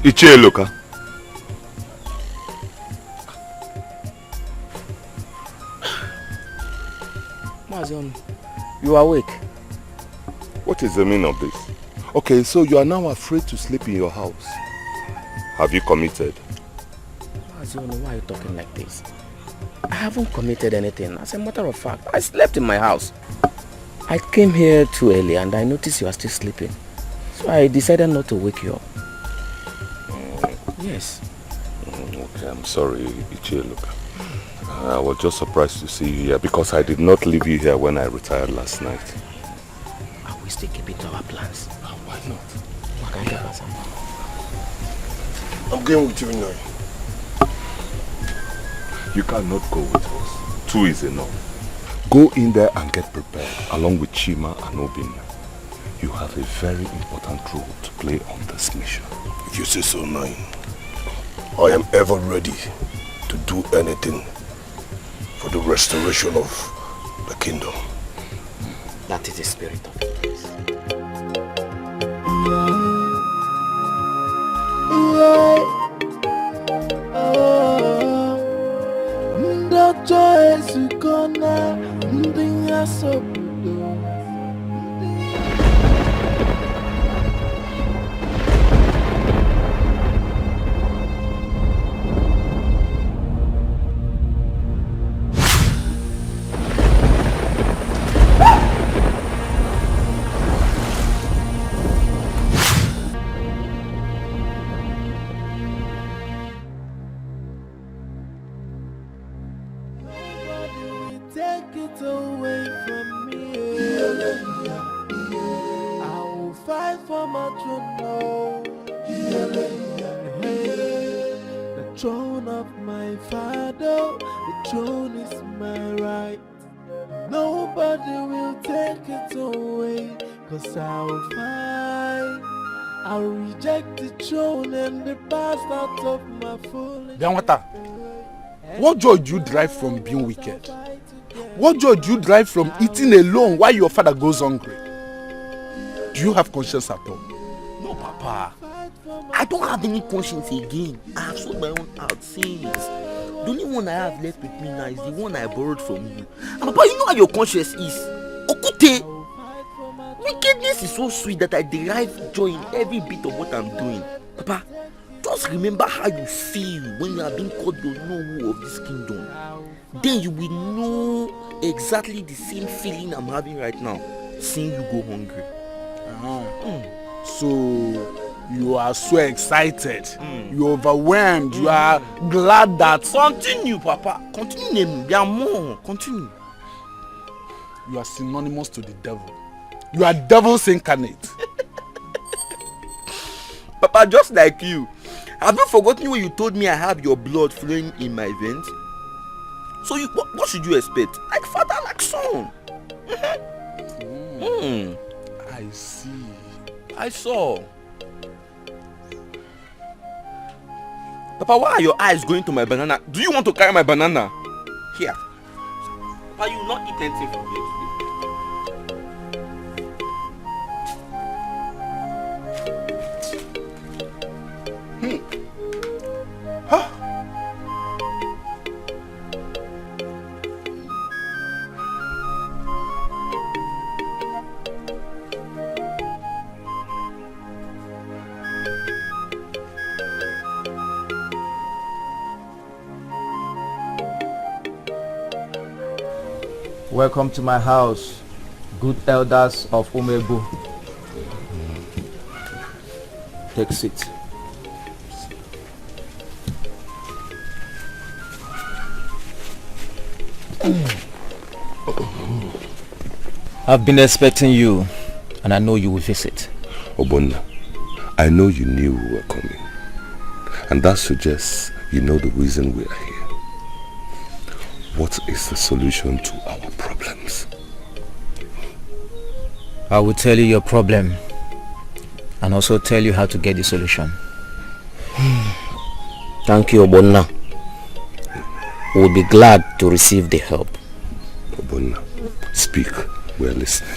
Ichie Eloka. Mazion, you are awake. What is the meaning of this? Okay, so you are now afraid to sleep in your house. Have you committed? Mazion, why are you talking like this? I haven't committed anything. As a matter of fact, I slept in my house. I came here too early and I noticed you are still sleeping. So I decided not to wake you up. Yes. Okay, I'm sorry, Ichie Eloka. I was just surprised to see you here because I did not leave you here when I retired last night. Are we still keeping to our plans? Why not? What kind of answer? I'm going with you now. You cannot go with us. 2 is enough. Go in there and get prepared along with Chima and Obin. You have a very important role to play on this mission. If you say so, Nine. I am ever ready to do anything for the restoration of the kingdom. That is the spirit of the place. fight for my throne, no. The throne of my father, the throne is my right. Nobody will take it away, 'cause I will fight. I'll reject the throne and the past out of my foolish. Bianwata, what joy do you derive from being wicked? What joy do you derive from eating alone while your father goes hungry? Do you have conscience at all? No, Papa. I don't have any conscience again. I have sold my own out since. The only one I have left with me now is the one I borrowed from you. And Papa, you know how your conscience is. Okute. Wickedness is so sweet that I derive joy in every bit of what I'm doing. Papa, just remember how you feel when you are being called the no of this kingdom. Then you will know exactly the same feeling I'm having right now, seeing you go hungry. So you are so excited, you're overwhelmed, you are glad that... Continue, Papa. Continue. Continue. You are synonymous to the devil. You are devil's incarnate. Papa, just like you. Have you forgotten when you told me I have your blood flowing in my veins? So you, what should you expect? Like father, like son. I see. I saw. Papa, why are your eyes going to my banana? Do you want to carry my banana? Here. Papa, you will not eat anything from here today. Welcome to my house, good elders of Umebo. Take a seat. I've been expecting you, and I know you will visit. Obonna, I know you knew we were coming, and that suggests you know the reason we are here. What is the solution to our problems? I will tell you your problem, and also tell you how to get the solution. Thank you, Obonna. We'll be glad to receive the help. Obonna, speak. We're listening.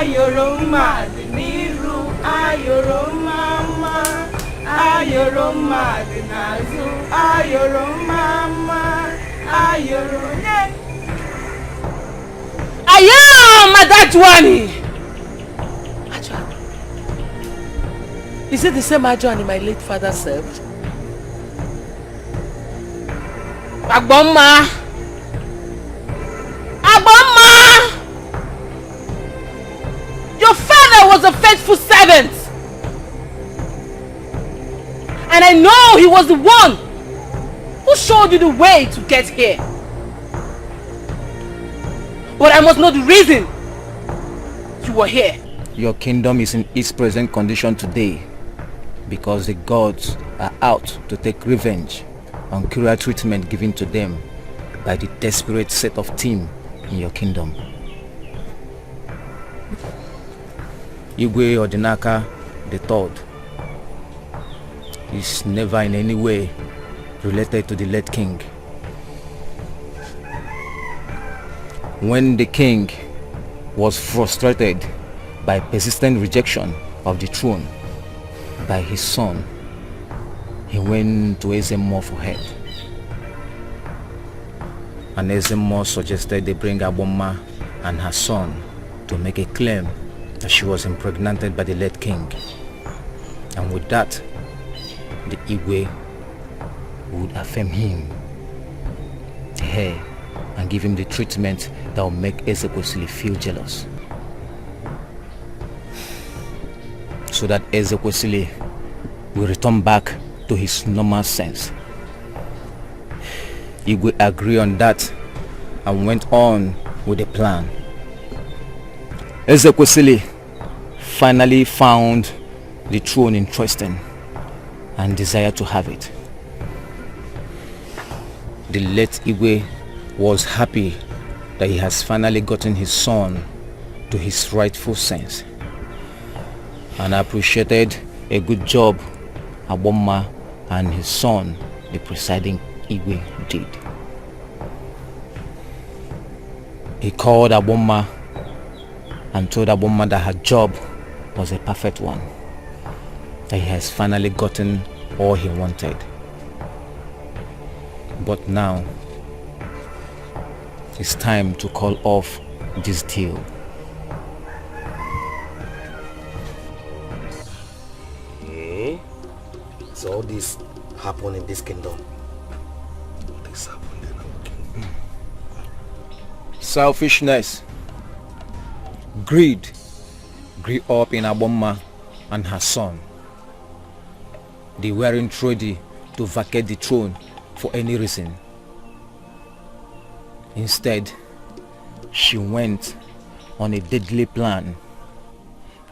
Ayoro madiniru, ayoro mama, ayoro madinazu, ayoro mama, ayoro ne. Ayam Adajwani. Ajwani. Is it the same Ajwani my late father served? Agbomma. Your father was a faithful servant. And I know he was the one who showed you the way to get here. But I must know the reason you were here. Your kingdom is in its present condition today because the gods are out to take revenge on cruel treatment given to them by the desperate set of team in your kingdom. Igwe Odinaka III is never in any way related to the late king. When the king was frustrated by persistent rejection of the throne by his son, he went to Ezemo for help. And Ezemo suggested they bring Agbomma and her son to make a claim that she was impregnated by the late king. And with that, the Igwe would affirm him, the heir, and give him the treatment that will make Ezekwesili feel jealous. So that Ezekwesili will return back to his normal sense Igwe agreed on that and went on with the plan. Ezekwesili finally found the throne interesting and desired to have it. The late Igwe was happy that he has finally gotten his son to his rightful sense, and appreciated a good job Aboma and his son, the presiding Igwe, did. He called Aboma and told Aboma that her job was a perfect one, that he has finally gotten all he wanted. But now it's time to call off this deal. So all this happened in this kingdom. What is happening in our kingdom? Selfishness, greed grew up in Aboma and her son. They weren't ready to vacate the throne for any reason. Instead, she went on a deadly plan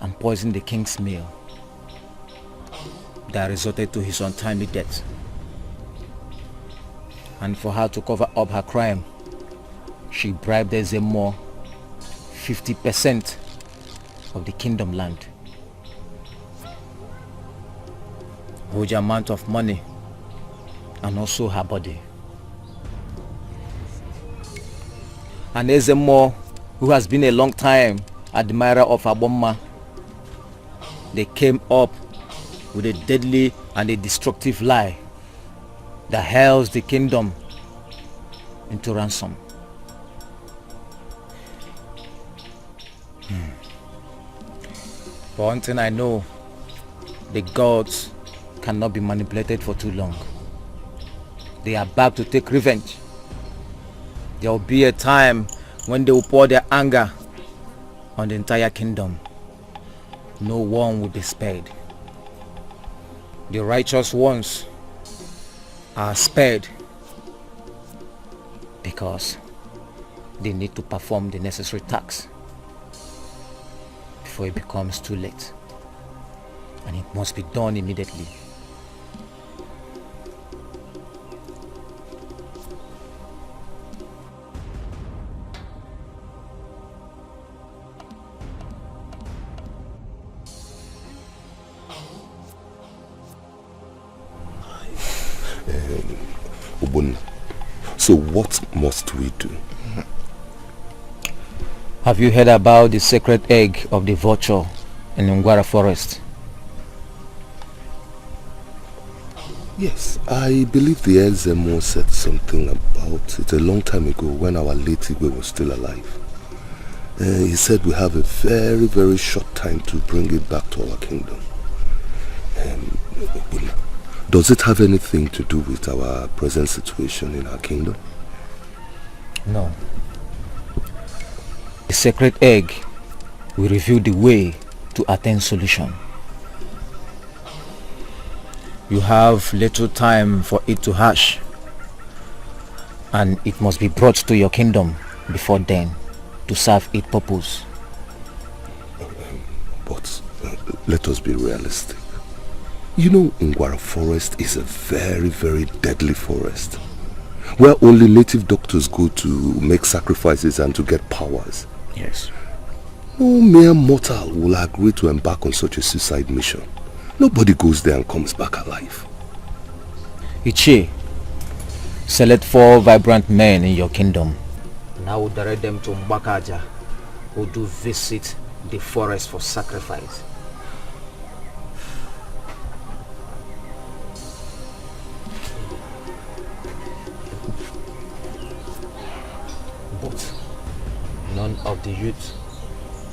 and poisoned the king's meal that resulted to his untimely death. And for her to cover up her crime, she bribed Ezemoh 50% of the kingdom land. Huge amount of money, and also her body. And Ezemoh, who has been a long time admirer of Aboma, they came up with a deadly and a destructive lie that held the kingdom into ransom. For one thing I know, the gods cannot be manipulated for too long. They are back to take revenge. There will be a time when they will pour their anger on the entire kingdom. No one will be spared. The righteous ones are spared because they need to perform the necessary tasks before it becomes too late, and it must be done immediately. So what must we do? Have you heard about the sacred egg of the vulture in Ngwara forest? Yes, I believe the Ezemoh said something about it a long time ago when our late Igwe was still alive. He said we have a very, very short time to bring it back to our kingdom. Does it have anything to do with our present situation in our kingdom? No. The sacred egg will reveal the way to attain solution. You have little time for it to hatch, and it must be brought to your kingdom before then to serve its purpose. But let us be realistic. You know, Ngwara forest is a very, very deadly forest where only native doctors go to make sacrifices and to get powers. Yes. No mere mortal will agree to embark on such a suicide mission. Nobody goes there and comes back alive. Ichie, select 4 vibrant men in your kingdom, and I will direct them to Mbakaja, who do visit the forest for sacrifice. But none of the youth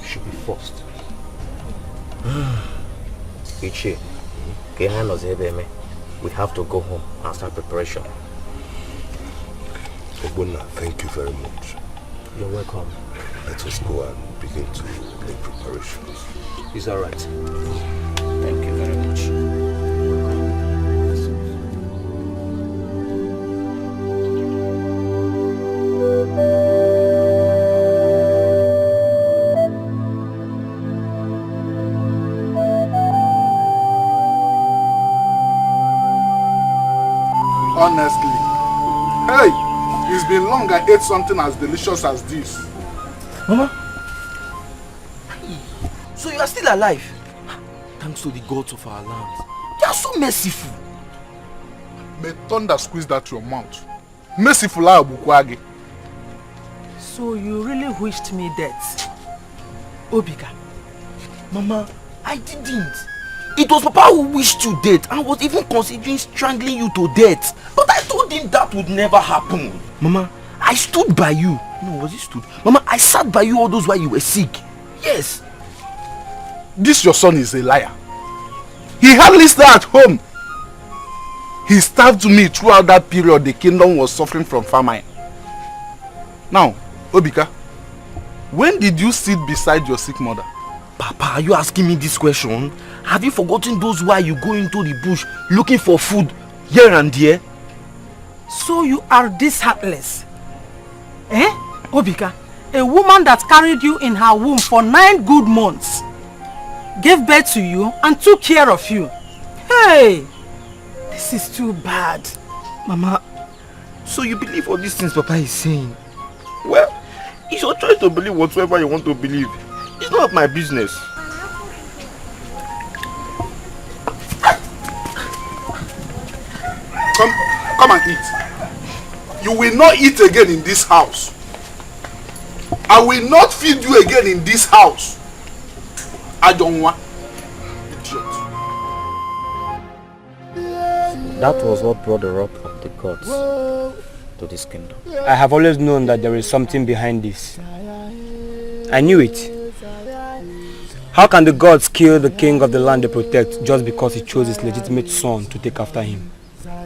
should be forced. Ichie, we have to go home and start preparation. Obuna, thank you very much. You're welcome. Let us go and begin to make preparations. It's alright. Thank you very much. honestly. Hey, it's been long I ate something as delicious as this. Mama? So you are still alive? Thanks to the gods of our land. They are so merciful. May thunder squeeze that your mouth. Merciful Abukwagi. So you really wished me death? Obika. Mama, I didn't. It was Papa who wished you death and was even considering strangling you to death. But I told him that would never happen. Mama, I stood by you. No, was it stood? Mama, I sat by you all those while you were sick. Yes. This your son is a liar. He hardly stayed at home. He starved me throughout that period the kingdom was suffering from famine. Now, Obika, when did you sit beside your sick mother? Papa, are you asking me this question? Have you forgotten those while you go into the bush looking for food here and there? So you are this heartless? Eh? Obika, a woman that carried you in her womb for 9 good months, gave birth to you and took care of you. Hey! This is too bad. Mama, so you believe all these things Papa is saying? Well, it's your choice to believe whatever you want to believe. It's not my business. Come and eat. You will not eat again in this house. I will not feed you again in this house. I don't want. Idiot. That was what brought the wrath of the gods to this kingdom. I have always known that there is something behind this. I knew it. How can the gods kill the king of the land they protect just because he chose his legitimate son to take after him?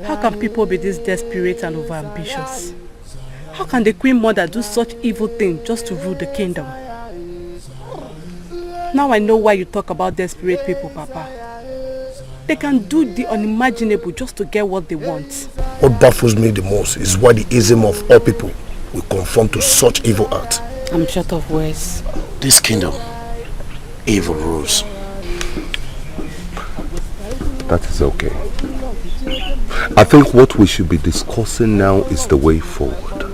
How can people be this desperate and overambitious? How can the Queen Mother do such evil things just to rule the kingdom? Now I know why you talk about desperate people, Papa. They can do the unimaginable just to get what they want. What baffles me the most is why the ism of all people will conform to such evil acts. I'm short of words. This kingdom, evil rules. That is okay. I think what we should be discussing now is the way forward.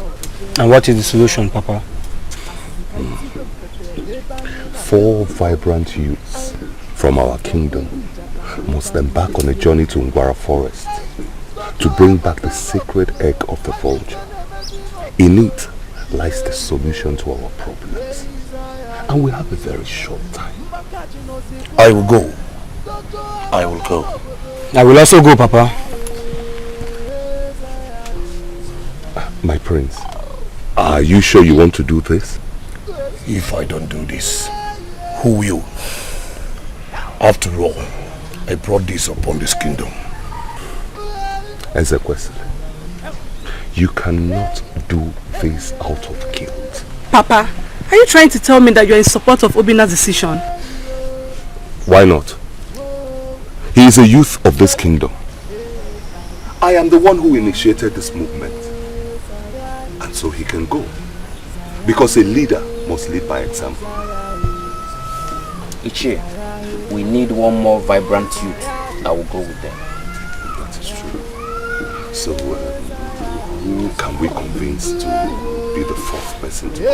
And what is the solution, Papa? 4 vibrant youths from our kingdom must embark on a journey to Ngwara Forest to bring back the sacred egg of the vulture. In it lies the solution to our problems. And we have a very short time. I will go. I will go. I will also go, Papa. My prince, are you sure you want to do this? If I don't do this, who will? After all, I brought this upon this kingdom. Ezekwesili, you cannot do this out of guilt. Papa, are you trying to tell me that you're in support of Obina's decision? Why not? He is a youth of this kingdom. I am the one who initiated this movement. And so he can go. Because a leader must lead by example. Ichie, we need one more vibrant youth that will go with them. That is true. So, who can we convince to be the 4th person to go?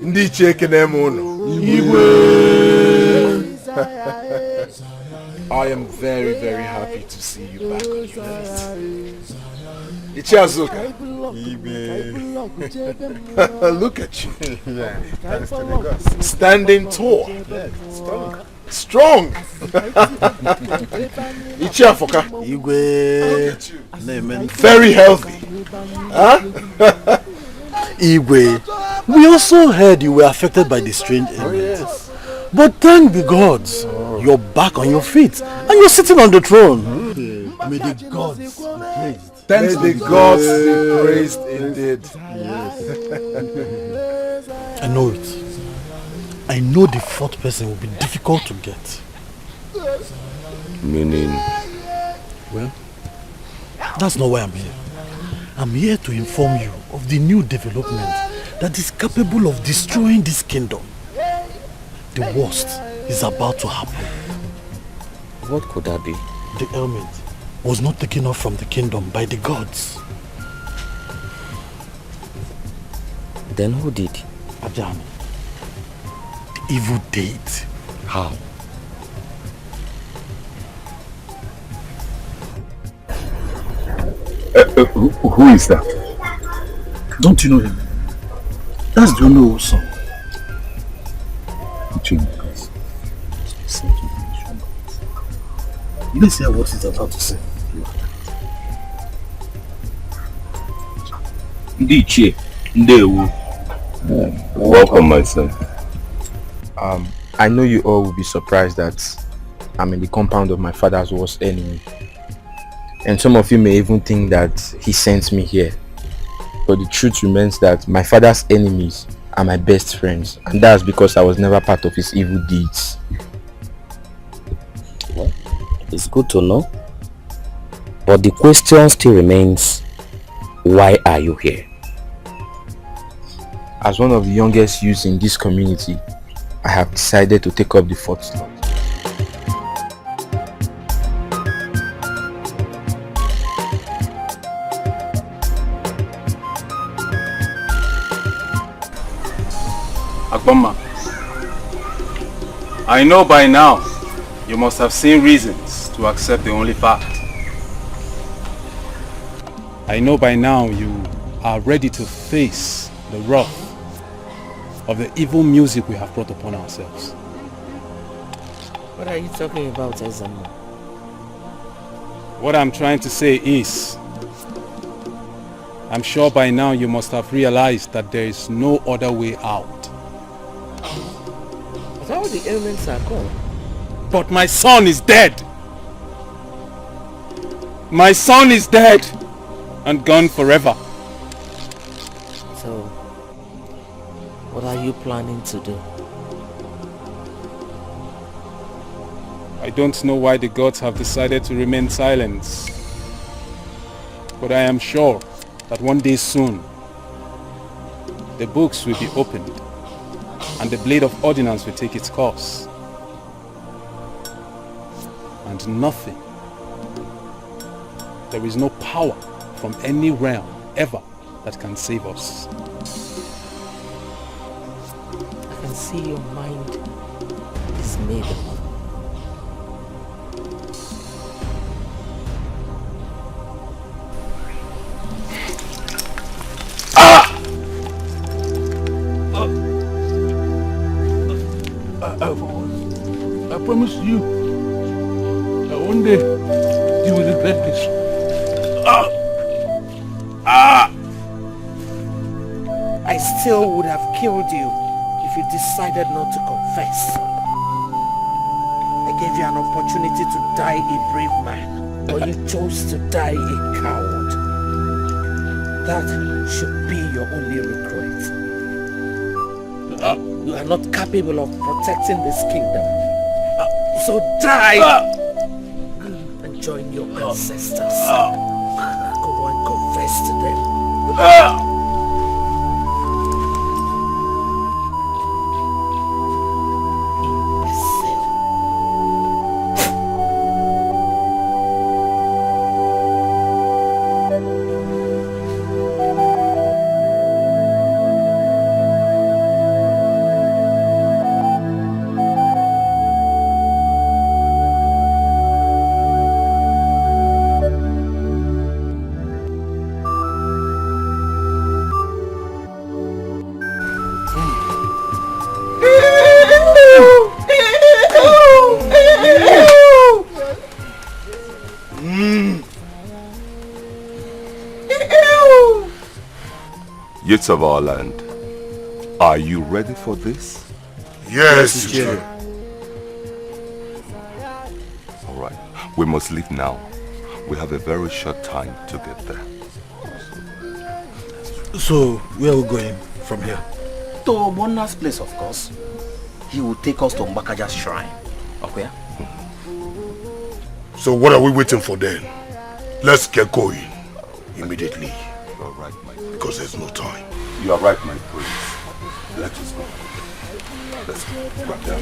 Ndi chekene mono. I am very, very happy to see you back on your feet. Ichiazuka. Look at you. Yeah, thanks to the gods. Standing tall. Strong. Ichiafoka. Igwe. Very healthy. Huh? Igwe, we also heard you were affected by the strange ailment. Oh, yes. But thank the gods, you're back on your feet and you're sitting on the throne. May the gods be praised. Thanks the gods be praised indeed. Yes. I know it. I know the 4th person will be difficult to get. Meaning? Well, that's not why I'm here. I'm here to inform you of the new development that is capable of destroying this kingdom. The worst is about to happen. What could that be? The ailment was not taken off from the kingdom by the gods. Then who did? Ajami. The evil deed. How? Who is that? Don't you know him? That's the only son. Let's hear what he's about to say. Dikeh, welcome, my son. I know you all will be surprised that I'm in the compound of my father's worst enemy. And some of you may even think that he sent me here. But the truth remains that my father's enemies are my best friends. And that's because I was never part of his evil deeds. Well, it's good to know. But the question still remains, why are you here? As one of the youngest youths in this community, I have decided to take up the 4th slot. Agboma, I know by now you must have seen reasons to accept the only fact. I know by now you are ready to face the wrath of the evil music we have brought upon ourselves. What are you talking about, Ezeonu? What I'm trying to say is, I'm sure by now you must have realized that there is no other way out. But all the ailments are gone. But my son is dead! My son is dead! And gone forever. So, what are you planning to do? I don't know why the gods have decided to remain silent. But I am sure that one day soon, the books will be opened and the blade of ordinance will take its course. And nothing, there is no power from any realm ever that can save us. I can see your mind is made up. I promise you that one day you will regret this. I still would have killed you if you decided not to confess. I gave you an opportunity to die a brave man, but you chose to die a coward. That should be your only regret. You are not capable of protecting this kingdom. So die and join your ancestors. Go and confess to them. Youths of our land, are you ready for this? Yes, Teacher. Alright, we must leave now. We have a very short time to get there. So, where are we going from here? To Mona's place, of course. He will take us to Mbakaja's shrine. Okay? So what are we waiting for then? Let's get going immediately. You're right, my prince. Because there's no time. You are right, my prince. Let us go. Let's go. Right down.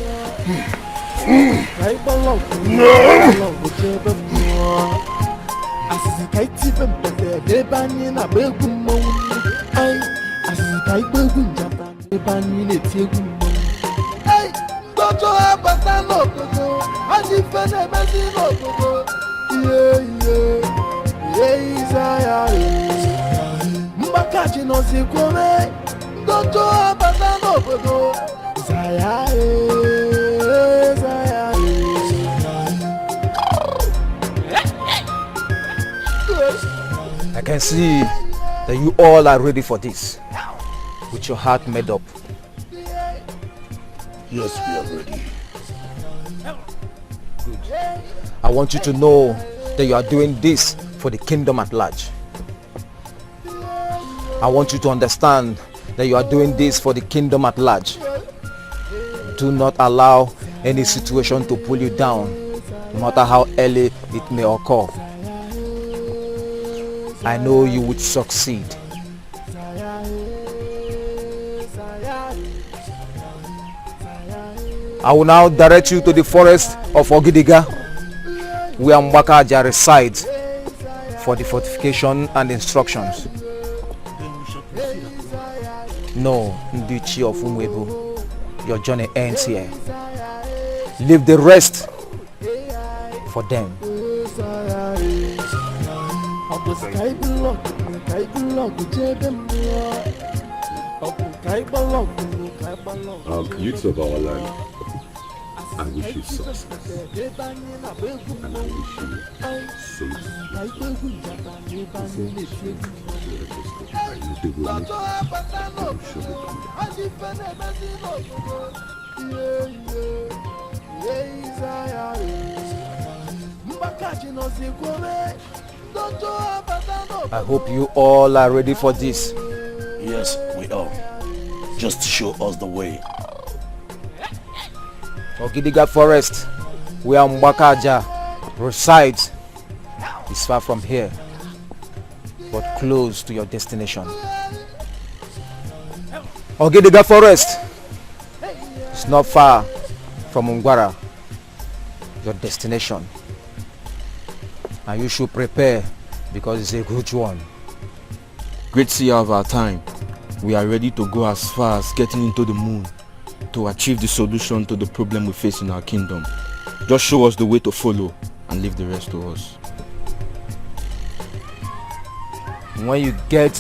I can see that you all are ready for this, with your heart made up. Yes, we are ready. Good. I want you to know that you are doing this for the kingdom at large. I want you to understand that you are doing this for the kingdom at large. Do not allow any situation to pull you down, no matter how early it may occur. I know you would succeed. I will now direct you to the forest of Ogidiga, where Mbaka Aja resides, for the fortification and instructions. No, Ndichi of Umwebu, your journey ends here. Leave the rest for them. Youths of our land, I wish you success, and I wish you I hope you all are ready for this. Yes, we are. Just show us the way. Ogidiga Forest, where Mbaka Aja resides, is far from here, but close to your destination. Ogidiga Forest is not far from Ungwara, your destination. And you should prepare, because it's a good one. Great seer of our time, we are ready to go as far as getting into the moon to achieve the solution to the problem we face in our kingdom. Just show us the way to follow and leave the rest to us. When you get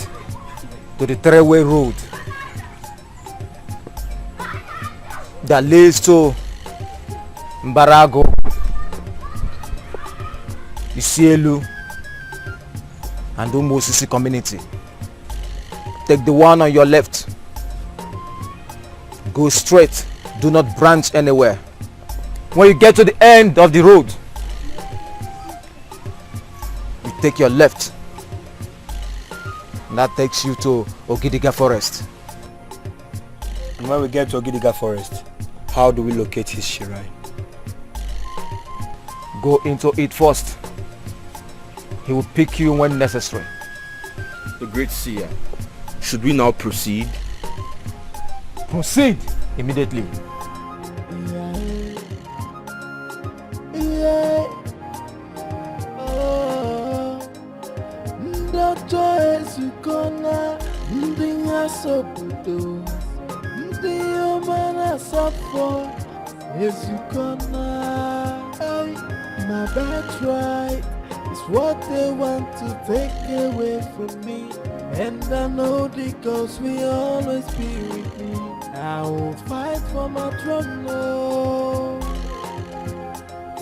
to the three-way road that leads to Mbarago, Isielu, and Umosisi community, take the one on your left. Go straight, do not branch anywhere. When you get to the end of the road, you take your left. And that takes you to Ogidiga Forest. And when we get to Ogidiga Forest, how do we locate his shrine? Go into it first. He will pick you when necessary. The great seer, should we now proceed? Proceed immediately. My birthright is what they want to take away from me, and I know the ghost will always be with me. I will fight for my throne, no.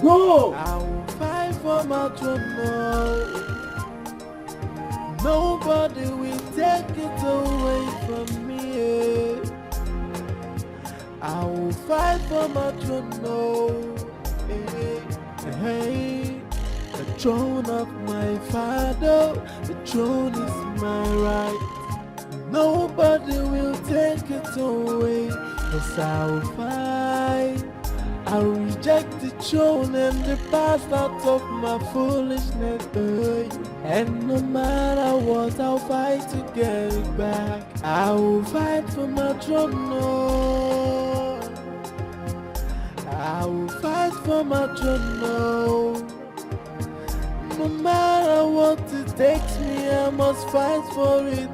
Go! I will fight for my throne, no. Nobody will take it away from me. I will fight for my throne, no. Hey, the throne of my father, the throne is my right. Nobody will take it away, 'cause I will fight. I'll reject the throne and the past out of my foolishness. And no matter what, I'll fight to get it back. I will fight for my throne, no. I I will fight for my throne now. No matter what it takes me, I must fight for it.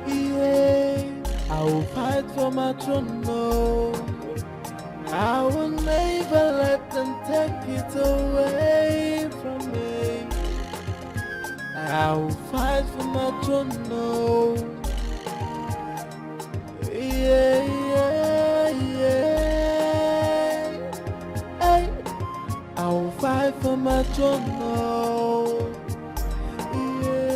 Yeah, I will fight for my throne now. I will never let them take it away from me. I will fight for my throne now. Yeah, yeah, yeah. Hey, I will fight for my throne now. Yeah.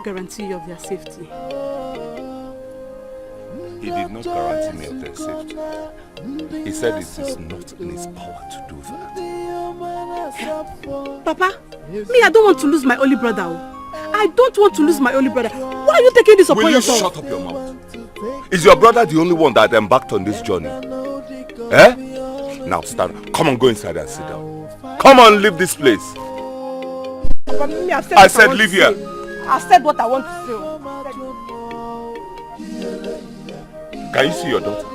Guarantee you of their safety. He did not guarantee me of their safety. He said it is not in his power to do that. Papa, me, I don't want to lose my only brother. I don't want to lose my only brother. Why are you taking this upon yourself? Will you shut up your mouth? Is your brother the only one that embarked on this journey? Eh? Now stand. Come on, go inside and sit down. Come on, leave this place. Papa, me, I said leave here. I said what I want to say. Can you see your daughter?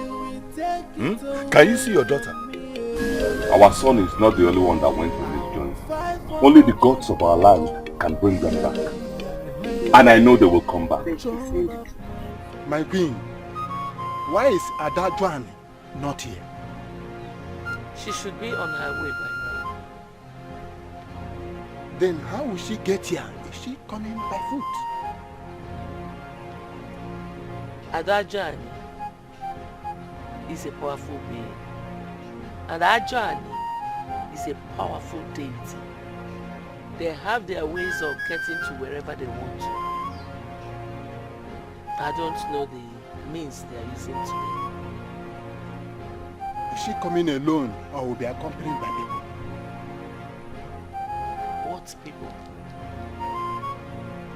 Can you see your daughter? Our son is not the only one that went on this journey. Only the gods of our land can bring them back. And I know they will come back. My queen, why is Ada Joan not here? She should be on her way by now. Then how will she get here? Is she coming by foot? Adajani is a powerful being. And Ajani is a powerful deity. They have their ways of getting to wherever they want to. I don't know the means they are using today. Is she coming alone or will be accompanied by people? What people?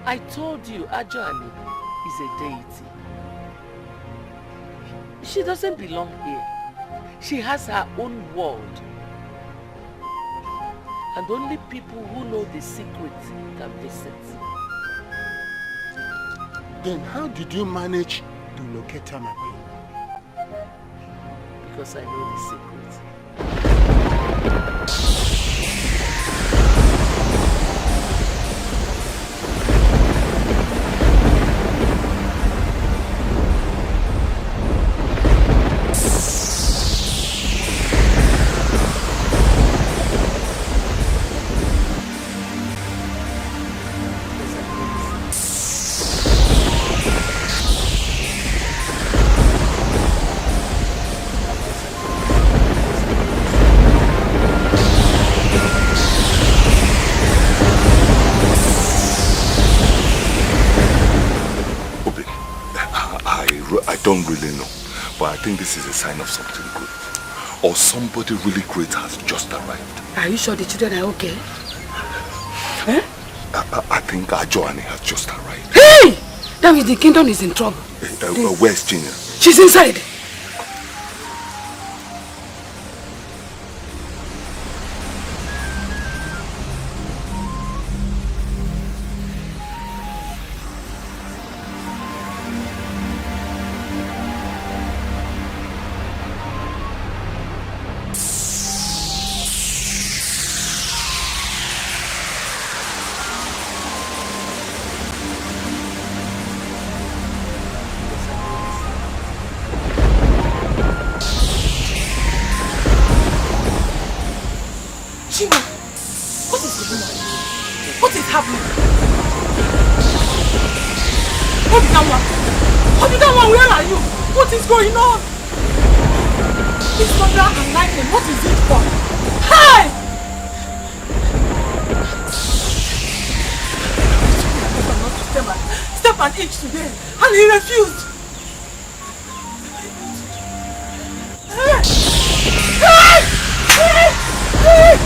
I told you Ajani is a deity. She doesn't belong here. She has her own world. And only people who know the secret can visit. Then how did you manage to locate her, my queen? Because I know the secret. I don't really know, but I think this is a sign of something good. Or somebody really great has just arrived. Are you sure the children are okay? Huh? I think Ajoani has just arrived. Hey! That means the kingdom is in trouble. Where's Chinya? She's inside. Obidanwa, where are you? What is going on? This thunder and lightning, what is it for? Hey! Step and eat today, and he refused. Hey! Hey! Hey! Hey!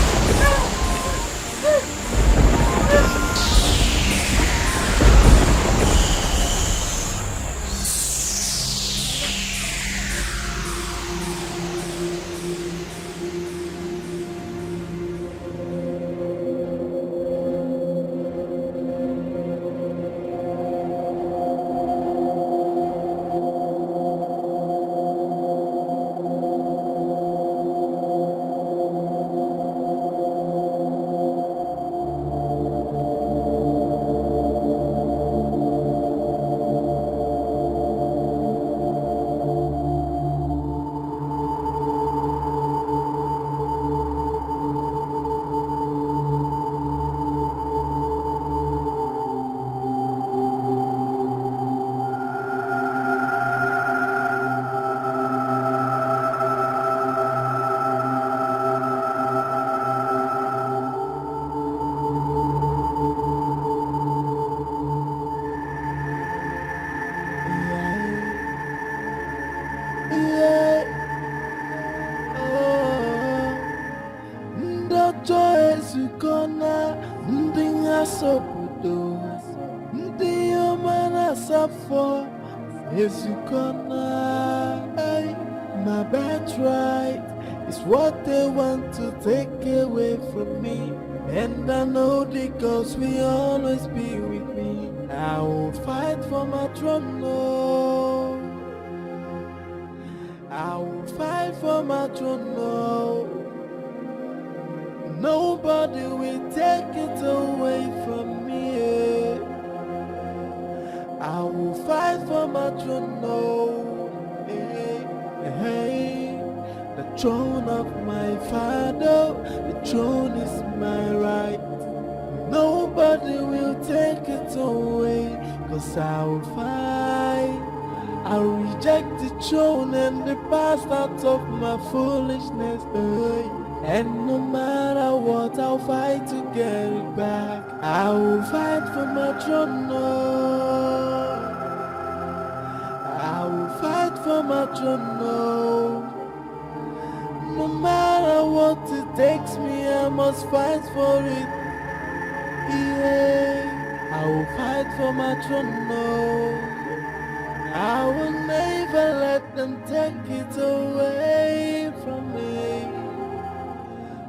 My birthright is what they want to take away from me, and I know the gods will always be with me. I will fight for my throne, no. I will fight for my throne, no. Nobody will take it away from me. I will fight for my throne, no. Hey, the throne of my father, the throne is my right. Nobody will take it away, 'cause I will fight. I'll reject the throne and the past out of my foolishness. And no matter what, I'll fight to get it back. I will fight for my throne, no. I will fight for my throne, no. No matter what it takes me, I must fight for it. Yeah, I will fight for my throne, no. I will never let them take it away from me.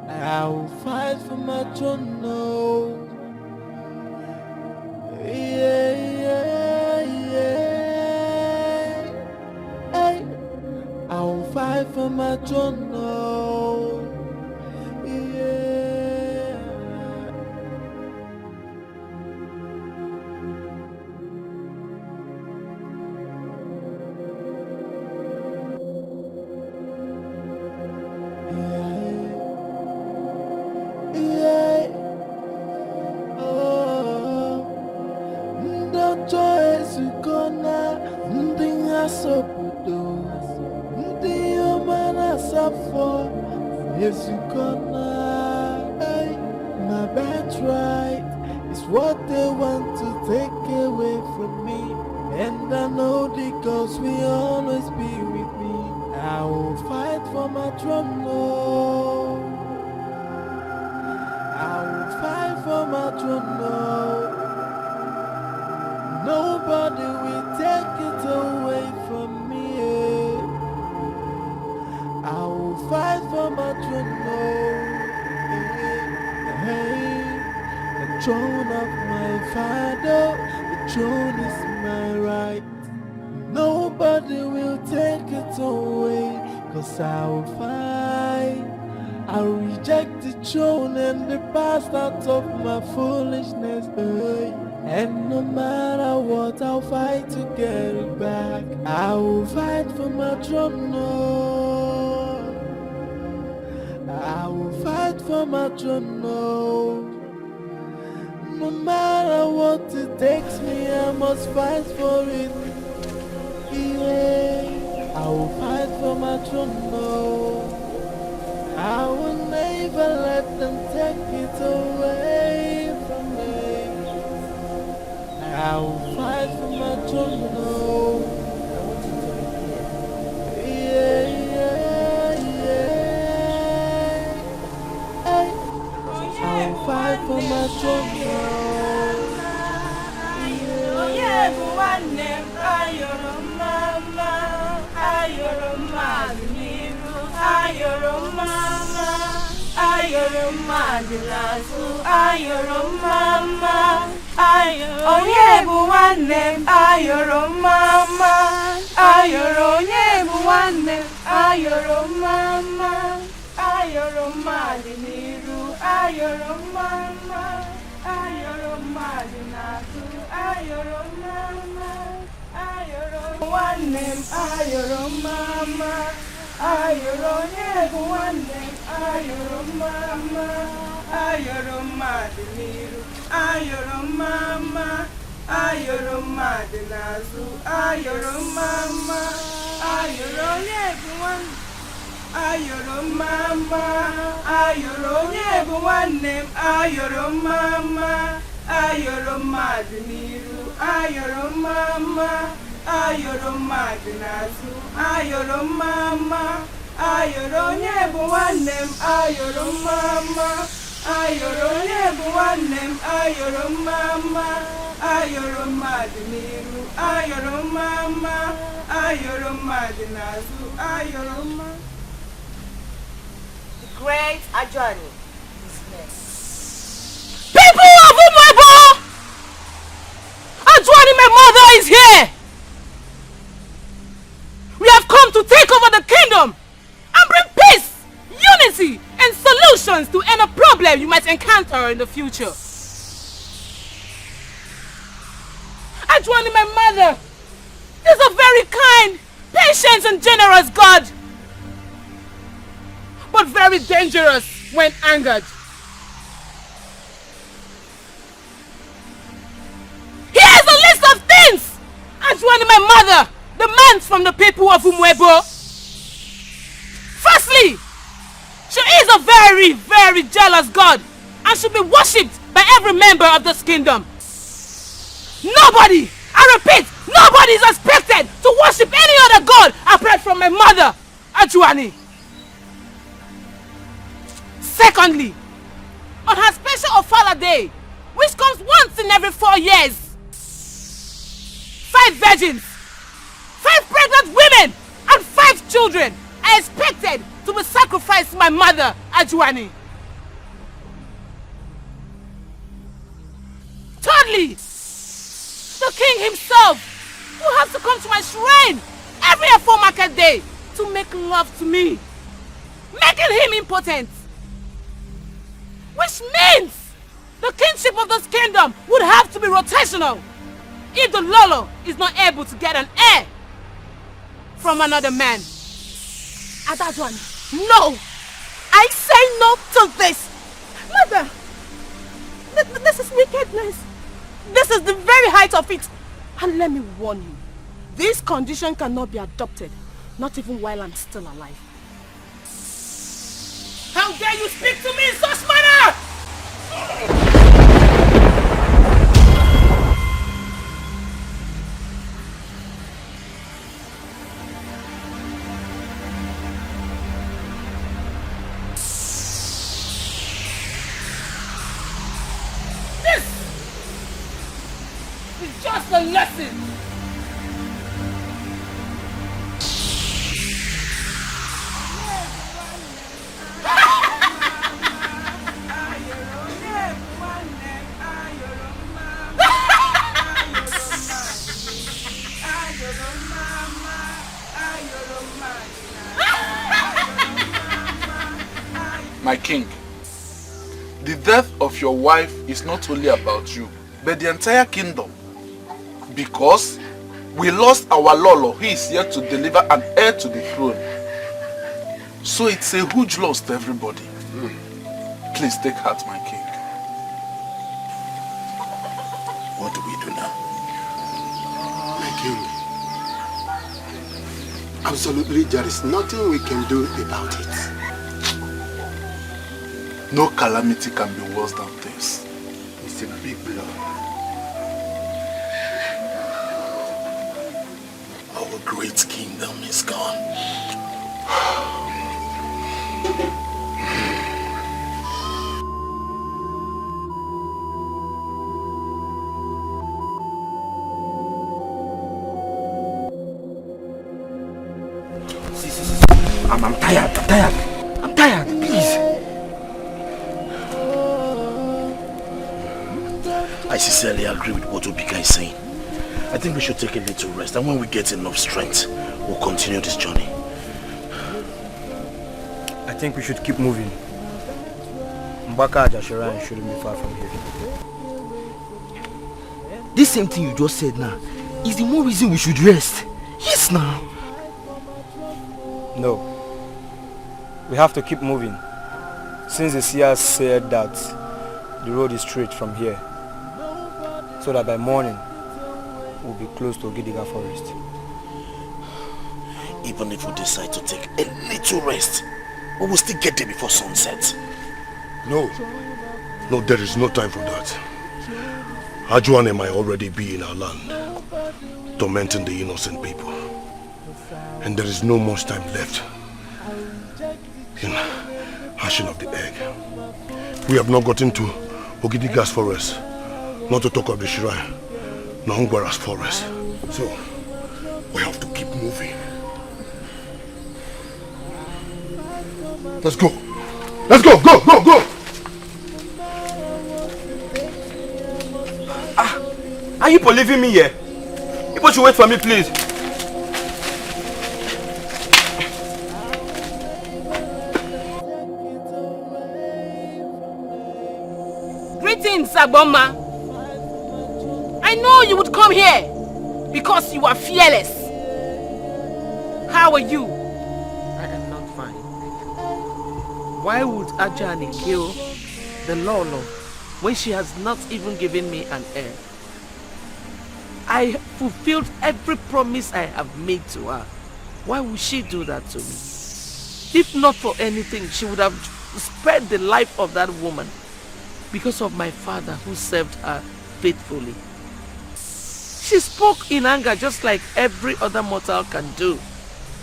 I will fight for my throne, no. Yeah, yeah, yeah. Hey, I will fight for my throne, no. Yeah. Yeah. Oh, Ndoto ezukona, ndinga sopudo, ndiyo mana safo, ezukona. Hey, my birthright is what they want to take away from me, and I know the gods will always be with me. I will fight for my throne, no. I will fight for my throne, no. Nobody will take it away from me. I will fight for my throne, no. Hey, the throne of my father, the throne is my right. Nobody will take it away, 'cause I will fight. I'll reject the throne and the past out of my foolishness. And no matter what, I'll fight to get it back. I will fight for my throne, no. I will fight for my throne, no. No matter what it takes me, I must fight for it. Yeah, I will fight for my throne, no. I will never let them take it away from me. I will fight for my throne, no. Yeah, yeah, yeah. Hey. I will fight for my throne, no. The great Ajani is next. People of Umuebo! Ajani, my mother, is here! We have come to take over the kingdom and bring peace, unity, and solutions to any problem you might encounter in the future. Ajani, my mother, is a very kind, patient, and generous God, but very dangerous when angered. Here's a list of things Ajani, my mother, demands from the people of Umuebo. Firstly, she is a very, very jealous God and should be worshipped by every member of this kingdom. Nobody, I repeat, nobody is expected to worship any other God apart from my mother, Ajani. Secondly, on her special Ofala Day, which comes once in every 4 years, 5 virgins, 5 pregnant women, and 5 children are expected to be sacrificed to my mother, Ajani. Thirdly, the king himself, who has to come to my shrine every Afo market day to make love to me, making him impotent. Which means the kingship of this kingdom would have to be rotational if the Lolo is not able to get an heir from another man. Adajwani, no! I say no to this! Mother! This is wickedness! This is the very height of it! And let me warn you, this condition cannot be adopted, not even while I'm still alive. How dare you speak to me in such manner! This is just a lesson. My king, the death of your wife is not only about you, but the entire kingdom. Because we lost our Lolo who is here to deliver an heir to the throne. So it's a huge loss to everybody. Please take heart, my king. do we do now? My king, absolutely there is nothing we can do about it. No calamity can be worse than this. It's a big blow. Our great kingdom is gone. I'm tired, please. I sincerely agree with what Obika is saying. I think we should take a little rest, and when we get enough strength, we'll continue this journey. I think we should keep moving. Mbaka Ajashiran shouldn't be far from here. This same thing you just said now is the more reason we should rest. Yes, now. No. We have to keep moving. Since the seer said that the road is straight from here, so that by morning we'll be close to Gidiga forest. Even if we decide to take a little rest, we will still get there before sunset. No, there is no time for that. Ajuane might already be in our land, tormenting the innocent people. And there is no much time left in hashing of the egg. We have not gotten to Ogidiga's forest, not to talk of the shrine, Nongwara's forest. So, we have to keep moving. Let's go! Let's go! Go! Are you leaving me here? You should wait for me, please. Greetings, Agboma. I know you would come here because you are fearless. How are you? I am not fine. Why would Ajani kill the Lolo when she has not even given me an heir? I fulfilled every promise I have made to her. Why would she do that to me? If not for anything, she would have spared the life of that woman because of my father who served her faithfully. She spoke in anger just like every other mortal can do.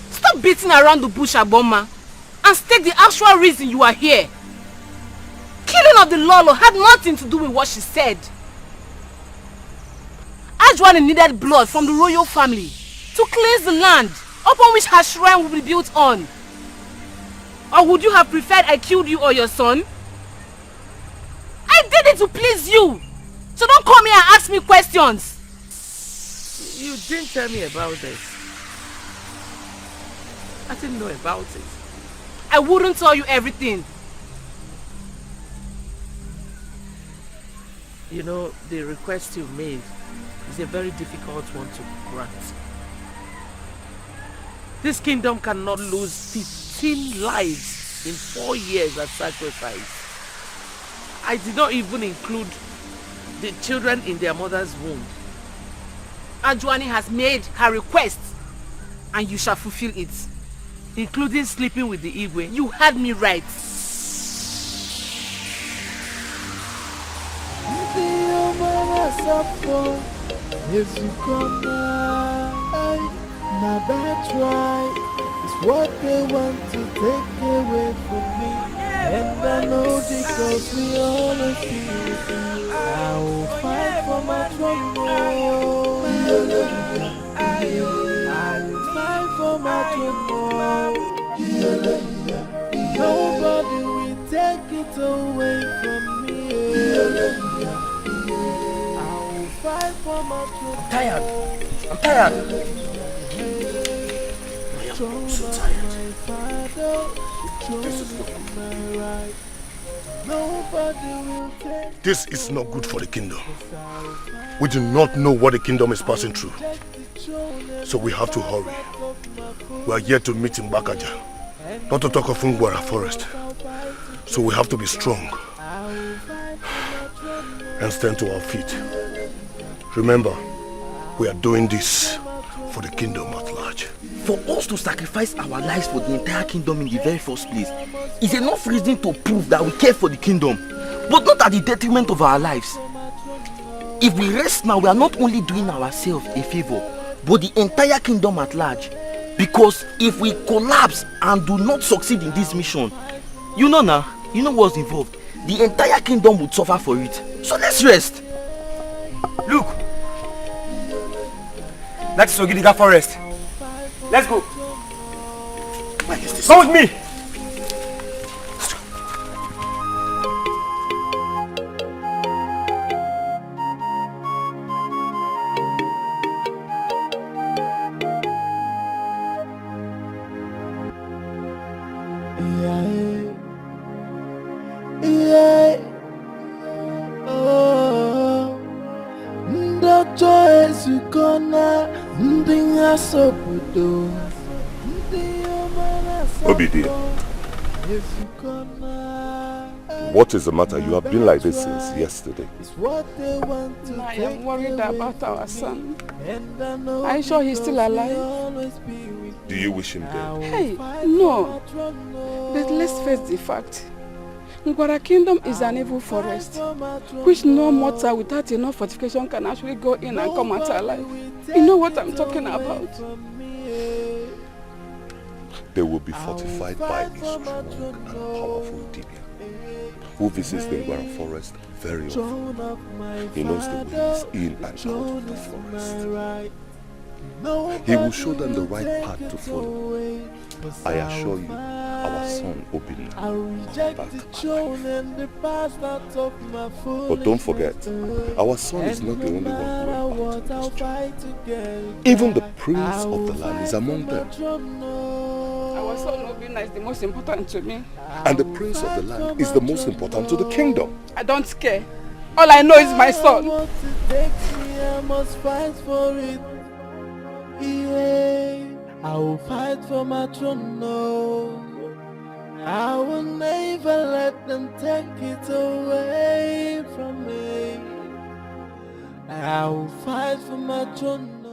Stop beating around the bush, Agboma, and state the actual reason you are here. Killing of the Lolo had nothing to do with what she said. Ajwane needed blood from the royal family to cleanse the land upon which her shrine will be built on. Or would you have preferred I killed you or your son? I did it to please you. So don't come here and ask me questions. You didn't tell me about this. I didn't know about it. I wouldn't tell you everything. You know, the request you made is a very difficult one to grant. This kingdom cannot lose 15 lives in 4 years as sacrifice. I did not even include the children in their mother's womb. Ajwane has made her request and you shall fulfill it, including sleeping with the Igwe. You had me right. Yes, you come now that's right. It's what they want to take away from me. And I know because we all are here. I will fight for my throne. I will fight for my throne. Nobody will take it away from me. Fight for my throne. I'm tired. I am so tired. This is not good for the kingdom. We do not know what the kingdom is passing through. So we have to hurry. We are here to meet in Bakaja, not to talk of Ngwara forest. So we have to be strong and stand to our feet. Remember, we are doing this for the kingdom at large. For us to sacrifice our lives for the entire kingdom in the very first place is enough reason to prove that we care for the kingdom, but not at the detriment of our lives. If we rest now, we are not only doing ourselves a favor, but the entire kingdom at large. Because if we collapse and do not succeed in this mission, you know what's involved. The entire kingdom would suffer for it. So let's rest. Look, that's Sogidiga Forest. Let's go. Come with me. What is the matter? You have been like this since yesterday. I am worried about our son. Are you sure he's still alive? Do you wish him dead? Hey, no. But let's face the fact. Ngwara Kingdom is an evil forest, which no mortal without enough fortification can actually go in and come out alive. You know what I'm talking about? They will be fortified by a strong and powerful Dikeh who visits the Ngwara forest very often. He knows the ways in and out of the forest. He will show them the right path to follow. I assure you, our son Obinna will come back alive. But don't forget, our son is not the only one who went back to this job. Even the prince of the land is among them. Our son Obinna is the most important to me. And the prince of the land is the most important to the kingdom. I don't care. All I know is my son. I must fight for it. Yeah, I will fight for my throne. No, I will never let them take it away from me. I will fight for my throne.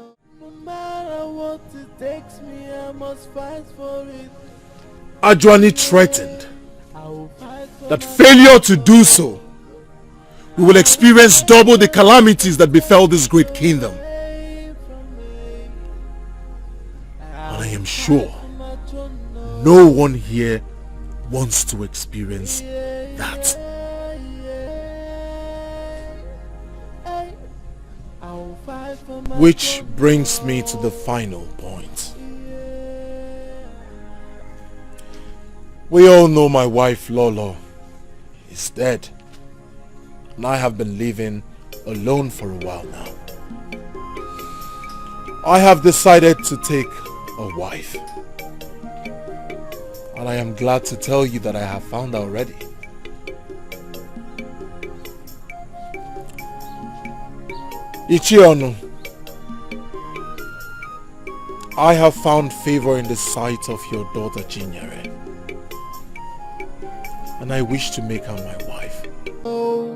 No matter what it takes me, I must fight for it. Ajwani threatened that failure to do so, we will experience double the calamities that befell this great kingdom. And I am sure no one here wants to experience that. Which brings me to the final point. We all know my wife Lolo is dead, and I have been living alone for a while now. I have decided to take a wife, and I am glad to tell you that I have found her already. Ichionu, I have found favor in the sight of your daughter Chinyere, and I wish to make her my wife. Oh,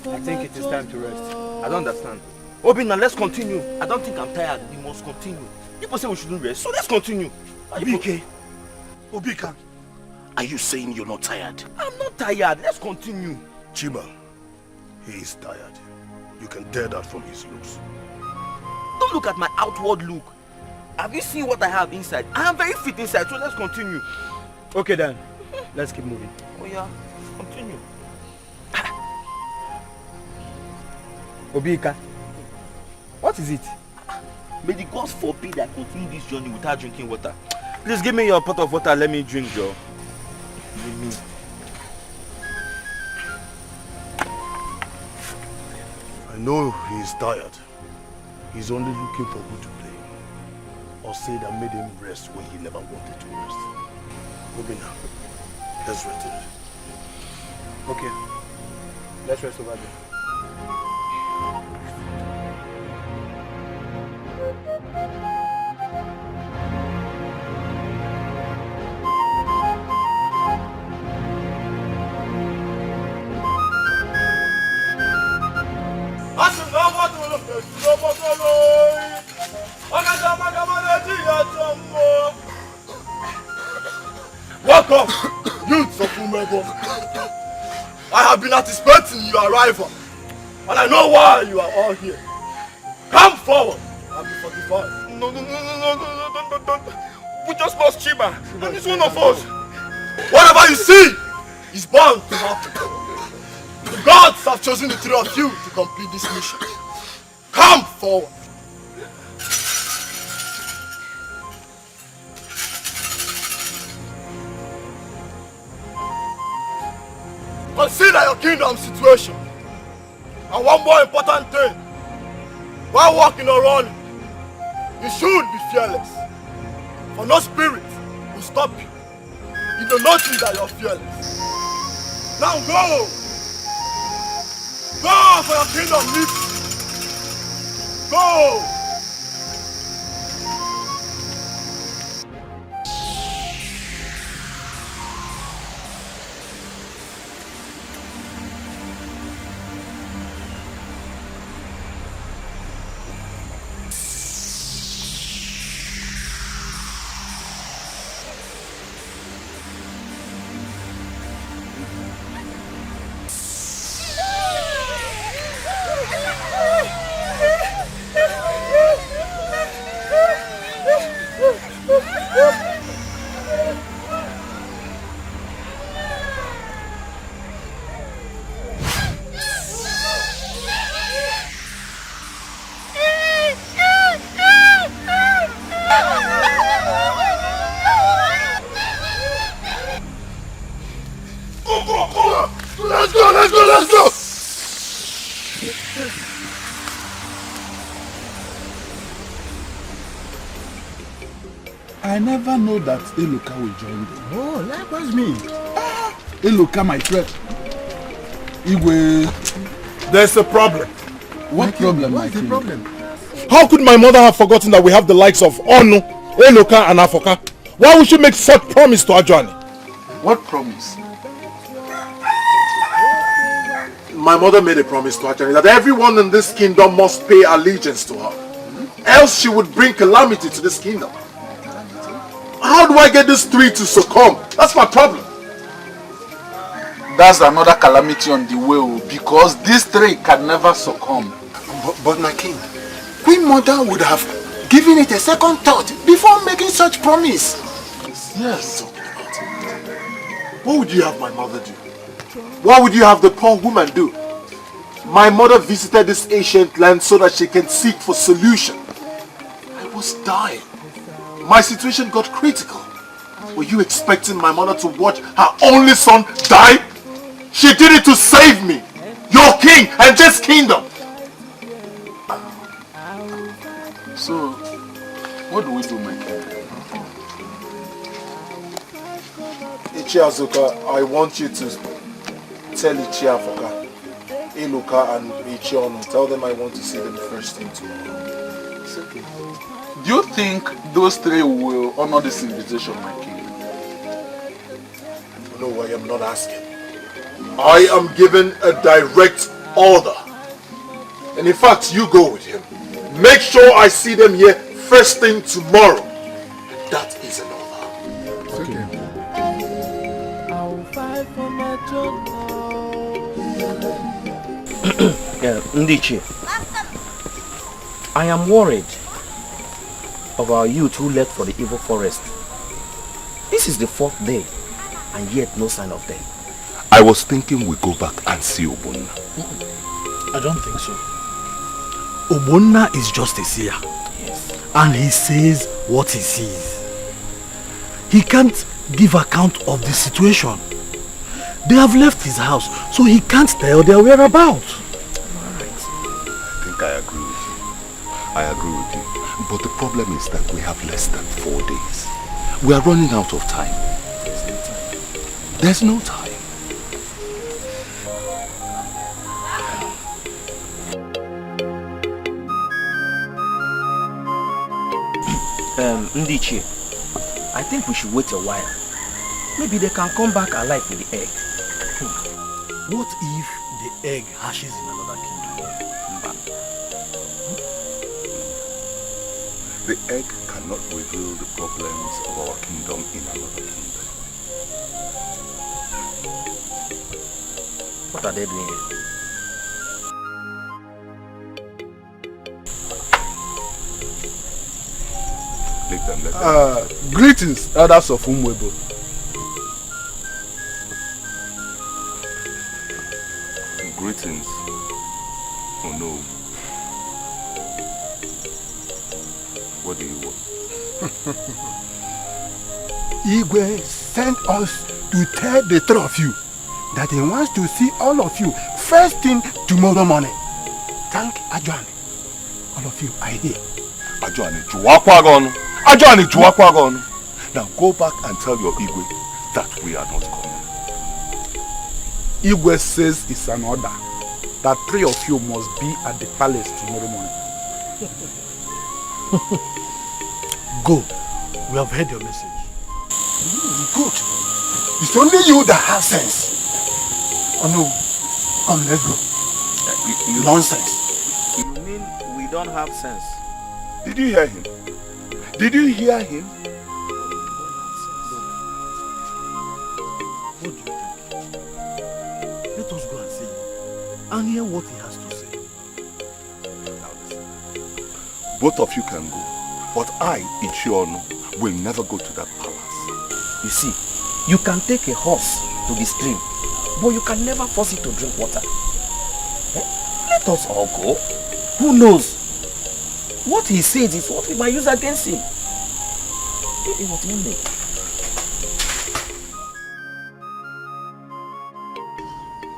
I think it is time to rest. I don't understand. Obinna, let's continue. I don't think I'm tired. We must continue. People say we shouldn't rest, so let's continue. Obika, are you saying you're not tired? I'm not tired. Let's continue. Chima, he is tired. You can tell that from his looks. Don't look at my outward look. Have you seen what I have inside? I am very fit inside, so let's continue. Okay then, let's keep moving. Oh yeah, continue. Obika, what is it? May the gods forbid I continue this journey without drinking water. Please give me your pot of water, let me drink, Joe. Give me. I know he is tired. He's only looking for who to blame, or say that made him rest when he never wanted to rest. Obinna, let's rest it. Okay, let's rest over there. Umebo. I have been anticipating your arrival, and I know why you are all here. Come forward and be fortified. No. We just lost Chiba, and he's one of us. Whatever you see is bound to happen. The gods have chosen the three of you to complete this mission. Come forward. Consider your kingdom's situation. And one more important thing. While walking or running, you should be fearless. For no spirit will stop you. You do not think that you're fearless. Now go! Go for your kingdom lives. Go! Let's go! I never know that Eloka will join them. Oh, likewise me. Eloka, my friend. Igwe. There's a problem. What problem? What's the problem? How could my mother have forgotten that we have the likes of Onu, Eloka and Afoka? Why would she make such promise to Ajani? What promise? My mother made a promise to Ajani that everyone in this kingdom must pay allegiance to her. Else she would bring calamity to this kingdom. How do I get these three to succumb? That's my problem. That's another calamity on the way, because these three can never succumb. But my king, Queen Mother would have given it a second thought before making such promise. Yes. What would you have my mother do? What would you have the poor woman do? My mother visited this ancient land so that she can seek for solution. I was dying. My situation got critical. Were you expecting my mother to watch her only son die? She did it to save me, your king and this kingdom. So, what do we do, my king? Ichi Azuka, I want you to tell Ichi Afoka, Eloka and Ichi Onu, tell them I want to see them first thing tomorrow. It's okay. Do you think those three will honor this invitation, my king? No, I am not asking. I am giving a direct order. And in fact, you go with him. Make sure I see them here first thing tomorrow. That is an order. Okay. I'll fight for my Ndichi, I am worried of our youth who left for the evil forest. This is the 4th day, and yet no sign of them. I was thinking we go back and see Obonna. I don't think so. Obonna is just a seer. Yes. And he says what he sees. He can't give account of the situation. They have left his house, so he can't tell their whereabouts. Alright. I think I agree with you. I agree with you. But the problem is that we have less than 4 days. We are running out of time. There's no time. Ndichi, I think we should wait a while. Maybe they can come back alive with the egg. What if the egg hatches in another kingdom? The egg cannot reveal the problems of our kingdom in another kingdom. What are they doing here? Let them. Greetings, elders of Umwebo. Greetings. Oh no. What do you want? Igwe sent us to tell the three of you that he wants to see all of you first thing tomorrow morning. Thank Ajuani. All of you are here. Ajuani Juwakwagon. Ajuani Juwakwagon. Now go back and tell your Igwe that we are not coming. Igwe says it's an order that three of you must be at the palace tomorrow morning. Go. We have heard your message. Good. It's only you that has sense. Oh no. Come, let's go. Nonsense. You mean we don't have sense? Did you hear him? Did you hear him? What do you think? Let us go and see him and hear what he has to say. Both of you can go, but I, Ichiono, will never go to that palace. You see, you can take a horse to the stream, but you can never force it to drink water. Let us all go. Who knows? What he says is what we might use against him. What do you mean?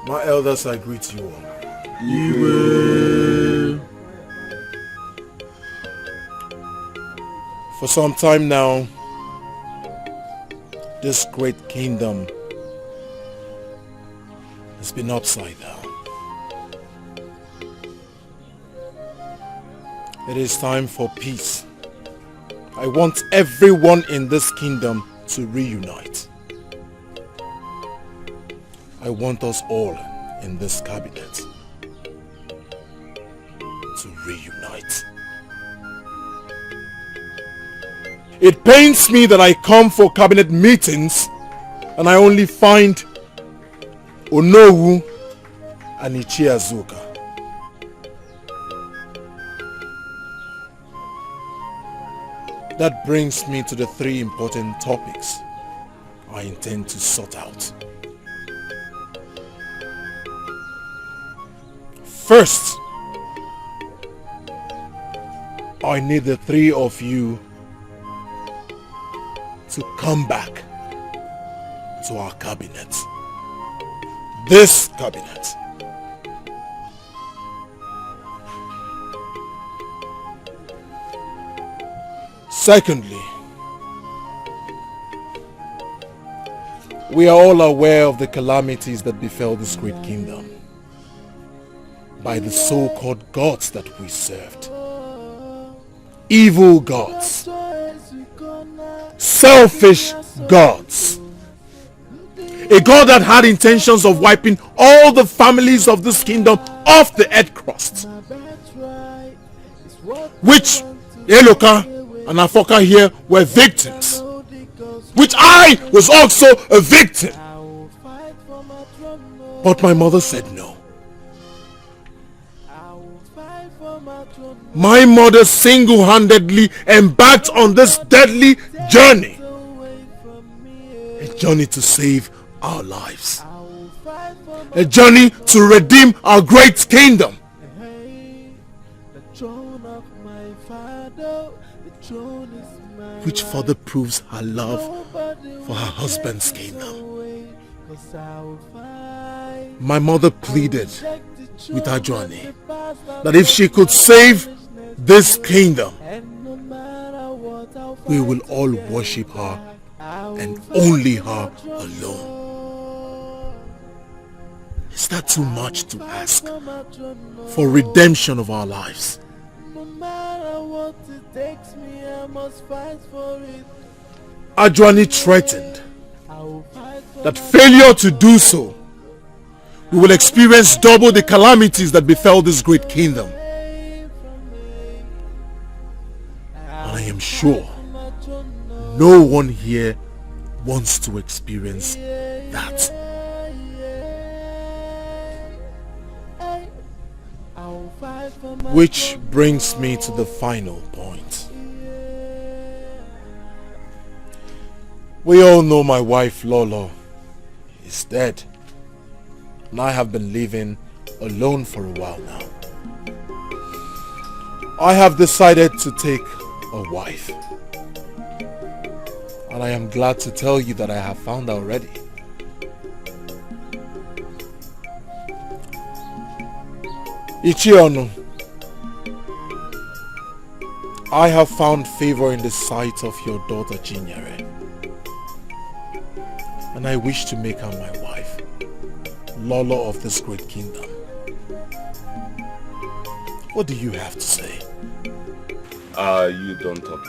My elders, I greet you all. For some time now, this great kingdom has been upside down. It is time for peace. I want everyone in this kingdom to reunite. I want us all in this cabinet to reunite. It pains me that I come for cabinet meetings and I only find Onowu and Ichiazuka. That brings me to the three important topics I intend to sort out. First, I need the three of you to come back to our cabinet. This cabinet. Secondly, we are all aware of the calamities that befell this great kingdom by the so-called gods that we served. Evil gods. Selfish gods. A god that had intentions of wiping all the families of this kingdom off the earth crust. Which Eloka and Afoka here were victims. Which I was also a victim. But my mother said no. My mother single-handedly embarked on this deadly journey. A journey to save our lives. A journey to redeem our great kingdom. Which further proves her love for her husband's kingdom. My mother pleaded with Ajuani that if she could save this kingdom, we will all worship her and only her alone. Is that too much to ask for redemption of our lives? Ajuani threatened that failure to do so, we will experience double the calamities that befell this great kingdom. And I am sure no one here wants to experience that. Which brings me to the final point. We all know my wife Lolo is dead, and I have been living alone for a while now. I have decided to take a wife, and I am glad to tell you that I have found her already. Ichiono, I have found favor in the sight of your daughter Chinyere, and I wish to make her my wife, Lolo of this great kingdom. What do you have to say? You don't talk.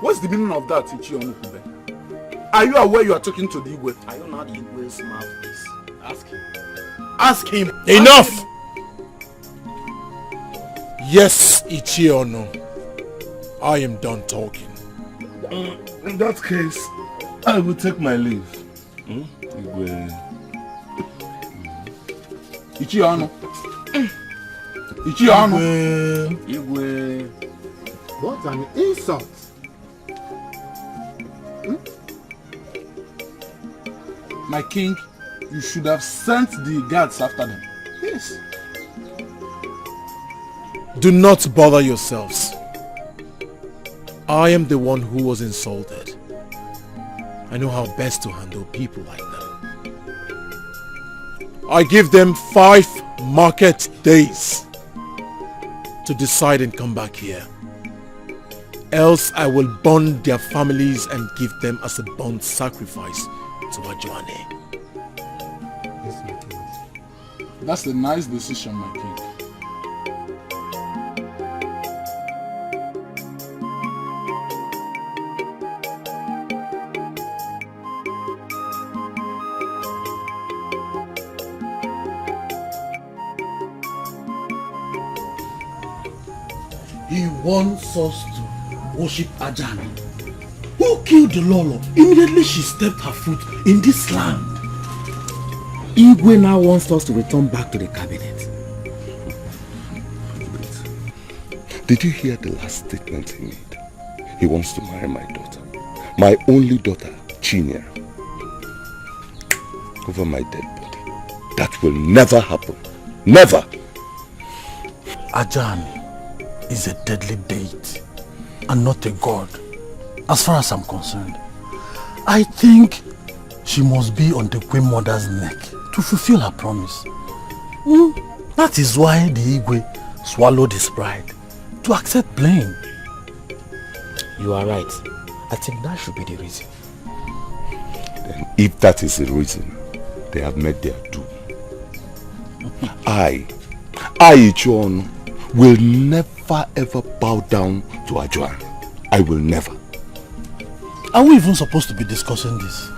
What's the meaning of that, Ichiono Kube? Are you aware you are talking to the Igwe? Are you not the Igwe's mouthpiece? Ask him. Ask him. Enough! Yes, Ichiono. I am done talking. In that case, I will take my leave. Igwe. Ichiono. Ichiono. Igwe. What an insult. My king, you should have sent the guards after them. Yes. Do not bother yourselves. I am the one who was insulted. I know how best to handle people like them. I give them 5 market days to decide and come back here. Else I will burn their families and give them as a burnt sacrifice to Ajuane. That's a nice decision, my king. He wants us to worship Ajani, who killed the Lolo immediately she stepped her foot in this land. Igwe now wants us to return back to the cabinet. Did you hear the last statement he made? He wants to marry my daughter. My only daughter, Chinya. Over my dead body. That will never happen. Never! Ajani is a deadly deity and not a god, as far as I'm concerned. I think she must be on the Queen Mother's neck to fulfill her promise. That is why the Igwe swallowed his pride to accept blame. You are right. I think that should be the reason. Then if that is the reason, they have met their doom. I, Ichiono, will never ever bow down to Ajuan. I will never. Are we even supposed to be discussing this?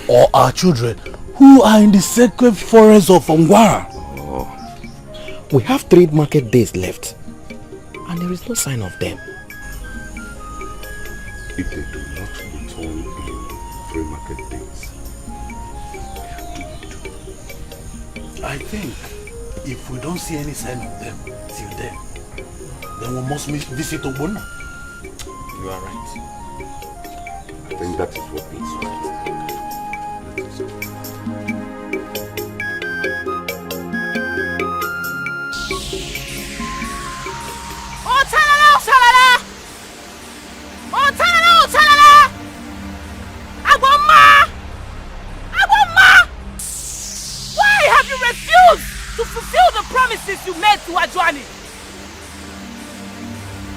Or our children who are in the sacred forest of Ongwara? Oh. We have 3 market days left, and there is no sign of them. If they do not return in 3 market days, I think if we don't see any sign of them till then we must visit Ogbonna. You are right. I think that is what is right. Oh, talala, oh, talala! Oh, talala, oh, talala! Agwama! Agwama! Why have you refused to fulfill the promises you made to Ajuani?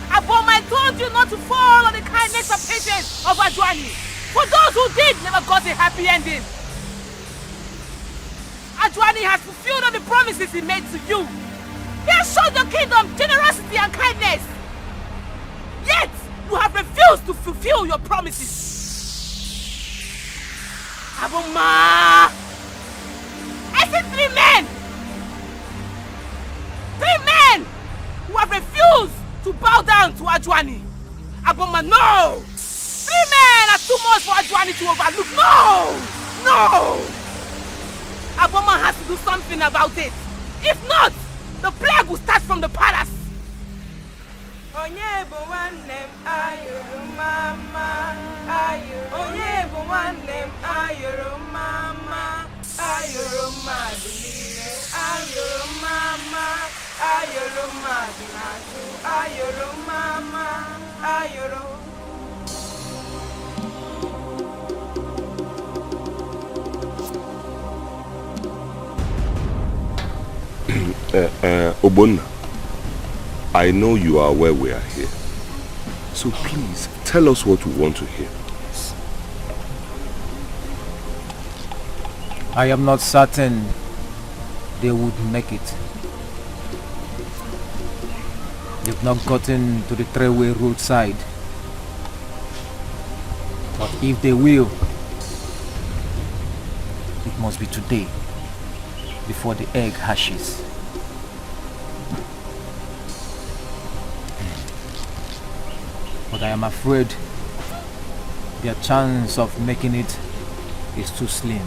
Aboma, I told you not to fall on the kindness and patience of Ajuani. For those who did never got a happy ending. Ajuani has fulfilled all the promises he made to you. He has shown your kingdom generosity and kindness. Yet, you have refused to fulfill your promises. Aboma! I see 3 men! 3 men who have refused to bow down to Ajuani. Aboma, no! 3 men are too much for Ajuani to overlook. No! No! Aboma has to do something about it. If not, the plague will start from the palace. Obonna, I know you are aware we are here. So please, tell us what we want to hear. I am not certain they would make it. They've not gotten to the three-way roadside. But if they will, it must be today, before the egg hatches. But I am afraid their chance of making it is too slim,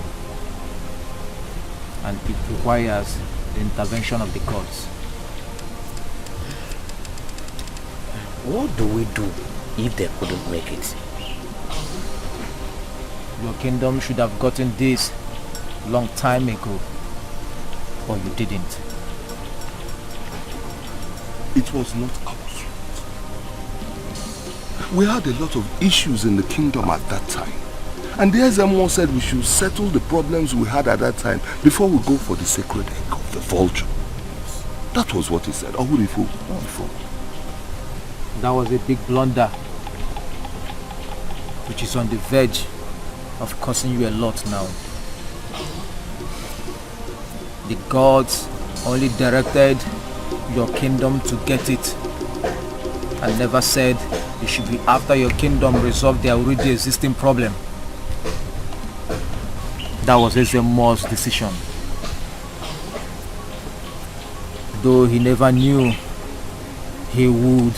and it requires the intervention of the gods. What do we do if they couldn't make it? Your kingdom should have gotten this long time ago, but you didn't. It was not our fault. We had a lot of issues in the kingdom at that time. And the Ezemo said we should settle the problems we had at that time before we go for the sacred egg of the vulture. That was what he said. Oh, beautiful. That was a big blunder, which is on the verge of costing you a lot now. The gods only directed your kingdom to get it, and never said you should be after your kingdom resolve their already existing problem. That was Ezemo's decision. Though he never knew he would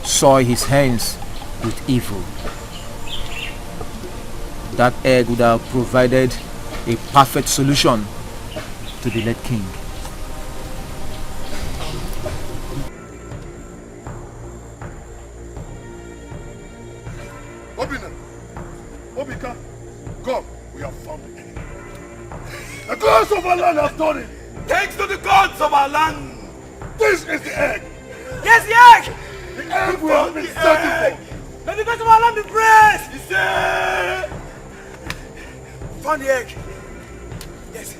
soil his hands with evil. That egg would have provided a perfect solution to the late king. Obika, come, we have found the egg. The gods of our land have done it. Thanks to the gods of our land. This is the egg. Yes, the egg! The egg we have been searching for. Let the gods of our land be praised! He said, found the egg. Yes.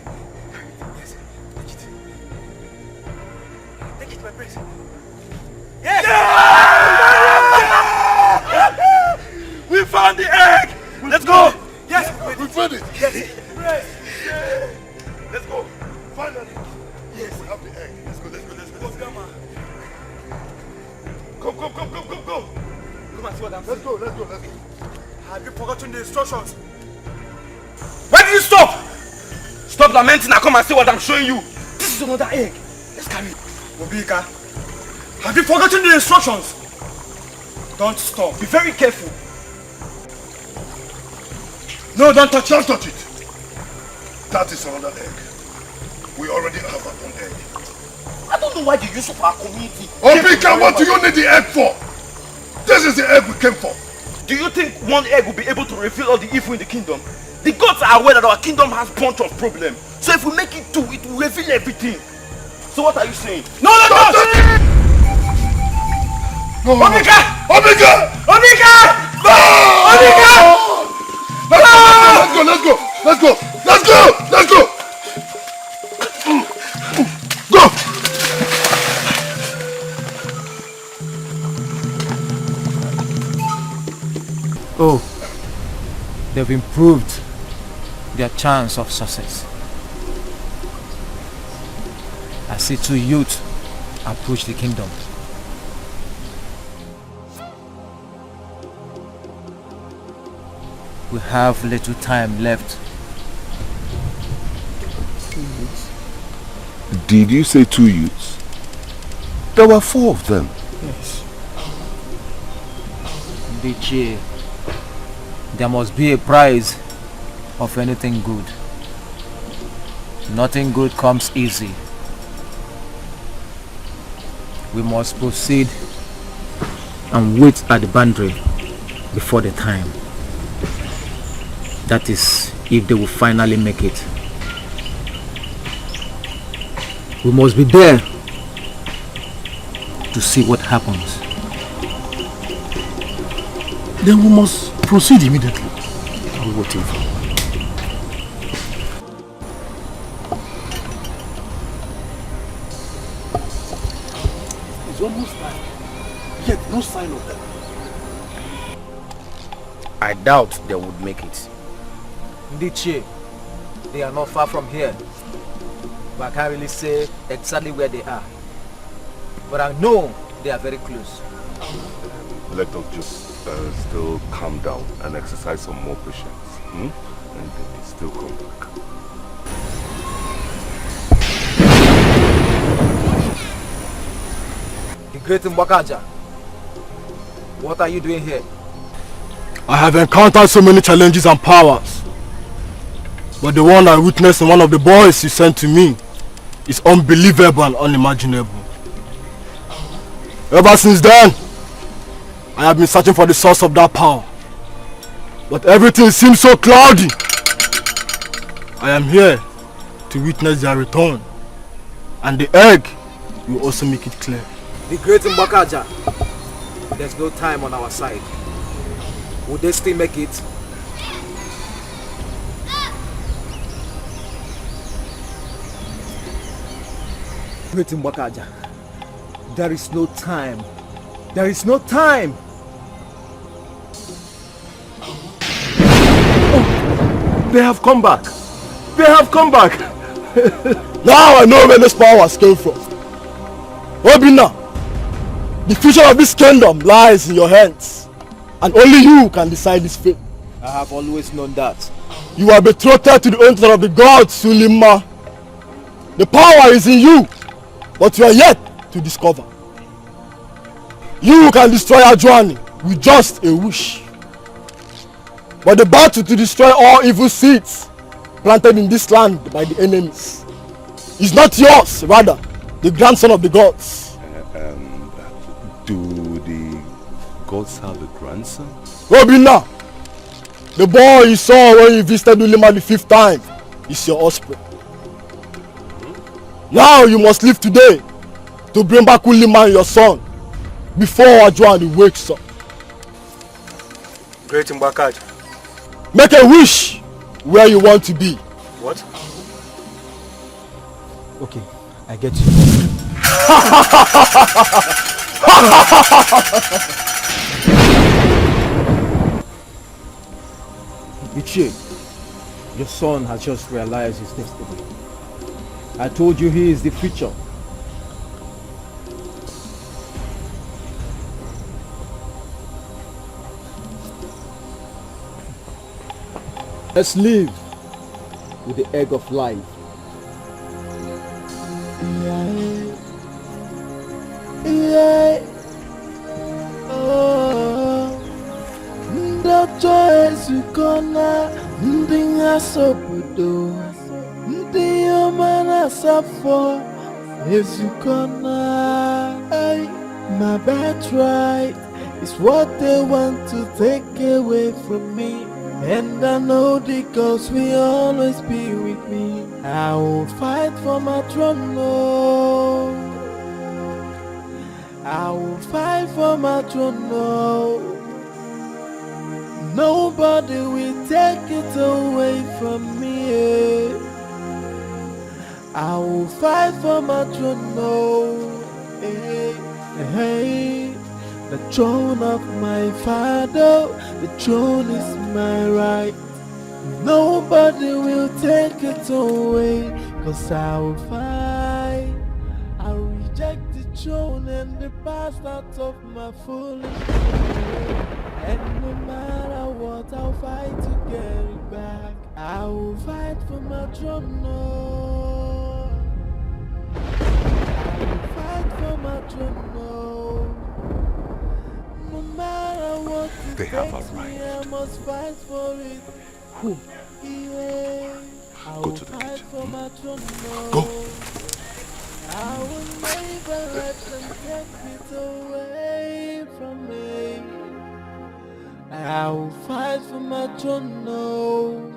Yes. Take it, my prince. Yes! Yeah! We found the egg! Let's go! Yes! We found it! Yes! Let's go! Finally! Yes! We have the egg. Let's go. Come. Come and see what I'm saying. Let's go. Have you forgotten the instructions? Why did you stop? Stop lamenting and come and see what I'm showing you. This is another egg. Let's carry it. Obika, have you forgotten the instructions? Don't stop. Be very careful. No, don't touch it. That is another egg. We already have our own egg. I don't know why the use of our community. Obika, what do you need the egg for? This is the egg we came for. Do you think one egg will be able to reveal all the evil in the kingdom? The gods are aware that our kingdom has a bunch of problems. So if we make it two, it will reveal everything. So what are you saying? No! Obika! No! Obika! Let's go! Go! Oh, they've improved their chance of success. I see two youths approach the kingdom. We have little time left. Did you say two youths? There were 4 of them. Yes. Dikeh, there must be a prize of anything good. Nothing good comes easy. We must proceed and wait at the boundary before the time. That is, if they will finally make it. We must be there to see what happens. Then we must proceed immediately. I'm waiting for. It's almost time. Yet no sign of them. I doubt they would make it. Dikeh, they are not far from here. But I can't really say exactly where they are. But I know they are very close. Let us just still calm down and exercise some more patience. And they still come back. The great Mbakaja, what are you doing here? I have encountered so many challenges and powers. But the one I witnessed in one of the boys you sent to me is unbelievable and unimaginable. Ever since then, I have been searching for the source of that power. But everything seems so cloudy. I am here to witness their return. And the egg will also make it clear. The great Mbakaja, there's no time on our side. Would they still make it? Great Mbakaja, there is no time. There is no time. Oh, they have come back. They have come back. Now I know where this powers came from. Obina, the future of this kingdom lies in your hands. And only you can decide this fate. I have always known that. You are betrothed to the altar of the gods, Sulima. The power is in you, but you are yet to discover. You can destroy Ajuani with just a wish. But the battle to destroy all evil seeds planted in this land by the enemies is not yours, rather the grandson of the gods. Do the gods have a grandson? Robina, the boy you saw when you visited Ulima the 5th time is your offspring. Now you must live today to bring back Ulima, your son, before Ajuani wakes up. Great Mbakaja. Make a wish where you want to be. What? Okay, I get you. Dikeh, your son has just realized his destiny. I told you he is the future. Let's live with the egg of life. Ndoto ezukona ndị asobodo ndị ọma na-asafo ezukona. My birthright is what they want to take away from me. And I know the gods will always be with me. I will fight for my throne, no. I will fight for my throne, no. Nobody will take it away from me. I will fight for my throne, no. Hey, hey. The throne of my father, the throne is my right. Nobody will take it away, 'cause I will fight. I reject the throne and the past out of my foolish way. And no matter what, I'll fight to get it back. I will fight for my throne, no. I will fight for my throne, no. No matter what they have arrived. I must fight for it. Who? Yeah. Go to the kitchen. For my throne, no. Go. I will fight for my throne now.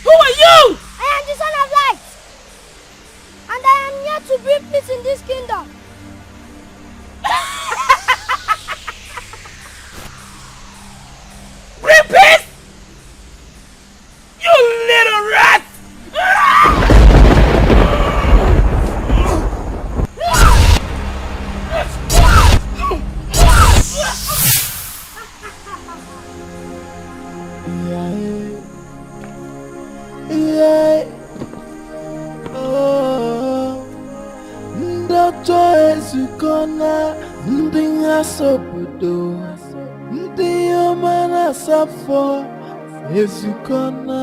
Who are you? I am the Son of Light, and I am here to bring peace in this kingdom. Bring peace? You little rat! Ezukona ndị asobodo ndị ọma suffer Ezukona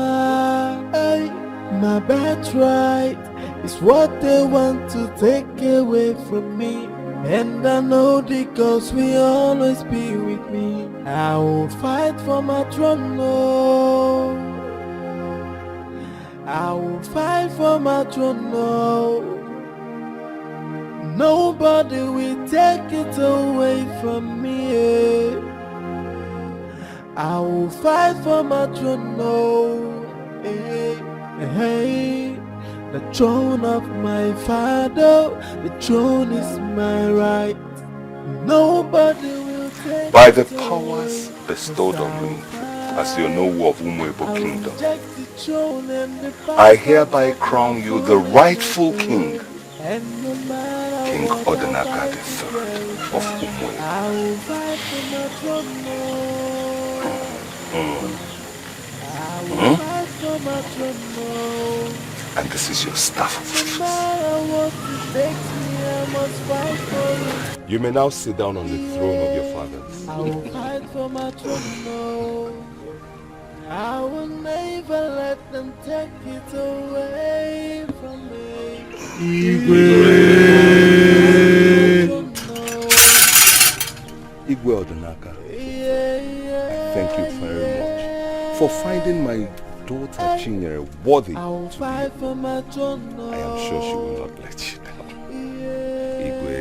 my birthright is what they want to take away from me, and I know the gods will always be with me. I will fight for my throne, no. I will fight for my throne, no. Nobody will take it away from me. I will fight for my throne, no. Hey, the throne of my father, the throne is my right. Nobody will take By the it powers away. bestowed on me as the Onowu of Umuebo Kingdom, Reject the throne and the I hereby crown you the rightful king, and no matter King Odinaka III of Umuebo. I will fight for my throne, I will fight for my throne, And this is your staff of no matter what it takes me, I must fight for it. You may now sit down on the throne of your fathers. I will fight for my throne, I will never let them take it away from me. Igwe Odinaka, thank you very much for finding my daughter Chinyere worthy. I will fight for my throne. I am sure she will not let you down. Igwe.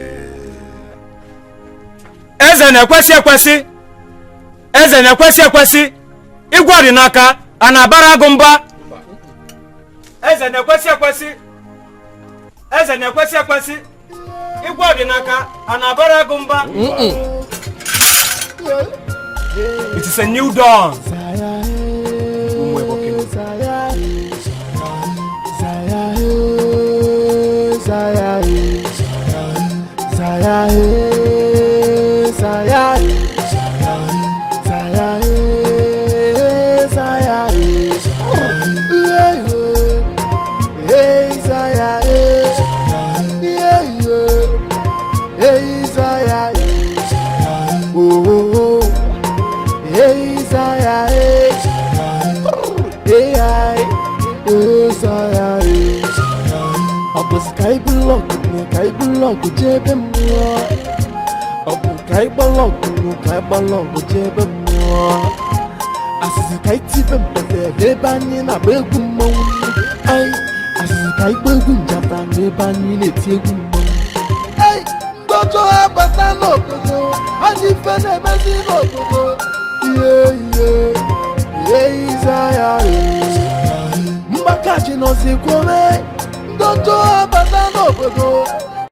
Eze na-ekwesị ekwesị. Eze na-ekwesị ekwesị. Igwe Odinaka a na-abara agụ mba. Eze na-ekwesị ekwesị. Eze na-ekwesị ekwesị. Igwe Odinaka a na-abara agụ mba. It is a new dawn. Kaibalog jebe mwa Obu kaibalog jebe mwa Asisi kaitibe mpete Nebani na begu mwa Ay, asisi kaibegu njata Nebani netiegu mwa Ay, ndoto abata nokodo Aji fene mezi nokodo Isaya Mbakaji nozi kwome Ndoto abata nokodo